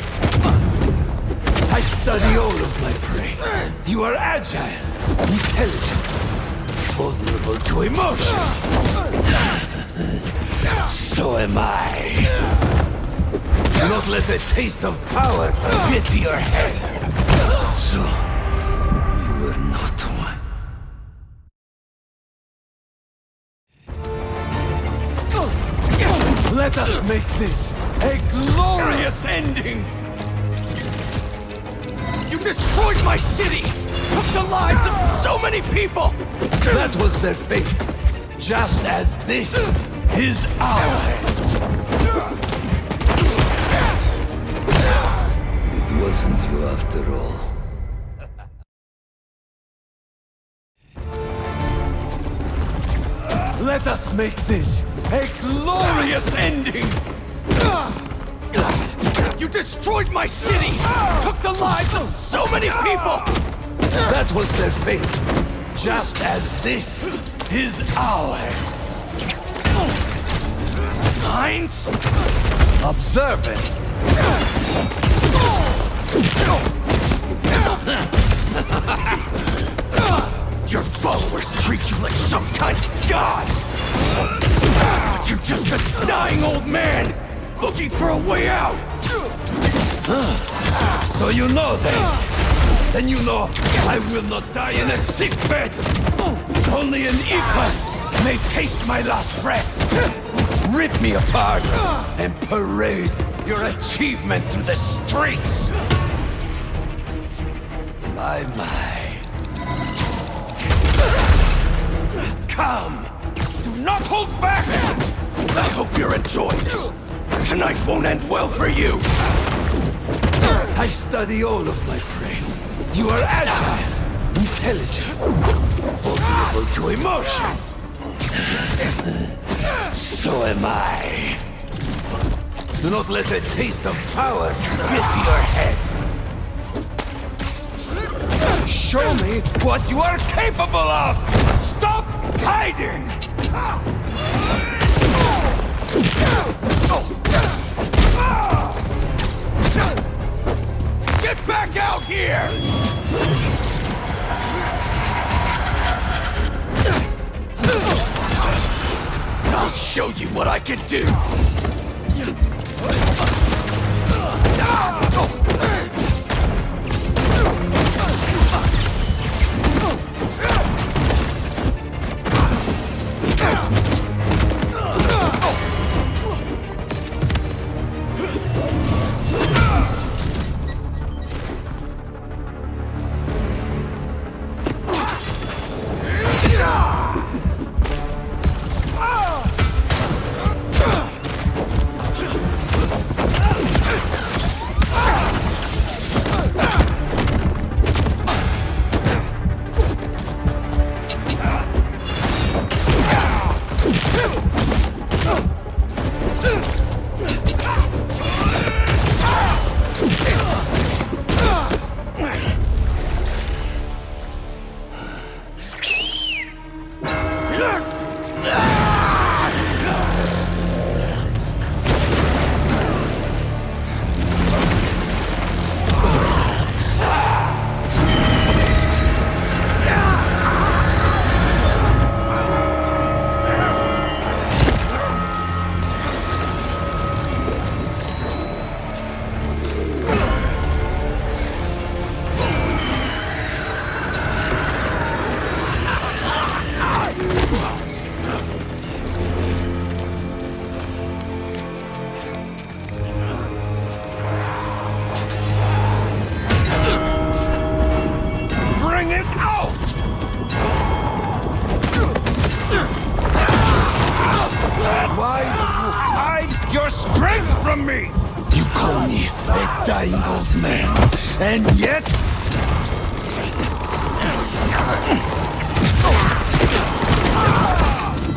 I study all of my prey. You are agile, intelligent, vulnerable to emotion. So am I. Do not let the taste of power get to your head. So, you were not one. Let us make this a glorious ending! You destroyed my city! Took the lives of so many people! That was their fate, just as this is ours! It wasn't you after all. Let us make this a glorious ending! You destroyed my city! Took the lives of so many people! That was their fate, just as this is ours. Minds? Observant. Your followers treat you like some kind of god! But you're just a dying old man, looking for a way out! So you know then? Then you know I will not die in a sick bed! Only an equal may taste my last breath! Rip me apart and parade your achievement through the streets! My. Come! Do not hold back! I hope you're enjoying this. Tonight won't end well for you. I study all of my prey. You are agile, intelligent, vulnerable to emotion. So am I. Do not let the taste of power get to your head. Show me what you are capable of! Stop hiding! Get back out here! I'll show you what I can do! And yet...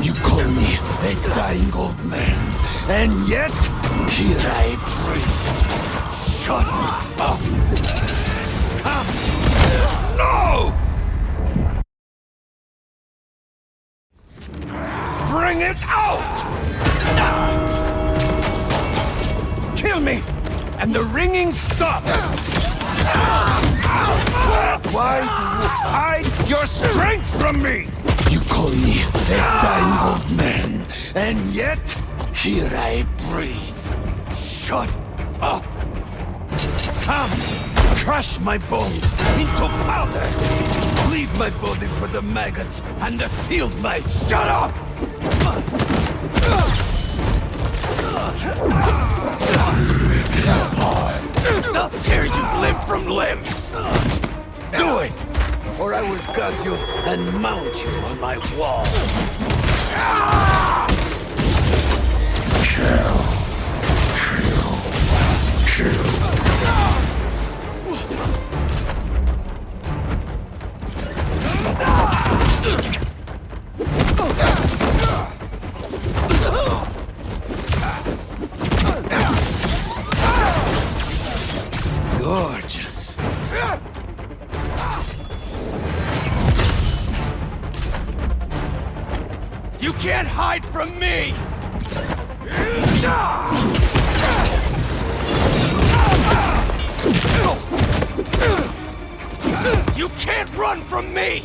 You call me a dying old man. And yet... Here I breathe. Shut up! No! Bring it out! me, and the ringing stops. Why do you hide your strength from me? You call me a dying old man, and yet here I breathe. Shut up. Come, crush my bones into powder. Leave my body for the maggots and the field mice. Shut up! I'll tear you limb from limb. Do it, or I will gut you and mount you on my wall. Kill. Gorgeous. You can't hide from me! You can't run from me!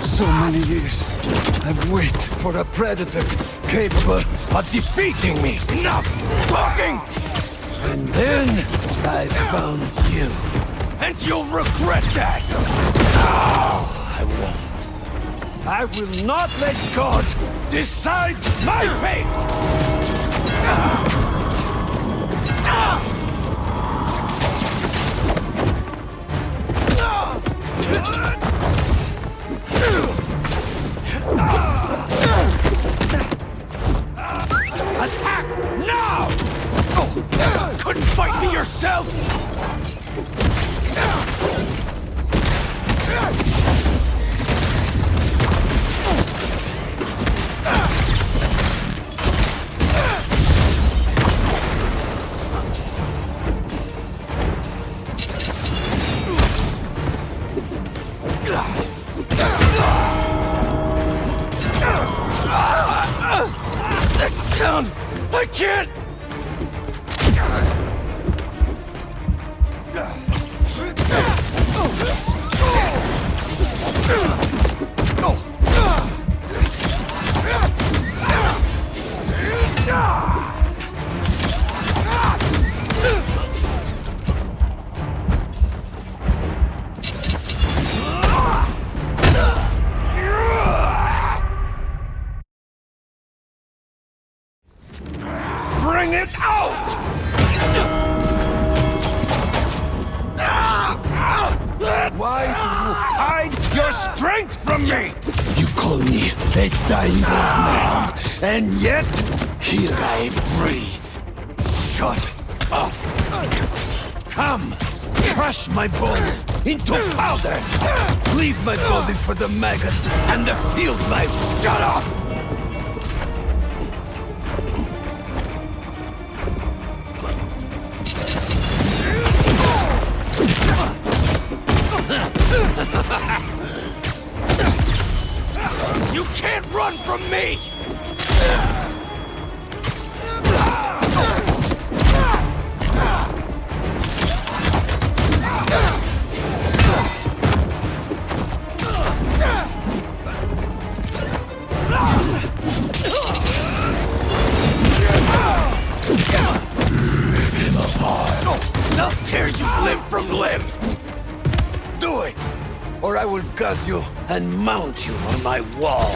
So many years I've waited for a predator capable of defeating me. Enough talking! And then I found you. And you'll regret that! No, I won't. I will not let God decide my fate! Attack now! Couldn't fight me yourself! That sound! I can't! Bring it out! Why do you hide your strength from me? You call me a dying old man, and yet here I breathe. Shut up. Come, crush my bones into powder. Leave my body for the maggots and the field mice. Shut up! You can't run from me! I'll tear you limb from limb! Do it! Or I will gut you and mount you on my wall.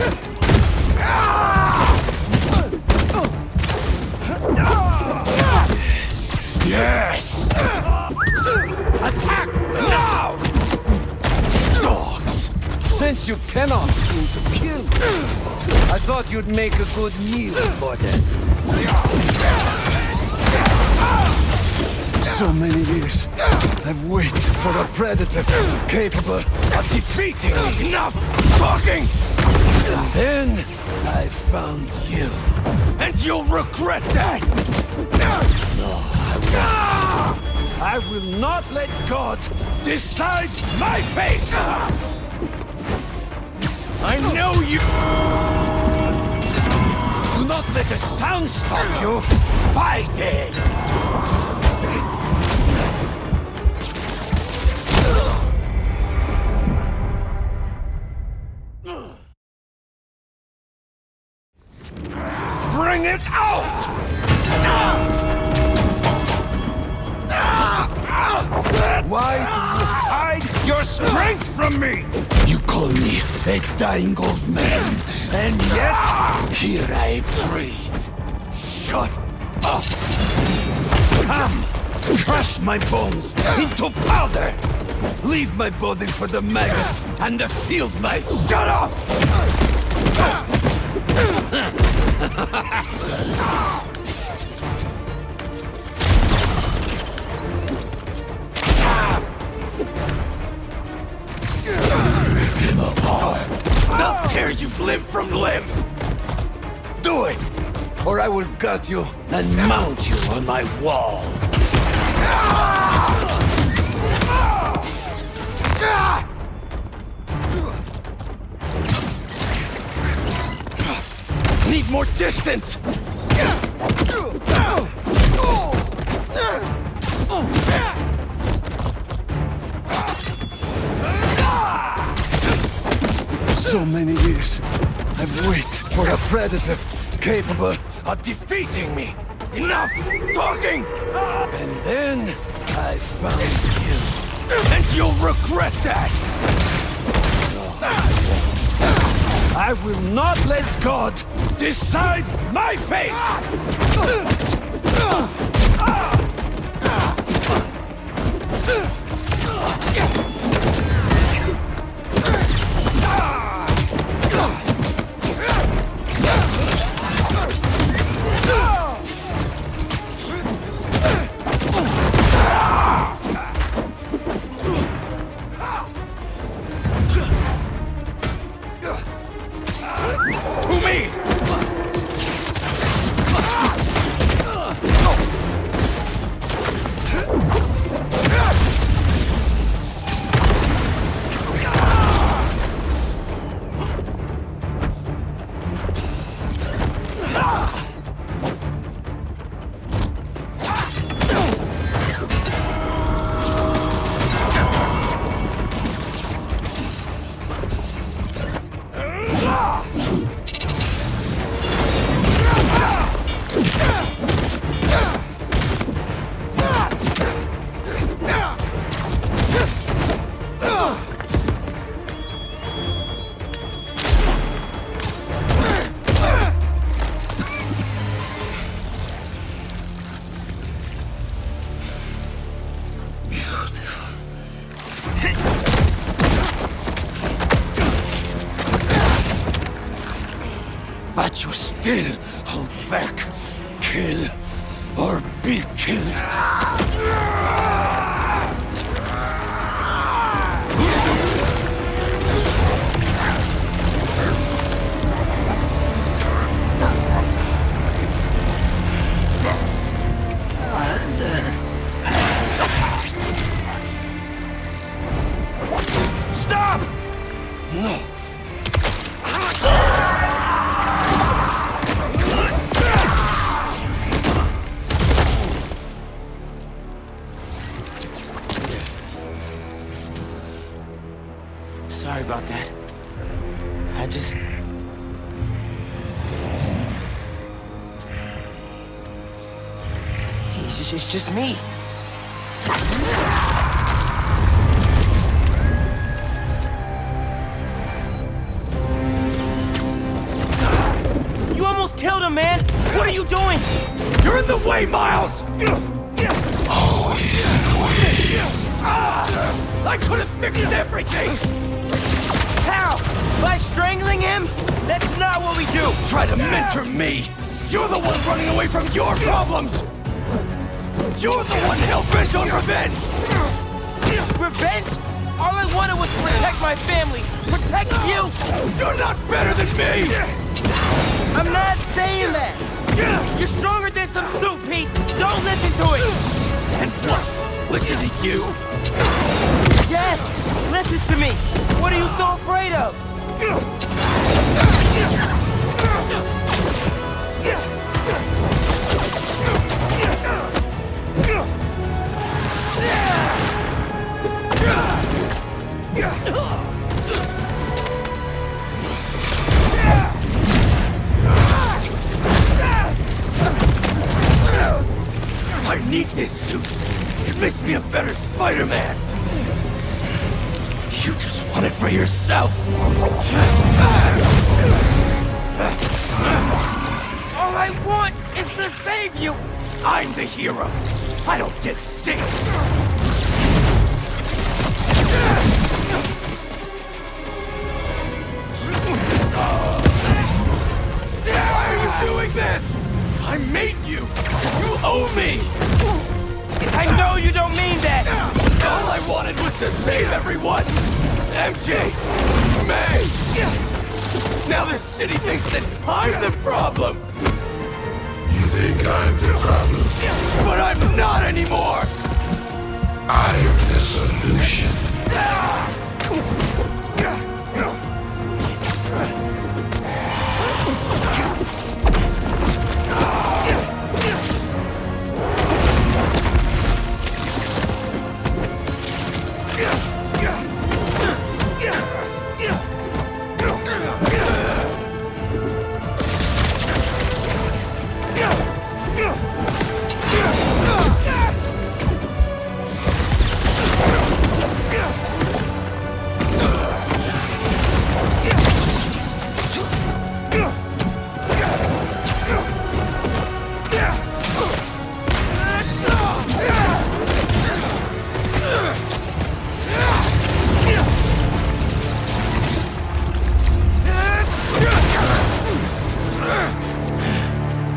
Yes! Attack now! Dogs! Since you cannot seem to kill, I thought you'd make a good meal for them. So many years I've waited for a predator capable of defeating me. Enough talking! And then I found you. And you'll regret that! No, I will not let God decide my fate! I know you! Do not let the sound stop you! Fight it! Bring it out! Why do you hide your strength from me? You call me a dying old man, and yet here I breathe. Shut up! Come! Crush my bones into powder! Leave my body for the maggots and the field mice! Shut up! I'll tear you limb from limb! Do it! Or I will gut you and mount you on my wall! Need more distance! So many years, I've waited for a predator capable of defeating me. Enough talking! And then I found you. And you'll regret that! I will not let God decide my fate! But you still hold back. Kill or be killed. Stop! No. Sorry about that. It's just me. You almost killed him, man! What are you doing? You're in the way, Miles! Always in the way. I could have fixed everything! How? By strangling him? That's not what we do! Try to mentor me! You're the one running away from your problems! You're the one hell-bent on revenge! Revenge? All I wanted was to protect my family! Protect you! You're not better than me! I'm not saying that! You're stronger than some soup, Pete! Don't listen to it! And what? Listen to you? Yes! Listen to me! What are you so afraid of? I need this suit. It makes me a better Spider-Man. You just want it for yourself. All I want is to save you! I'm the hero. I don't get sick. Why are you doing this? I made you. You owe me. I know you don't mean that! All I wanted was to save everyone. MJ, May. Now the city thinks that I'm the problem. You think I'm the problem? But I'm not anymore. I'm the solution.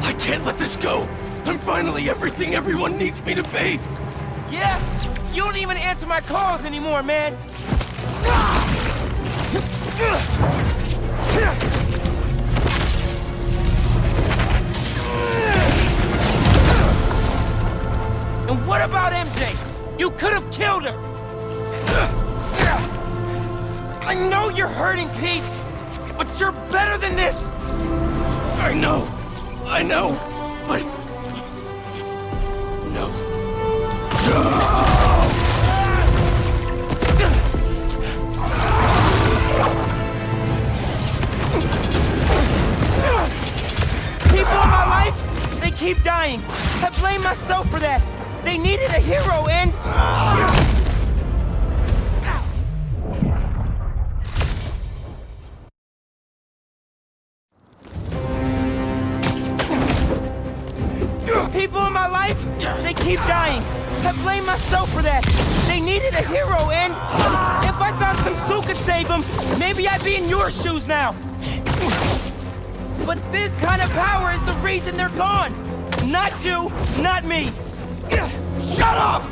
I can't let this go. I'm finally everything everyone needs me to be. Yeah? You don't even answer my calls anymore, man! And what about MJ? You could have killed her! I know you're hurting, Pete, but you're better than this! I know, but... No. People in my life, they keep dying. I blame myself for that. They needed a hero and... People in my life, they keep dying. I blame myself for that. They needed a hero and... If I thought some suit could save them, maybe I'd be in your shoes now. But this kind of power is the reason they're gone. Not you, not me. Shut up!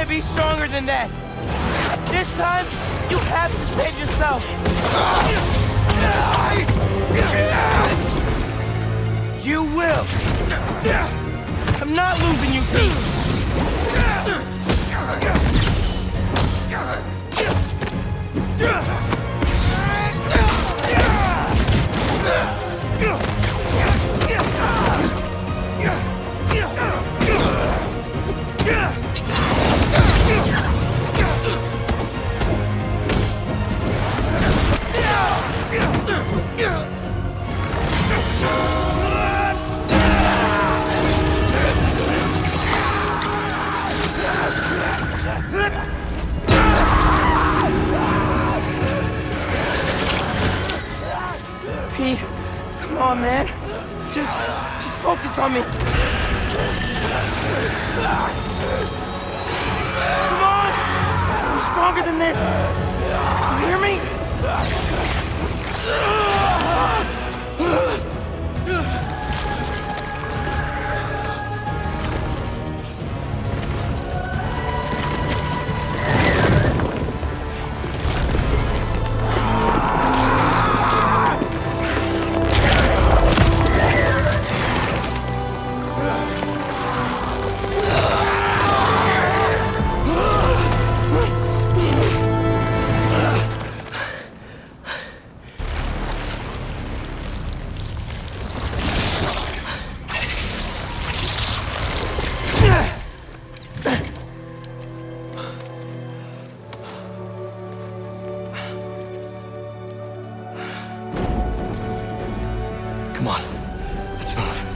Be stronger than that. This time, you have to save yourself. You will. I'm not losing you, Pete. on, man. Just focus on me. Come on! I'm stronger than this. You hear me? Come on, let's move.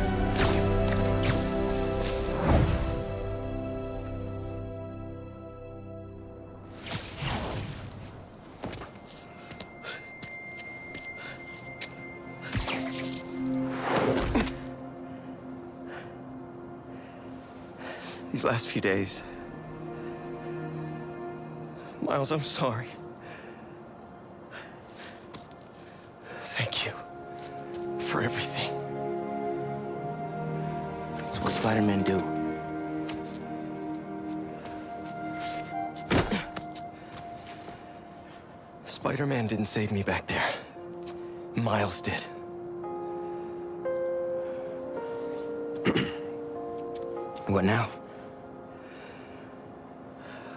These last few days... Miles, I'm sorry. Thank you. For everything. That's what Spider-Man do. Spider-Man didn't save me back there. Miles did. What now?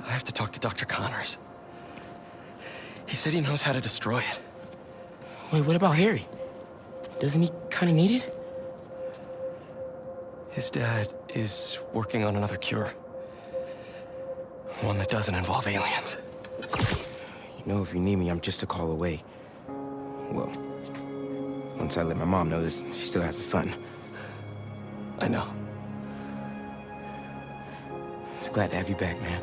I have to talk to Dr. Connors. He said he knows how to destroy it. Wait, what about Harry? Doesn't he kind of need it? His dad is working on another cure. One that doesn't involve aliens. You know, if you need me, I'm just a call away. Well, once I let my mom know this, she still has a son. I know. Just glad to have you back, man.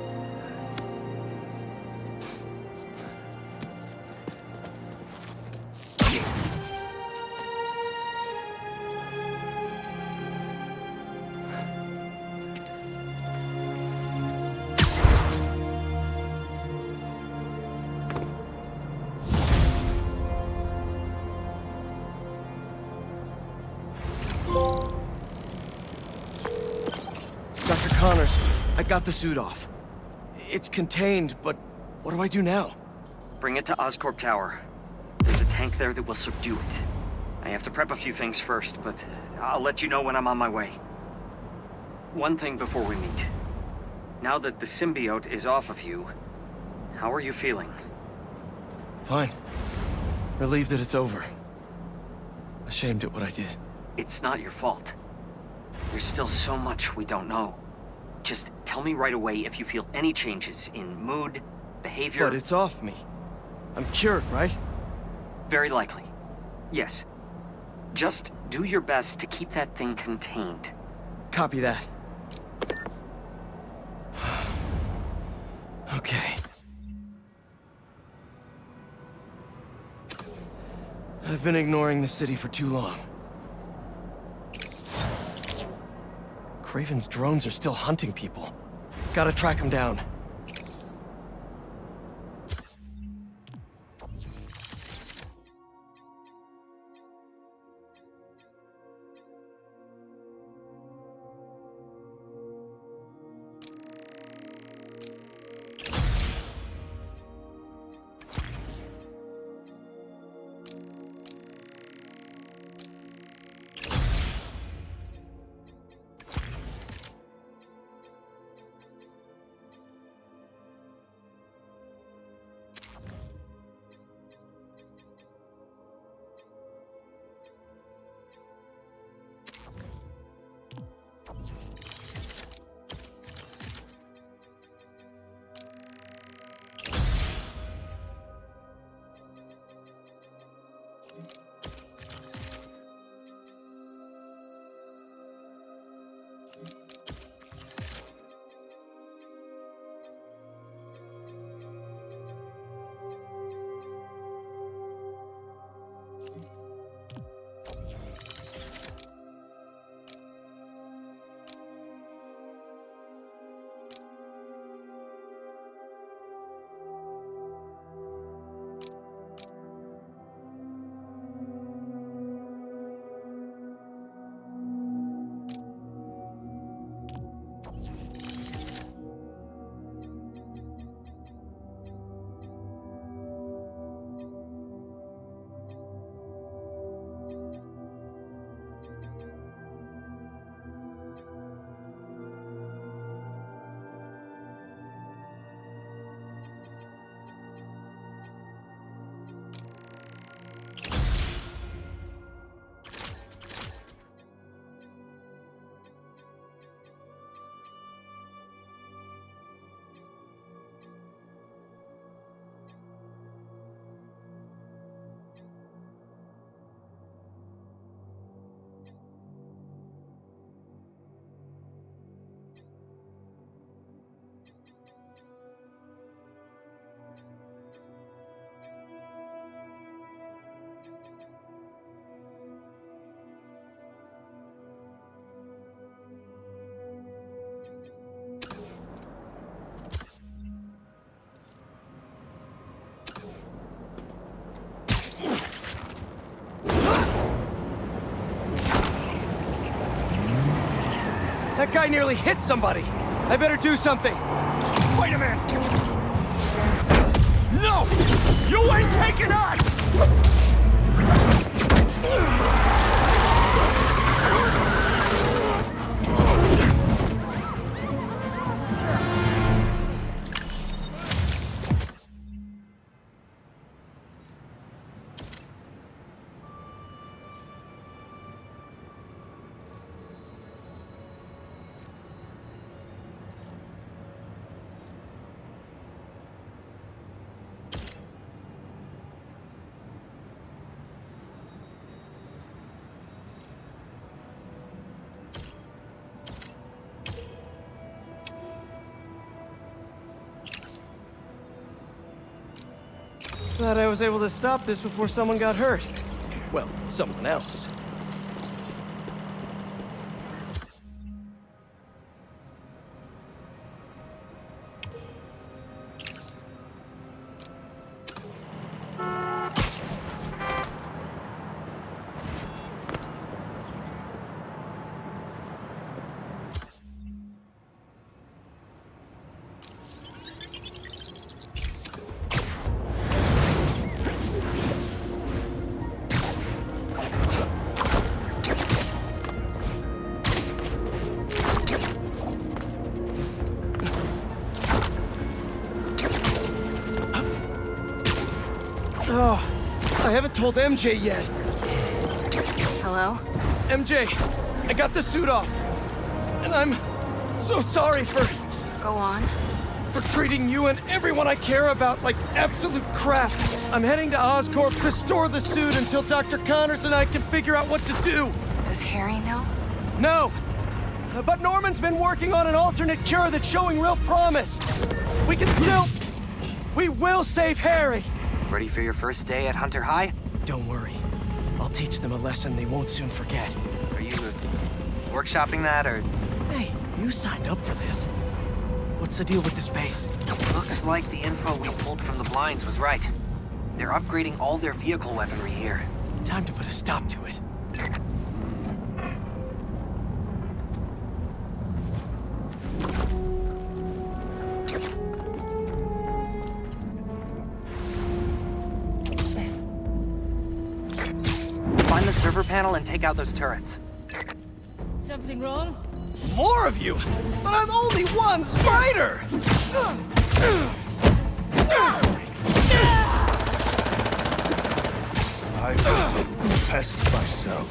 Dr. Connors, I got the suit off. It's contained, but what do I do now? Bring it to Oscorp Tower. There's a tank there that will subdue it. I have to prep a few things first, but I'll let you know when I'm on my way. One thing before we meet. Now that the symbiote is off of you, how are you feeling? Fine. Relieved that it's over. Ashamed at what I did. It's not your fault. There's still so much we don't know. Just tell me right away if you feel any changes in mood, behavior... But it's off me. I'm cured, right? Very likely. Yes. Just do your best to keep that thing contained. Copy that. Okay. I've been ignoring the city for too long. Craven's drones are still hunting people. Gotta track them down. That guy nearly hit somebody. I better do something. Wait a minute! No! You ain't taking us! Glad I was able to stop this before someone got hurt. Well, someone else. Oh, I haven't told MJ yet. Hello? MJ, I got the suit off. And I'm so sorry for... Go on. For treating you and everyone I care about like absolute crap. I'm heading to Oscorp to store the suit until Dr. Connors and I can figure out what to do. Does Harry know? No. But Norman's been working on an alternate cure that's showing real promise. We can still... We will save Harry. Ready for your first day at Hunter High? Don't worry. I'll teach them a lesson they won't soon forget. Are you workshopping that, or...? Hey, you signed up for this. What's the deal with this base? Looks like the info we pulled from the blinds was right. They're upgrading all their vehicle weaponry here. Time to put a stop to it. Find the server panel and take out those turrets. Something wrong? More of you! But I'm only one spider! I've been pests myself.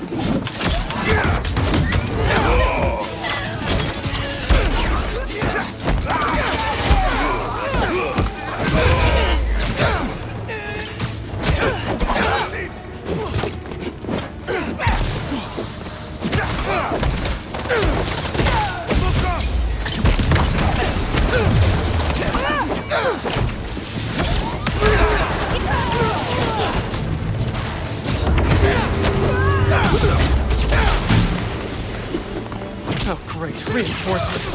Oh, great. Reinforcements.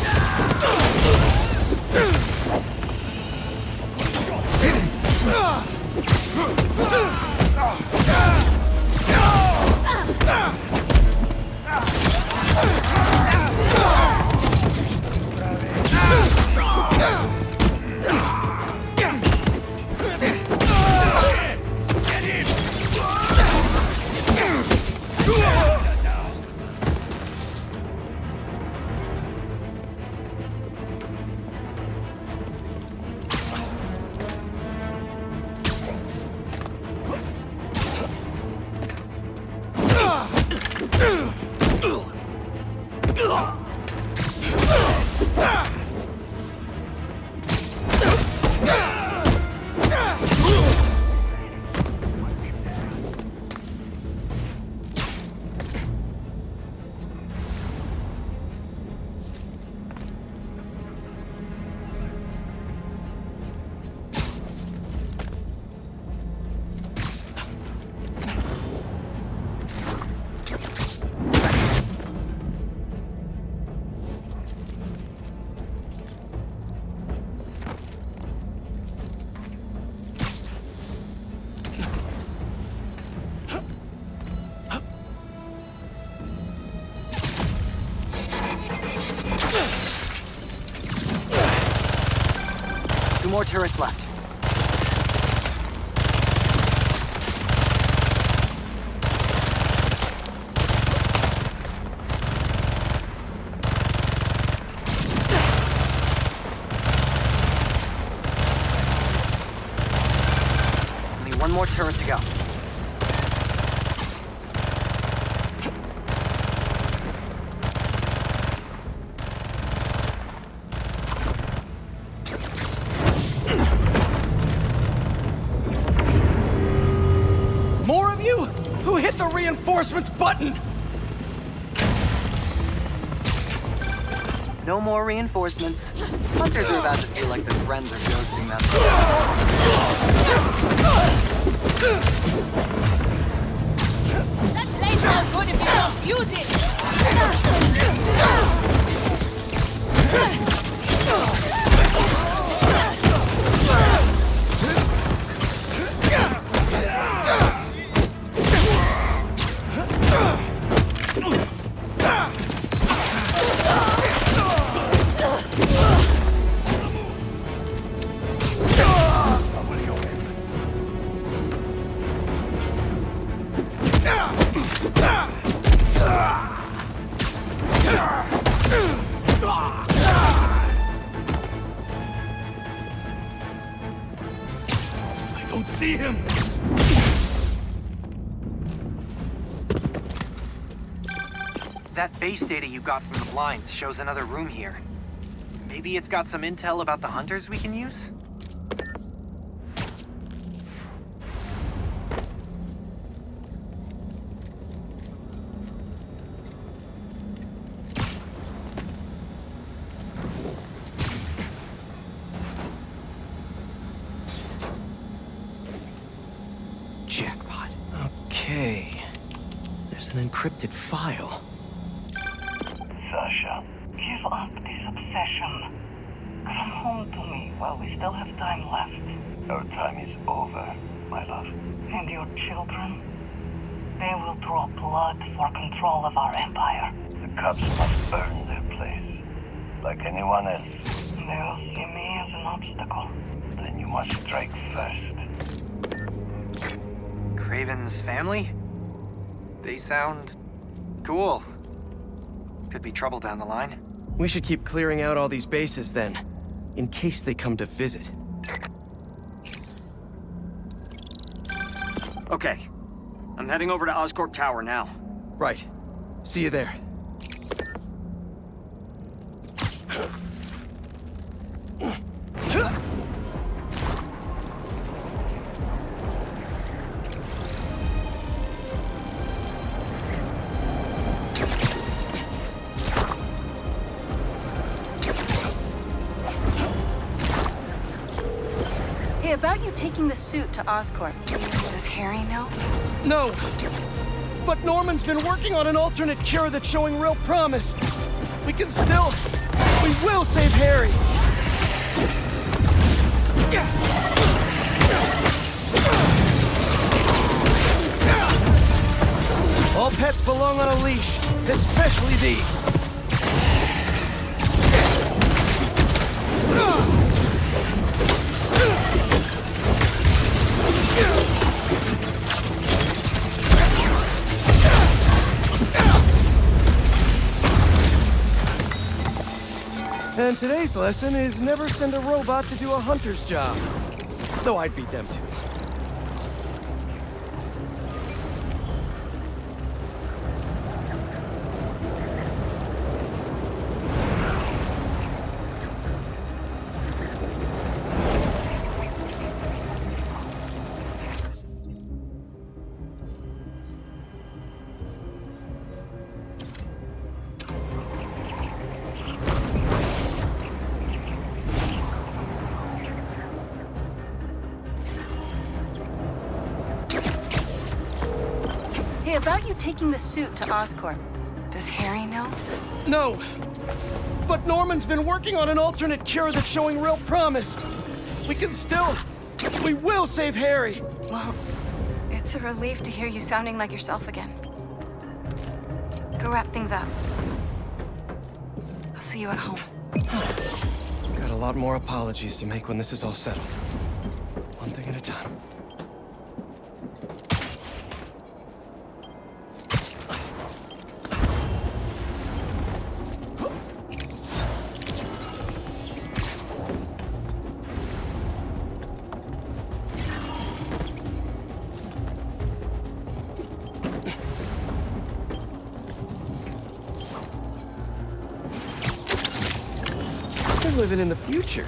turrets left. Only one more turret to go. More of you? Who hit the reinforcements button? No more reinforcements. Hunters are about to feel like their friends are ghosting them. That laser is good if you don't use it! I don't see him! That base data you got from the blinds shows another room here. Maybe it's got some intel about the hunters we can use? Jackpot. Okay. There's an encrypted file. Sasha, give up this obsession. Come home to me while we still have time left. Our time is over, my love. And your children? They will draw blood for control of our empire. The Cubs must earn their place, like anyone else. They will see me as an obstacle. Then you must strike first. Craven's family? They sound cool. Could be trouble down the line. We should keep clearing out all these bases then, in case they come to visit. Okay. I'm heading over to Oscorp Tower now. Right. See you there. Hey, about you taking the suit to Oscorp. Does Harry know? No. But Norman's been working on an alternate cure that's showing real promise. We will save Harry. All pets belong on a leash, especially these. And today's lesson is never send a robot to do a hunter's job. Though I'd beat them too. Hey, about you taking the suit to Oscorp. Does Harry know? No. But Norman's been working on an alternate cure that's showing real promise. We will save Harry. Well, it's a relief to hear you sounding like yourself again. Go wrap things up. I'll see you at home. Gotta lot more apologies to make when this is all settled. One thing at a time. They're living in the future.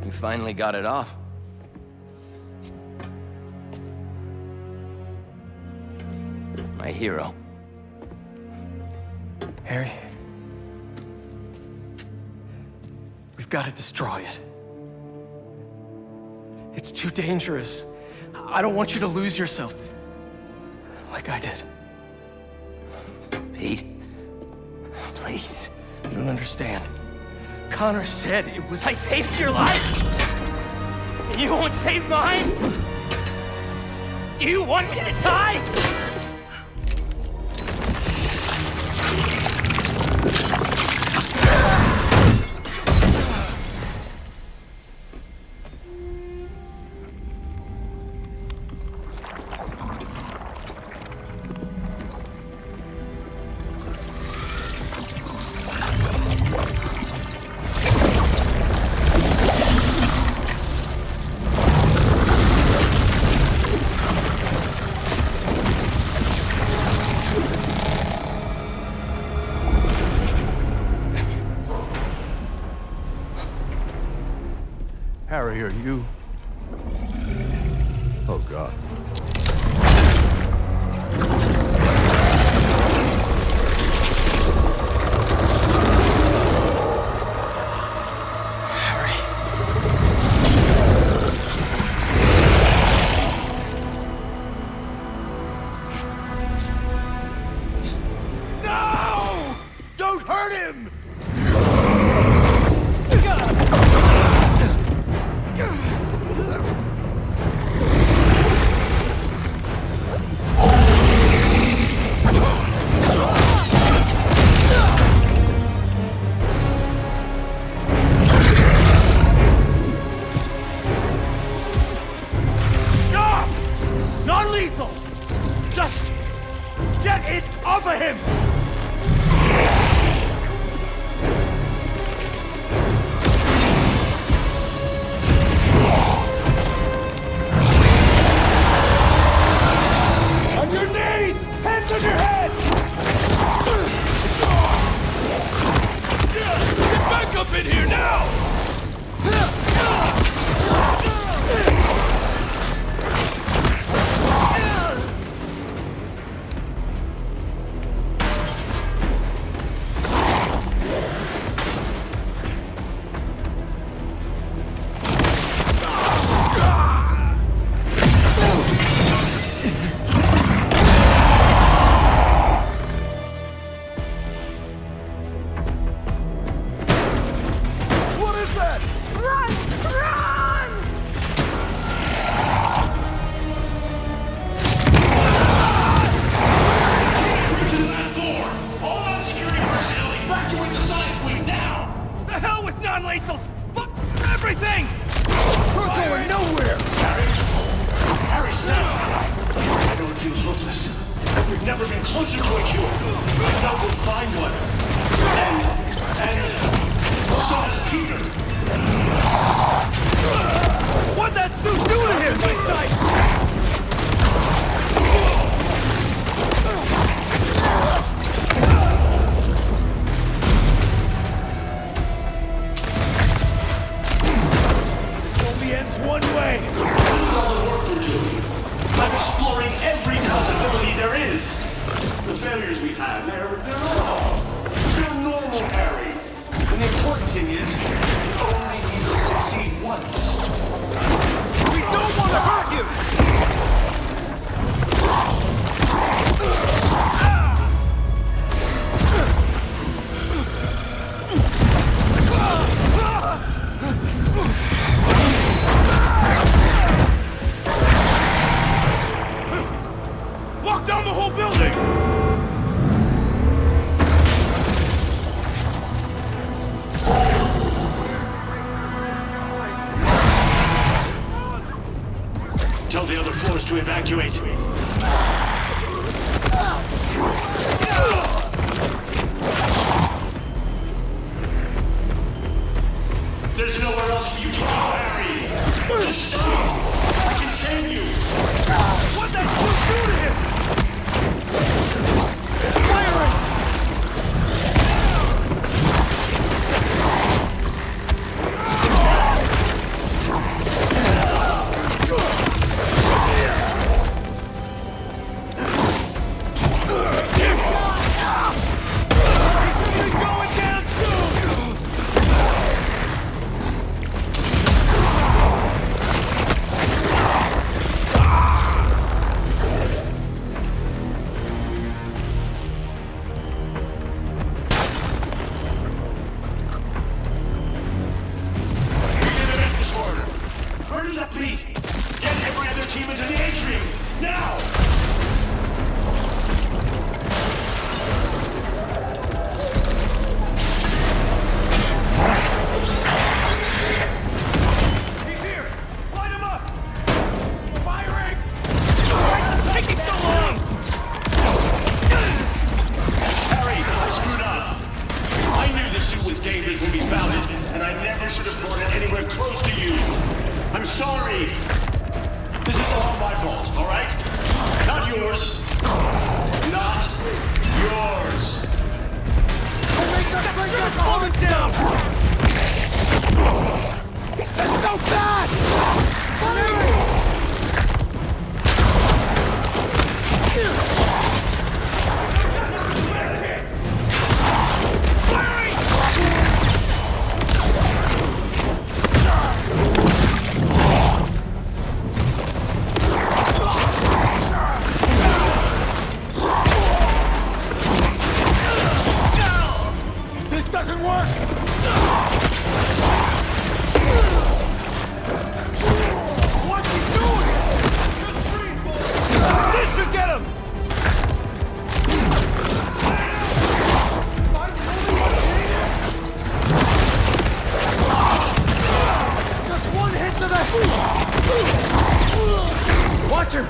You finally got it off. My hero. Harry, we've got to destroy it. It's too dangerous. I don't want you to lose yourself. Like I did. Pete, please. You don't understand. Connor said it was... I saved your life! And you won't save mine? Do you want me to die? Harry, are you... Oh, God. No! Don't hurt him! man. They're wrong. They're normal, Harry. And the important thing is, you only need to succeed once. We don't want to hurt you! Lock down the whole building! Tell the other floors to evacuate. There's nowhere else for you to go, Harry! Just stop! I can save you! What the hell did you do to him? Firing! He's going down soon! Hurry up, please! Get every other team into the atrium! Now! He's here! Light him up! Firing! Why is it taking so long? Harry, I screwed up. I knew the suit was dangerous when we found it, and I never should have brought it anywhere close to you. I'm sorry. This is all my fault, all right? Not yours. Not yours. Should have slowed him down! Let's go fast! This doesn't work! What's he doing? This should get him! Just one hit to the... Watch him!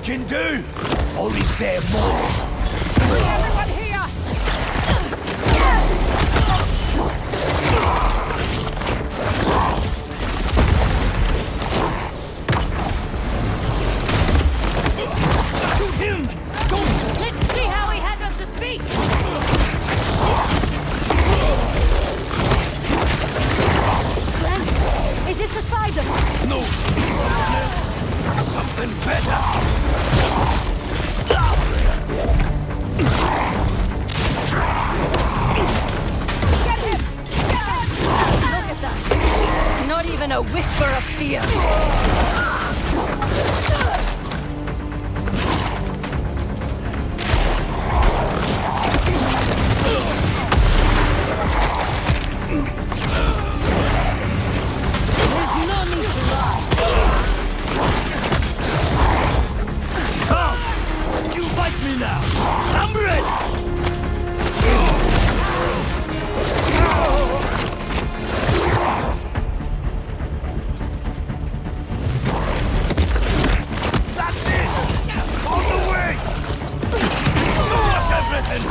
can do? Or is there more? Everyone here! Shoot him! Go! Let's see how he handles the beast! Glenn, is it the spider? No! Something better! Get him! Look at that! Not even a whisper of fear! There's no need to lie! You fight me now! I'm ready! That's it! All the way! Look everything!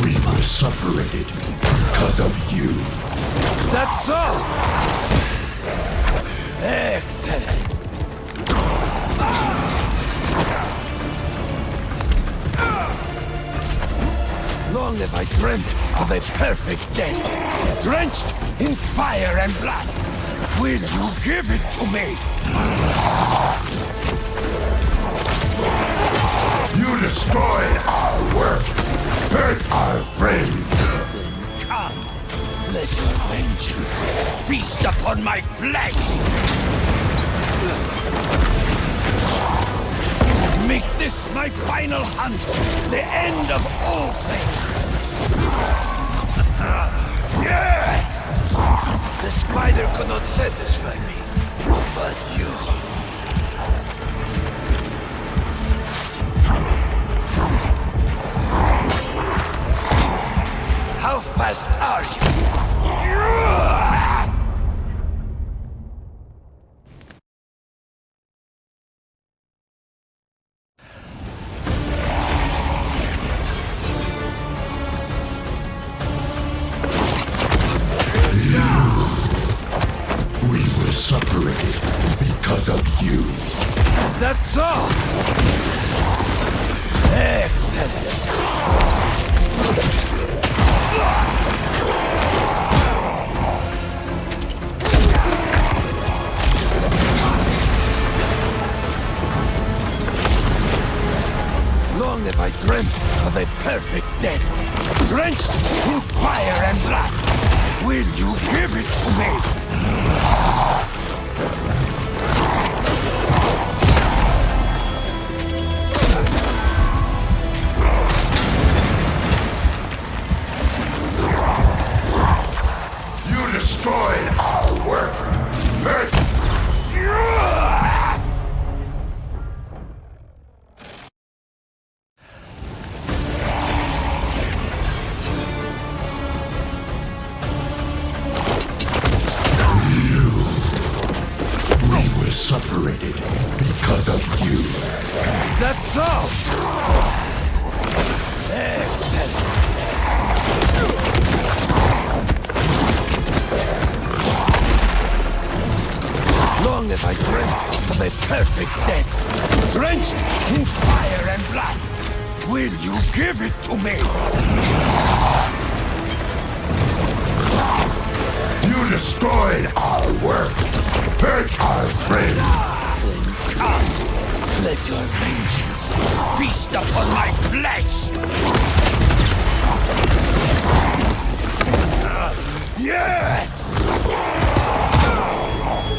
We were separated because of you. That's all! Excellent! Long have I dreamt of a perfect death, drenched in fire and blood. Will you give it to me? You destroyed our work, hurt our friends. Come, let your vengeance feast upon my flesh! Make this my final hunt, the end of all things! Yes! The spider could not satisfy me, but you... How fast are you? We were separated because of you. That's all! Excellent! Long have I dreamt of a perfect death, drenched in fire and blood. Will you give it to me? You destroyed our work, hurt. Separated because of you. That's all! Excellent! Long long have I dreamt of a perfect death, drenched in fire and blood. Will you give it to me? You destroyed our work, hurt our friends. Then come, let your vengeance feast upon my flesh. Yes!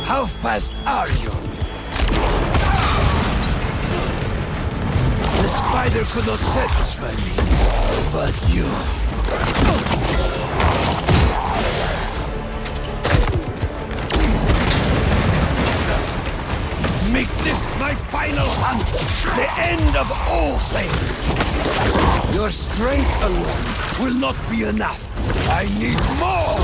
How fast are you? The spider could not satisfy me, but you... Make this my final hunt, the end of all things. Your strength alone will not be enough. I need more!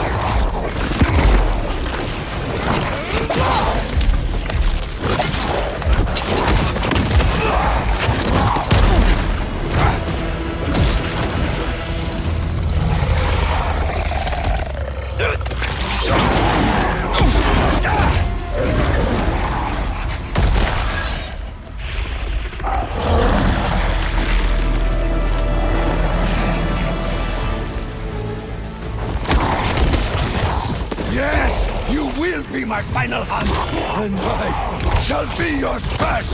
Yes, you will be my final hunt, and I shall be your first!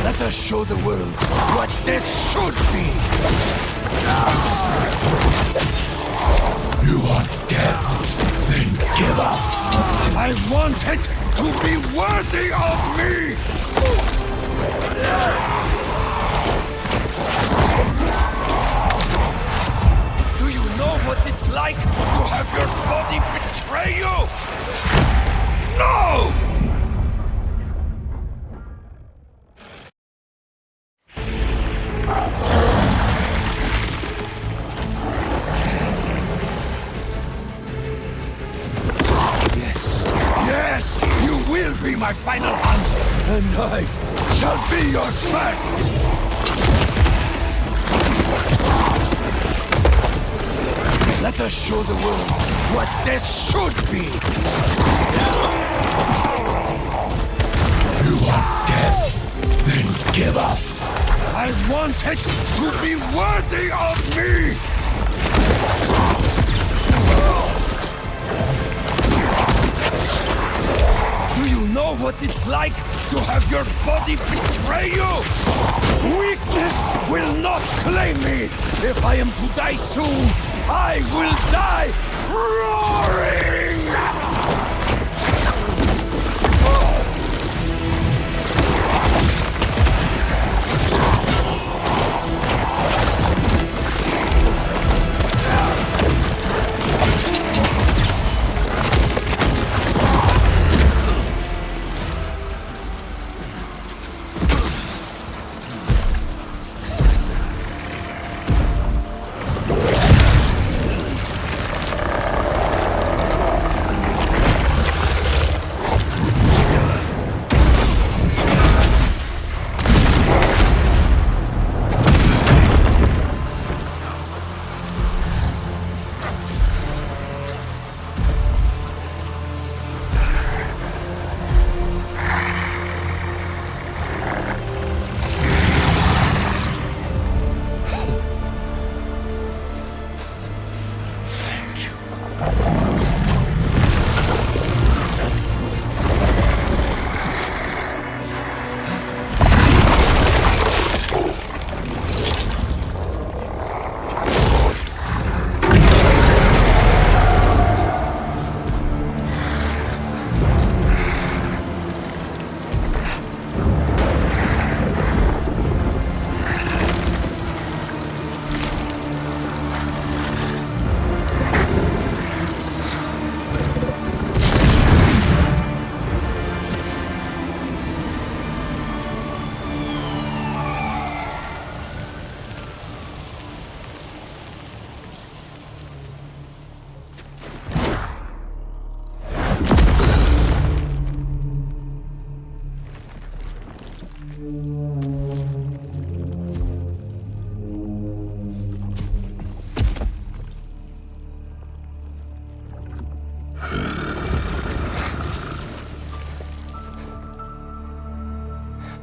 Let us show the world what death should be! You want death? Then give up. I want it to be worthy of me! Do you know what it's like to have your body betray you? No! Yes, you will be my final hunt, and I shall be your first! Let us show the world what death should be! You want death? Then give up. I want it to be worthy of me! Do you know what it's like to have your body betray you? Weakness will not claim me! If I am to die soon, I will die roaring!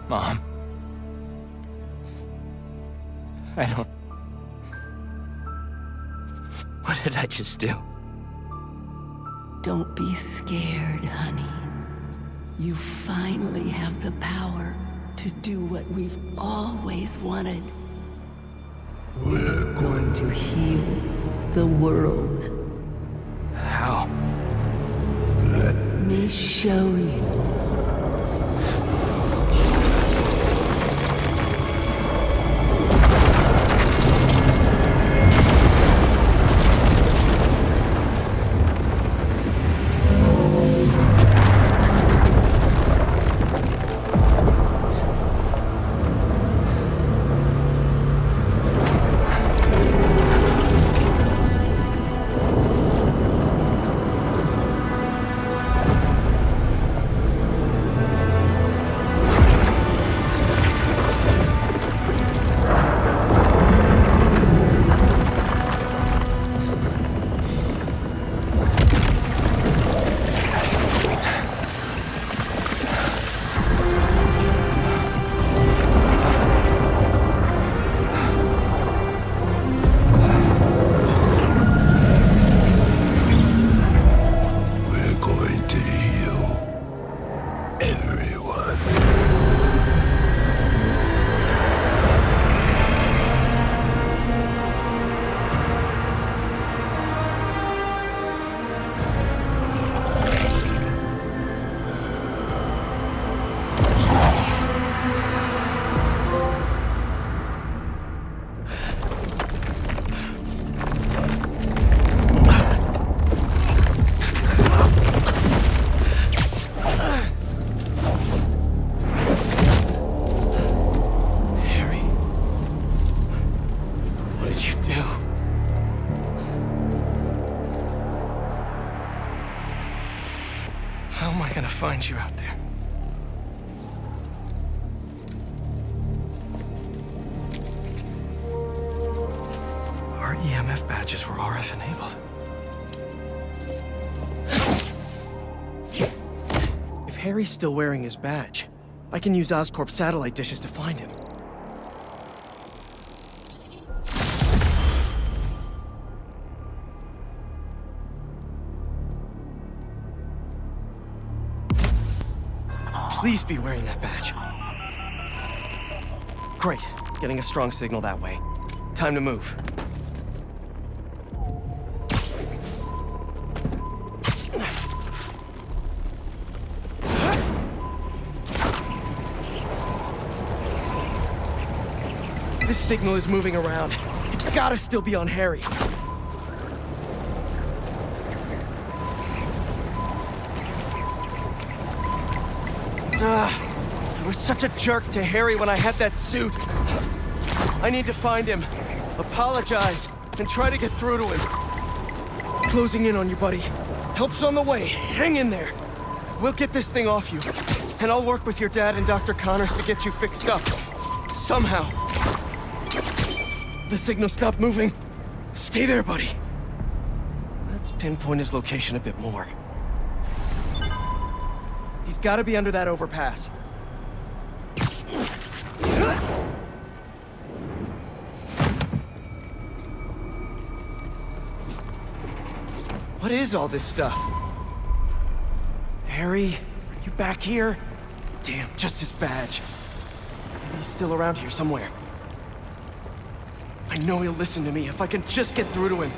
Mom. I don't... What did I just do? Don't be scared, honey. You finally have the power to do what we've always wanted. We're going To heal the world. How? Let me show you. How am I gonna find you out there? Our EMF badges were RF enabled. If Harry's still wearing his badge, I can use Oscorp's satellite dishes to find him. Please be wearing that badge. Great. Getting a strong signal that way. Time to move. This signal is moving around. It's gotta still be on Harry. I was such a jerk to Harry when I had that suit. I need to find him, apologize, and try to get through to him. Closing in on you, buddy. Help's on the way. Hang in there. We'll get this thing off you, and I'll work with your dad and Dr. Connors to get you fixed up. Somehow. The signal stopped moving. Stay there, buddy. Let's pinpoint his location a bit more. He's gotta be under that overpass. What is all this stuff? Harry, are you back here? Damn, just his badge. Maybe he's still around here somewhere. I know he'll listen to me if I can just get through to him.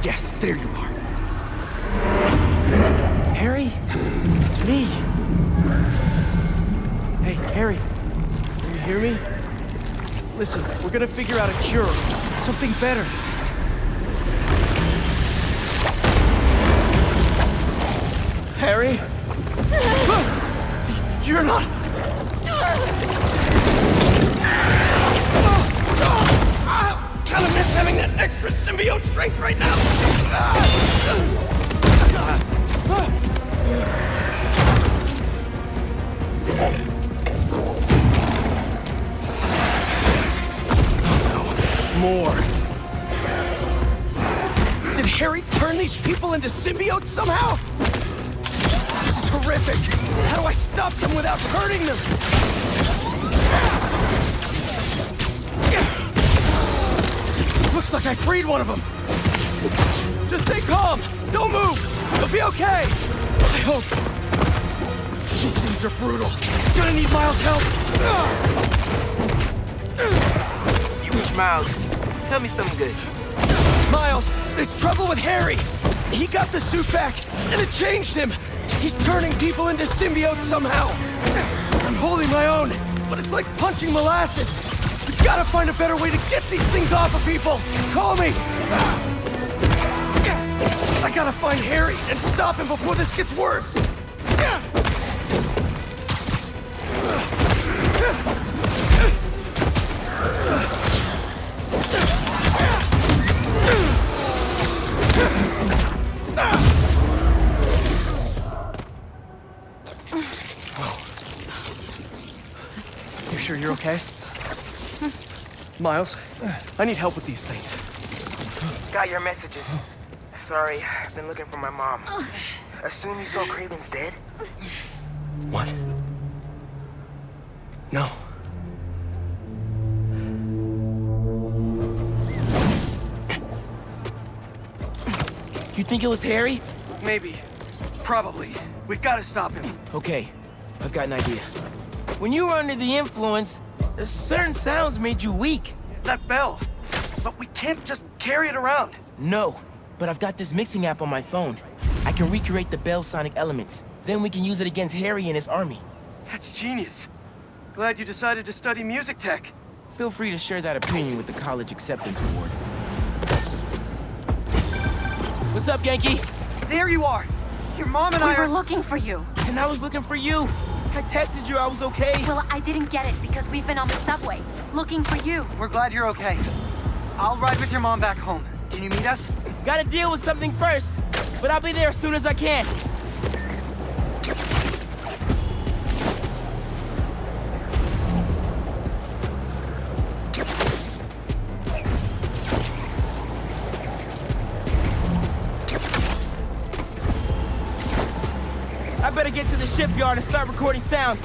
Yes, there you are. Harry? It's me. Hey, Harry. Can you hear me? Listen, we're gonna figure out a cure. Something better. Harry? You're not... Kinda miss having that extra symbiote strength right now. More. Did Harry turn these people into symbiotes somehow? terrific! How do I stop them without hurting them? Looks like I freed one of them. Just stay calm. Don't move. You'll be okay. I hope. These things are brutal. Gonna need Miles' help. You reach Miles. Tell me something good. Miles, there's trouble with Harry. He got the suit back, and it changed him. He's turning people into symbiotes somehow. I'm holding my own, but it's like punching molasses. We gotta find a better way to get these things off of people. Call me. I gotta find Harry and stop him before this gets worse. You sure you're okay? Miles, I need help with these things. Got your messages. Sorry, I've been looking for my mom. Assume you saw Kraven's dead? What? No. You think it was Harry? Maybe. Probably. We've got to stop him. Okay, I've got an idea. When you were under the influence, certain sounds made you weak. That bell. But we can't just carry it around. No, but I've got this mixing app on my phone. I can recreate the bell sonic elements. Then we can use it against Harry and his army. That's genius. Glad you decided to study music tech. Feel free to share that opinion with the college acceptance award. What's up, Genki? There you are. Your mom and We I were are... looking for you. And I was looking for you. I texted you I was okay. Well, I didn't get it because we've been on the subway, looking for you. We're glad you're okay. I'll ride with your mom back home. Can you meet us? Gotta deal with something first, but I'll be there as soon as I can. I better get to the shipyard and start recording sounds.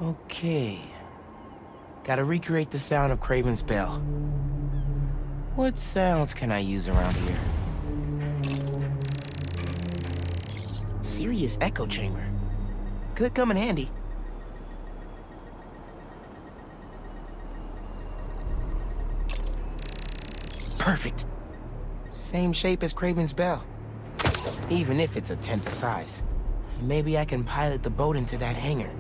Okay. Gotta recreate the sound of Kraven's bell. What sounds can I use around here? Serious echo chamber. Could come in handy. Perfect. Same shape as Kraven's bell. Even if it's a tenth the size. Maybe I can pilot the boat into that hangar.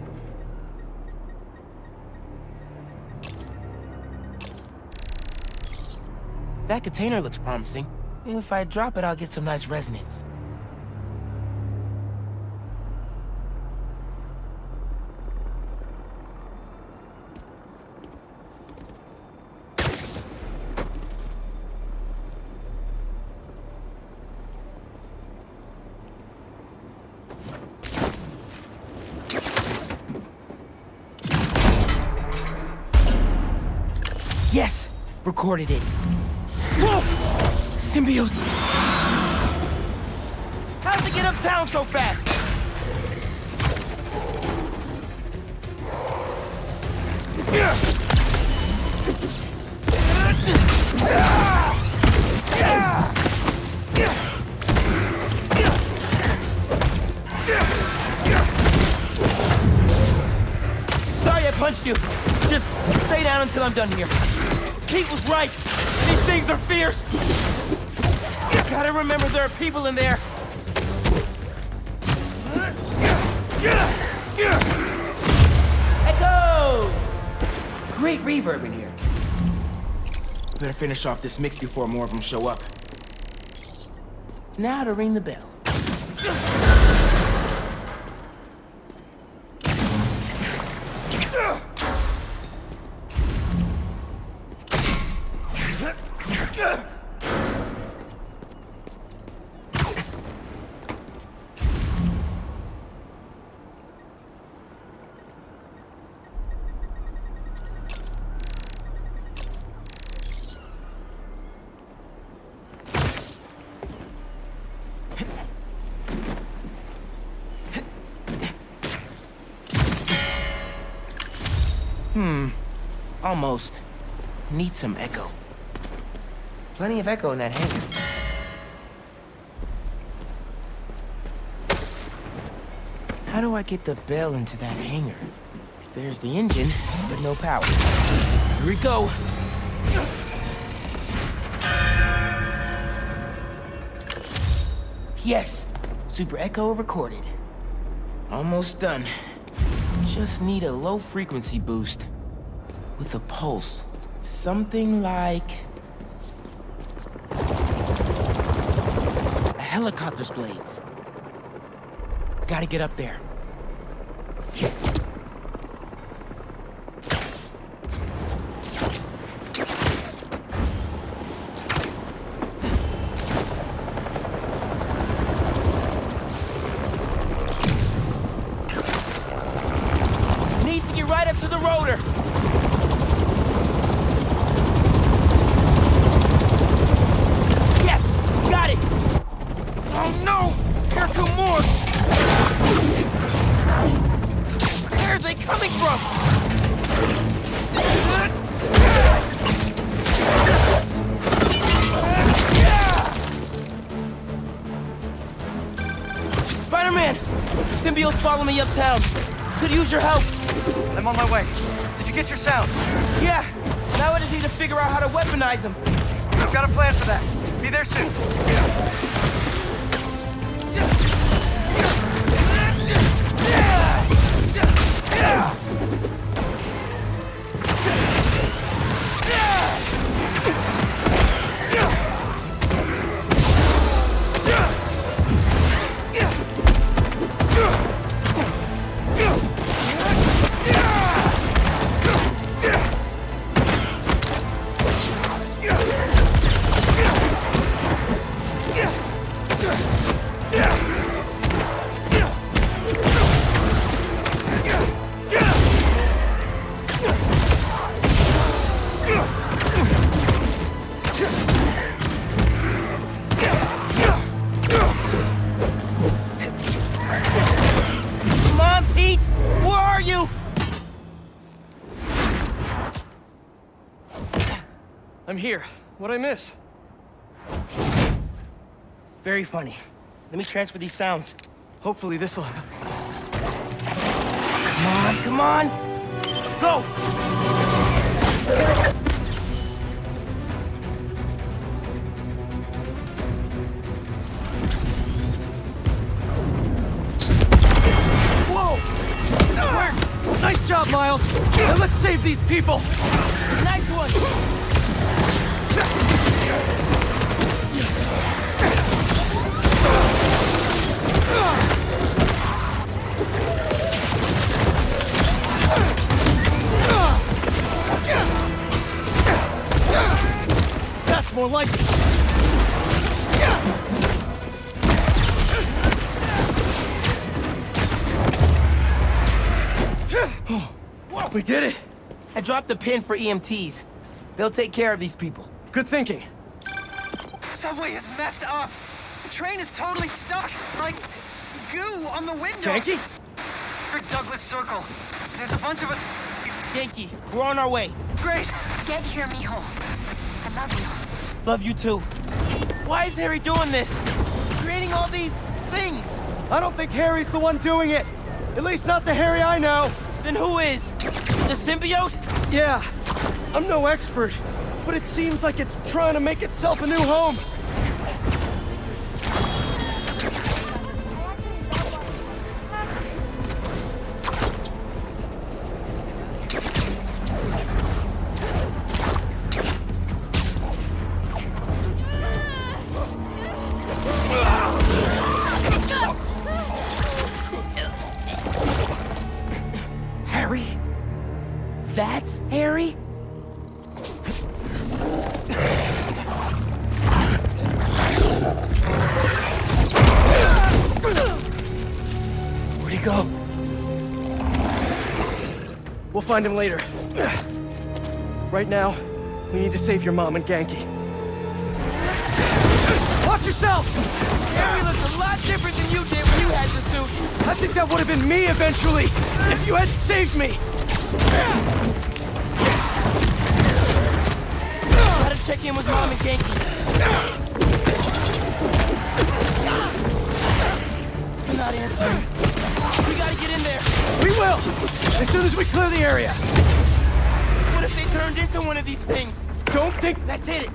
That container looks promising. If I drop it, I'll get some nice resonance. Yes! Recorded it. Whoa! Symbiotes! How'd they get uptown so fast? Sorry I punched you. Just stay down until I'm done here. Pete was right. These things are fierce. Gotta remember there are people in there. Echo! Great reverb in here. Better finish off this mix before more of them show up. Now to ring the bell. Almost. Need some echo. Plenty of echo in that hangar. How do I get the bell into that hangar? There's the engine, but no power. Here we go. Yes, Super Echo recorded. Almost done. Just need a low frequency boost. With a pulse. Something like... a helicopter's blades. Gotta get up there. Needs to get right up to the rotor. Yes, got it. Oh no, here come more. Where are they coming from? Spider-Man! Symbiotes follow me uptown. Could use your help. I'm on my way. Did you get your sound? Yeah. Now I just need to figure out how to weaponize them. I've got a plan for that. Be there soon. I'm here. What'd I miss? Very funny. Let me transfer these sounds. Hopefully this'll help. Come on! Go! Whoa! Nice job, Miles! Now let's save these people! Nice one! That's more like it! We did it! I dropped a pin for EMTs. They'll take care of these people. Good thinking. Subway is messed up. The train is totally stuck. Like goo on the windows. Yankee? For Douglas Circle. There's a bunch of us. Yankee, we're on our way. Great. Get here, mijo. I love you. Love you too. Why is Harry doing this? Creating all these things. I don't think Harry's the one doing it. At least not the Harry I know. Then who is? The symbiote? Yeah. I'm no expert, but it seems like it's trying to make itself a new home. Harry? That's Harry? Where'd he go? We'll find him later. Right now, we need to save your mom and Genki. Watch yourself! Harry looks a lot different than you did when you had the suit. I think that would have been me eventually, if you hadn't saved me! check in with Mom and Genki. They're not answering. We gotta get in there. We will! As soon as we clear the area. What if they turned into one of these things? Don't think... That's it.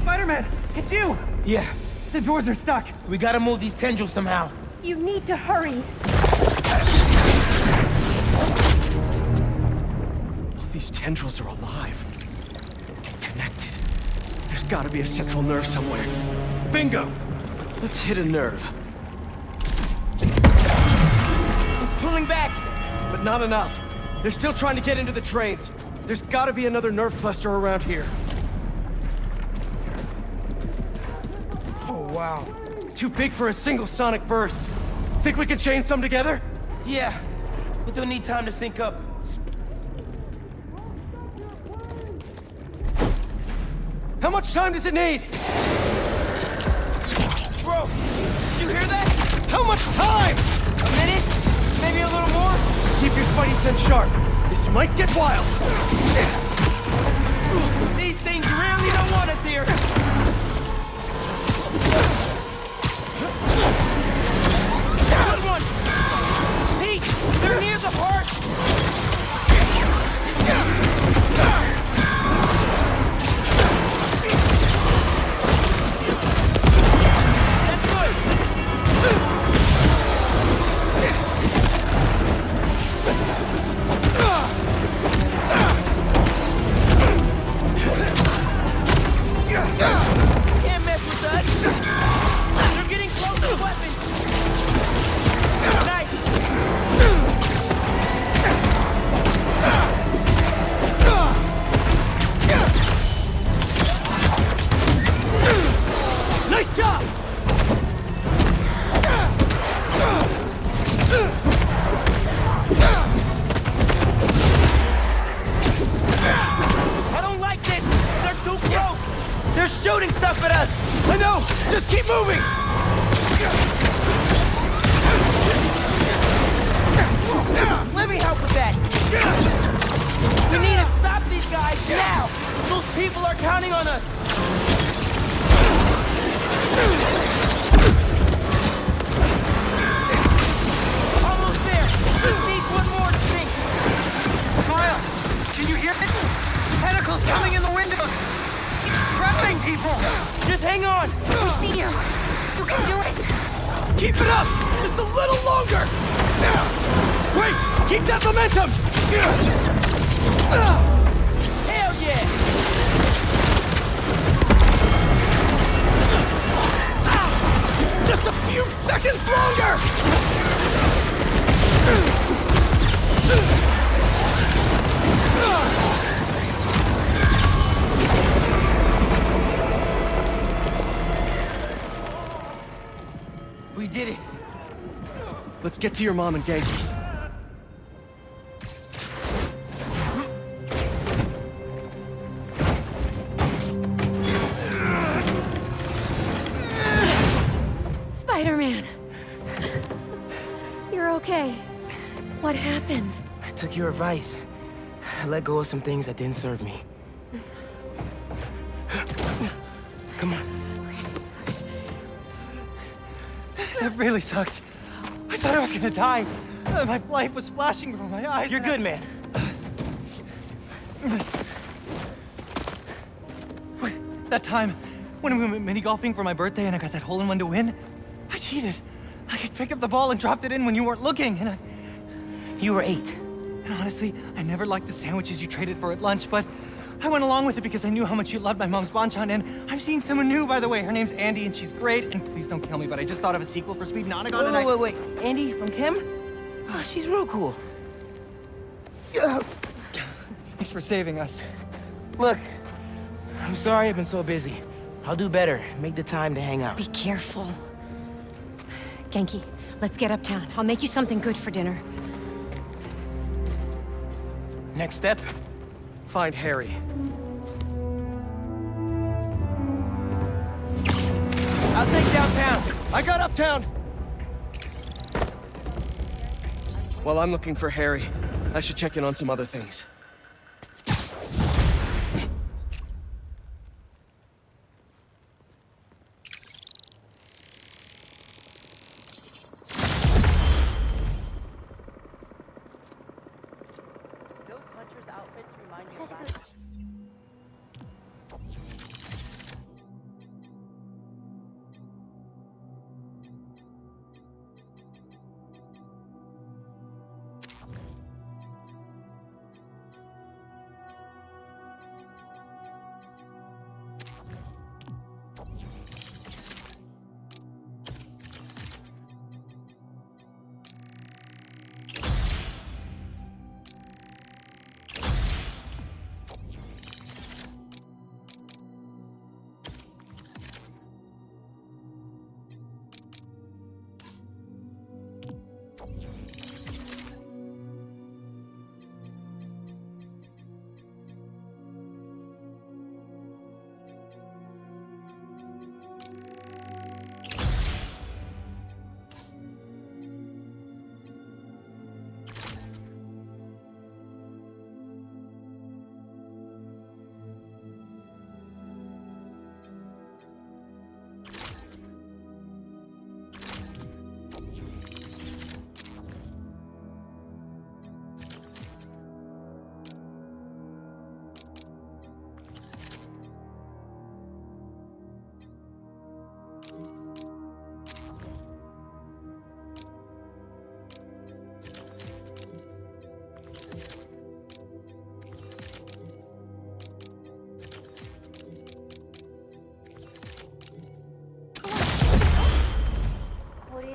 Spider-Man, it's you! Yeah. The doors are stuck. We gotta move these tendrils somehow. You need to hurry. All these tendrils are alive. And connected. There's gotta be a central nerve somewhere. Bingo! Let's hit a nerve. It's pulling back! But not enough. They're still trying to get into the trains. There's gotta be another nerve cluster around here. Oh, wow. Too big for a single sonic burst. Think we can chain some together? Yeah, but they'll need time to sync up. How much time does it need? Bro, you hear that? How much time? A minute? Maybe a little more? Keep your spidey sense sharp. This might get wild. These things really don't want us here. Good one! Pete, they're near the heart! That's good! Can't mess with us! They're getting close to weapons! Nice! Nice job! I don't like this! They're too close! They're shooting stuff at us! I know! Just keep moving! Let me help with that! We need to stop these guys now! Those people are counting on us! Almost there! Just need one more to think! Miles, can you hear it? Tentacles coming in the windows! Trapping people! Just hang on! We see you. You can do it. Keep it up! Just a little longer! Great! Keep that momentum! Hell yeah! Just a few seconds longer! We did it! Let's get to your mom and Genki. Spider-Man. You're okay. What happened? I took your advice. I let go of some things that didn't serve me. Come on. That really sucked. I thought I was gonna die. My life was flashing before my eyes. You're good, man. That time, when we went mini-golfing for my birthday and I got that hole-in-one to win, I cheated. I picked up the ball and dropped it in when you weren't looking, and You were 8. And honestly, I never liked the sandwiches you traded for at lunch, but I went along with it because I knew how much you loved my mom's banchan, and I'm seeing someone new, by the way. Her name's Andy, and she's great, and please don't kill me, but I just thought of a sequel for Speed Nonagon, and Wait. Andy from Kim? Oh, she's real cool. Thanks for saving us. Look, I'm sorry I've been so busy. I'll do better. Make the time to hang out. Be careful. Genki, let's get uptown. I'll make you something good for dinner. Next step, find Harry. I'll take downtown. I got uptown! While I'm looking for Harry, I should check in on some other things.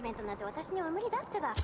ベントなんて私には無理だってば。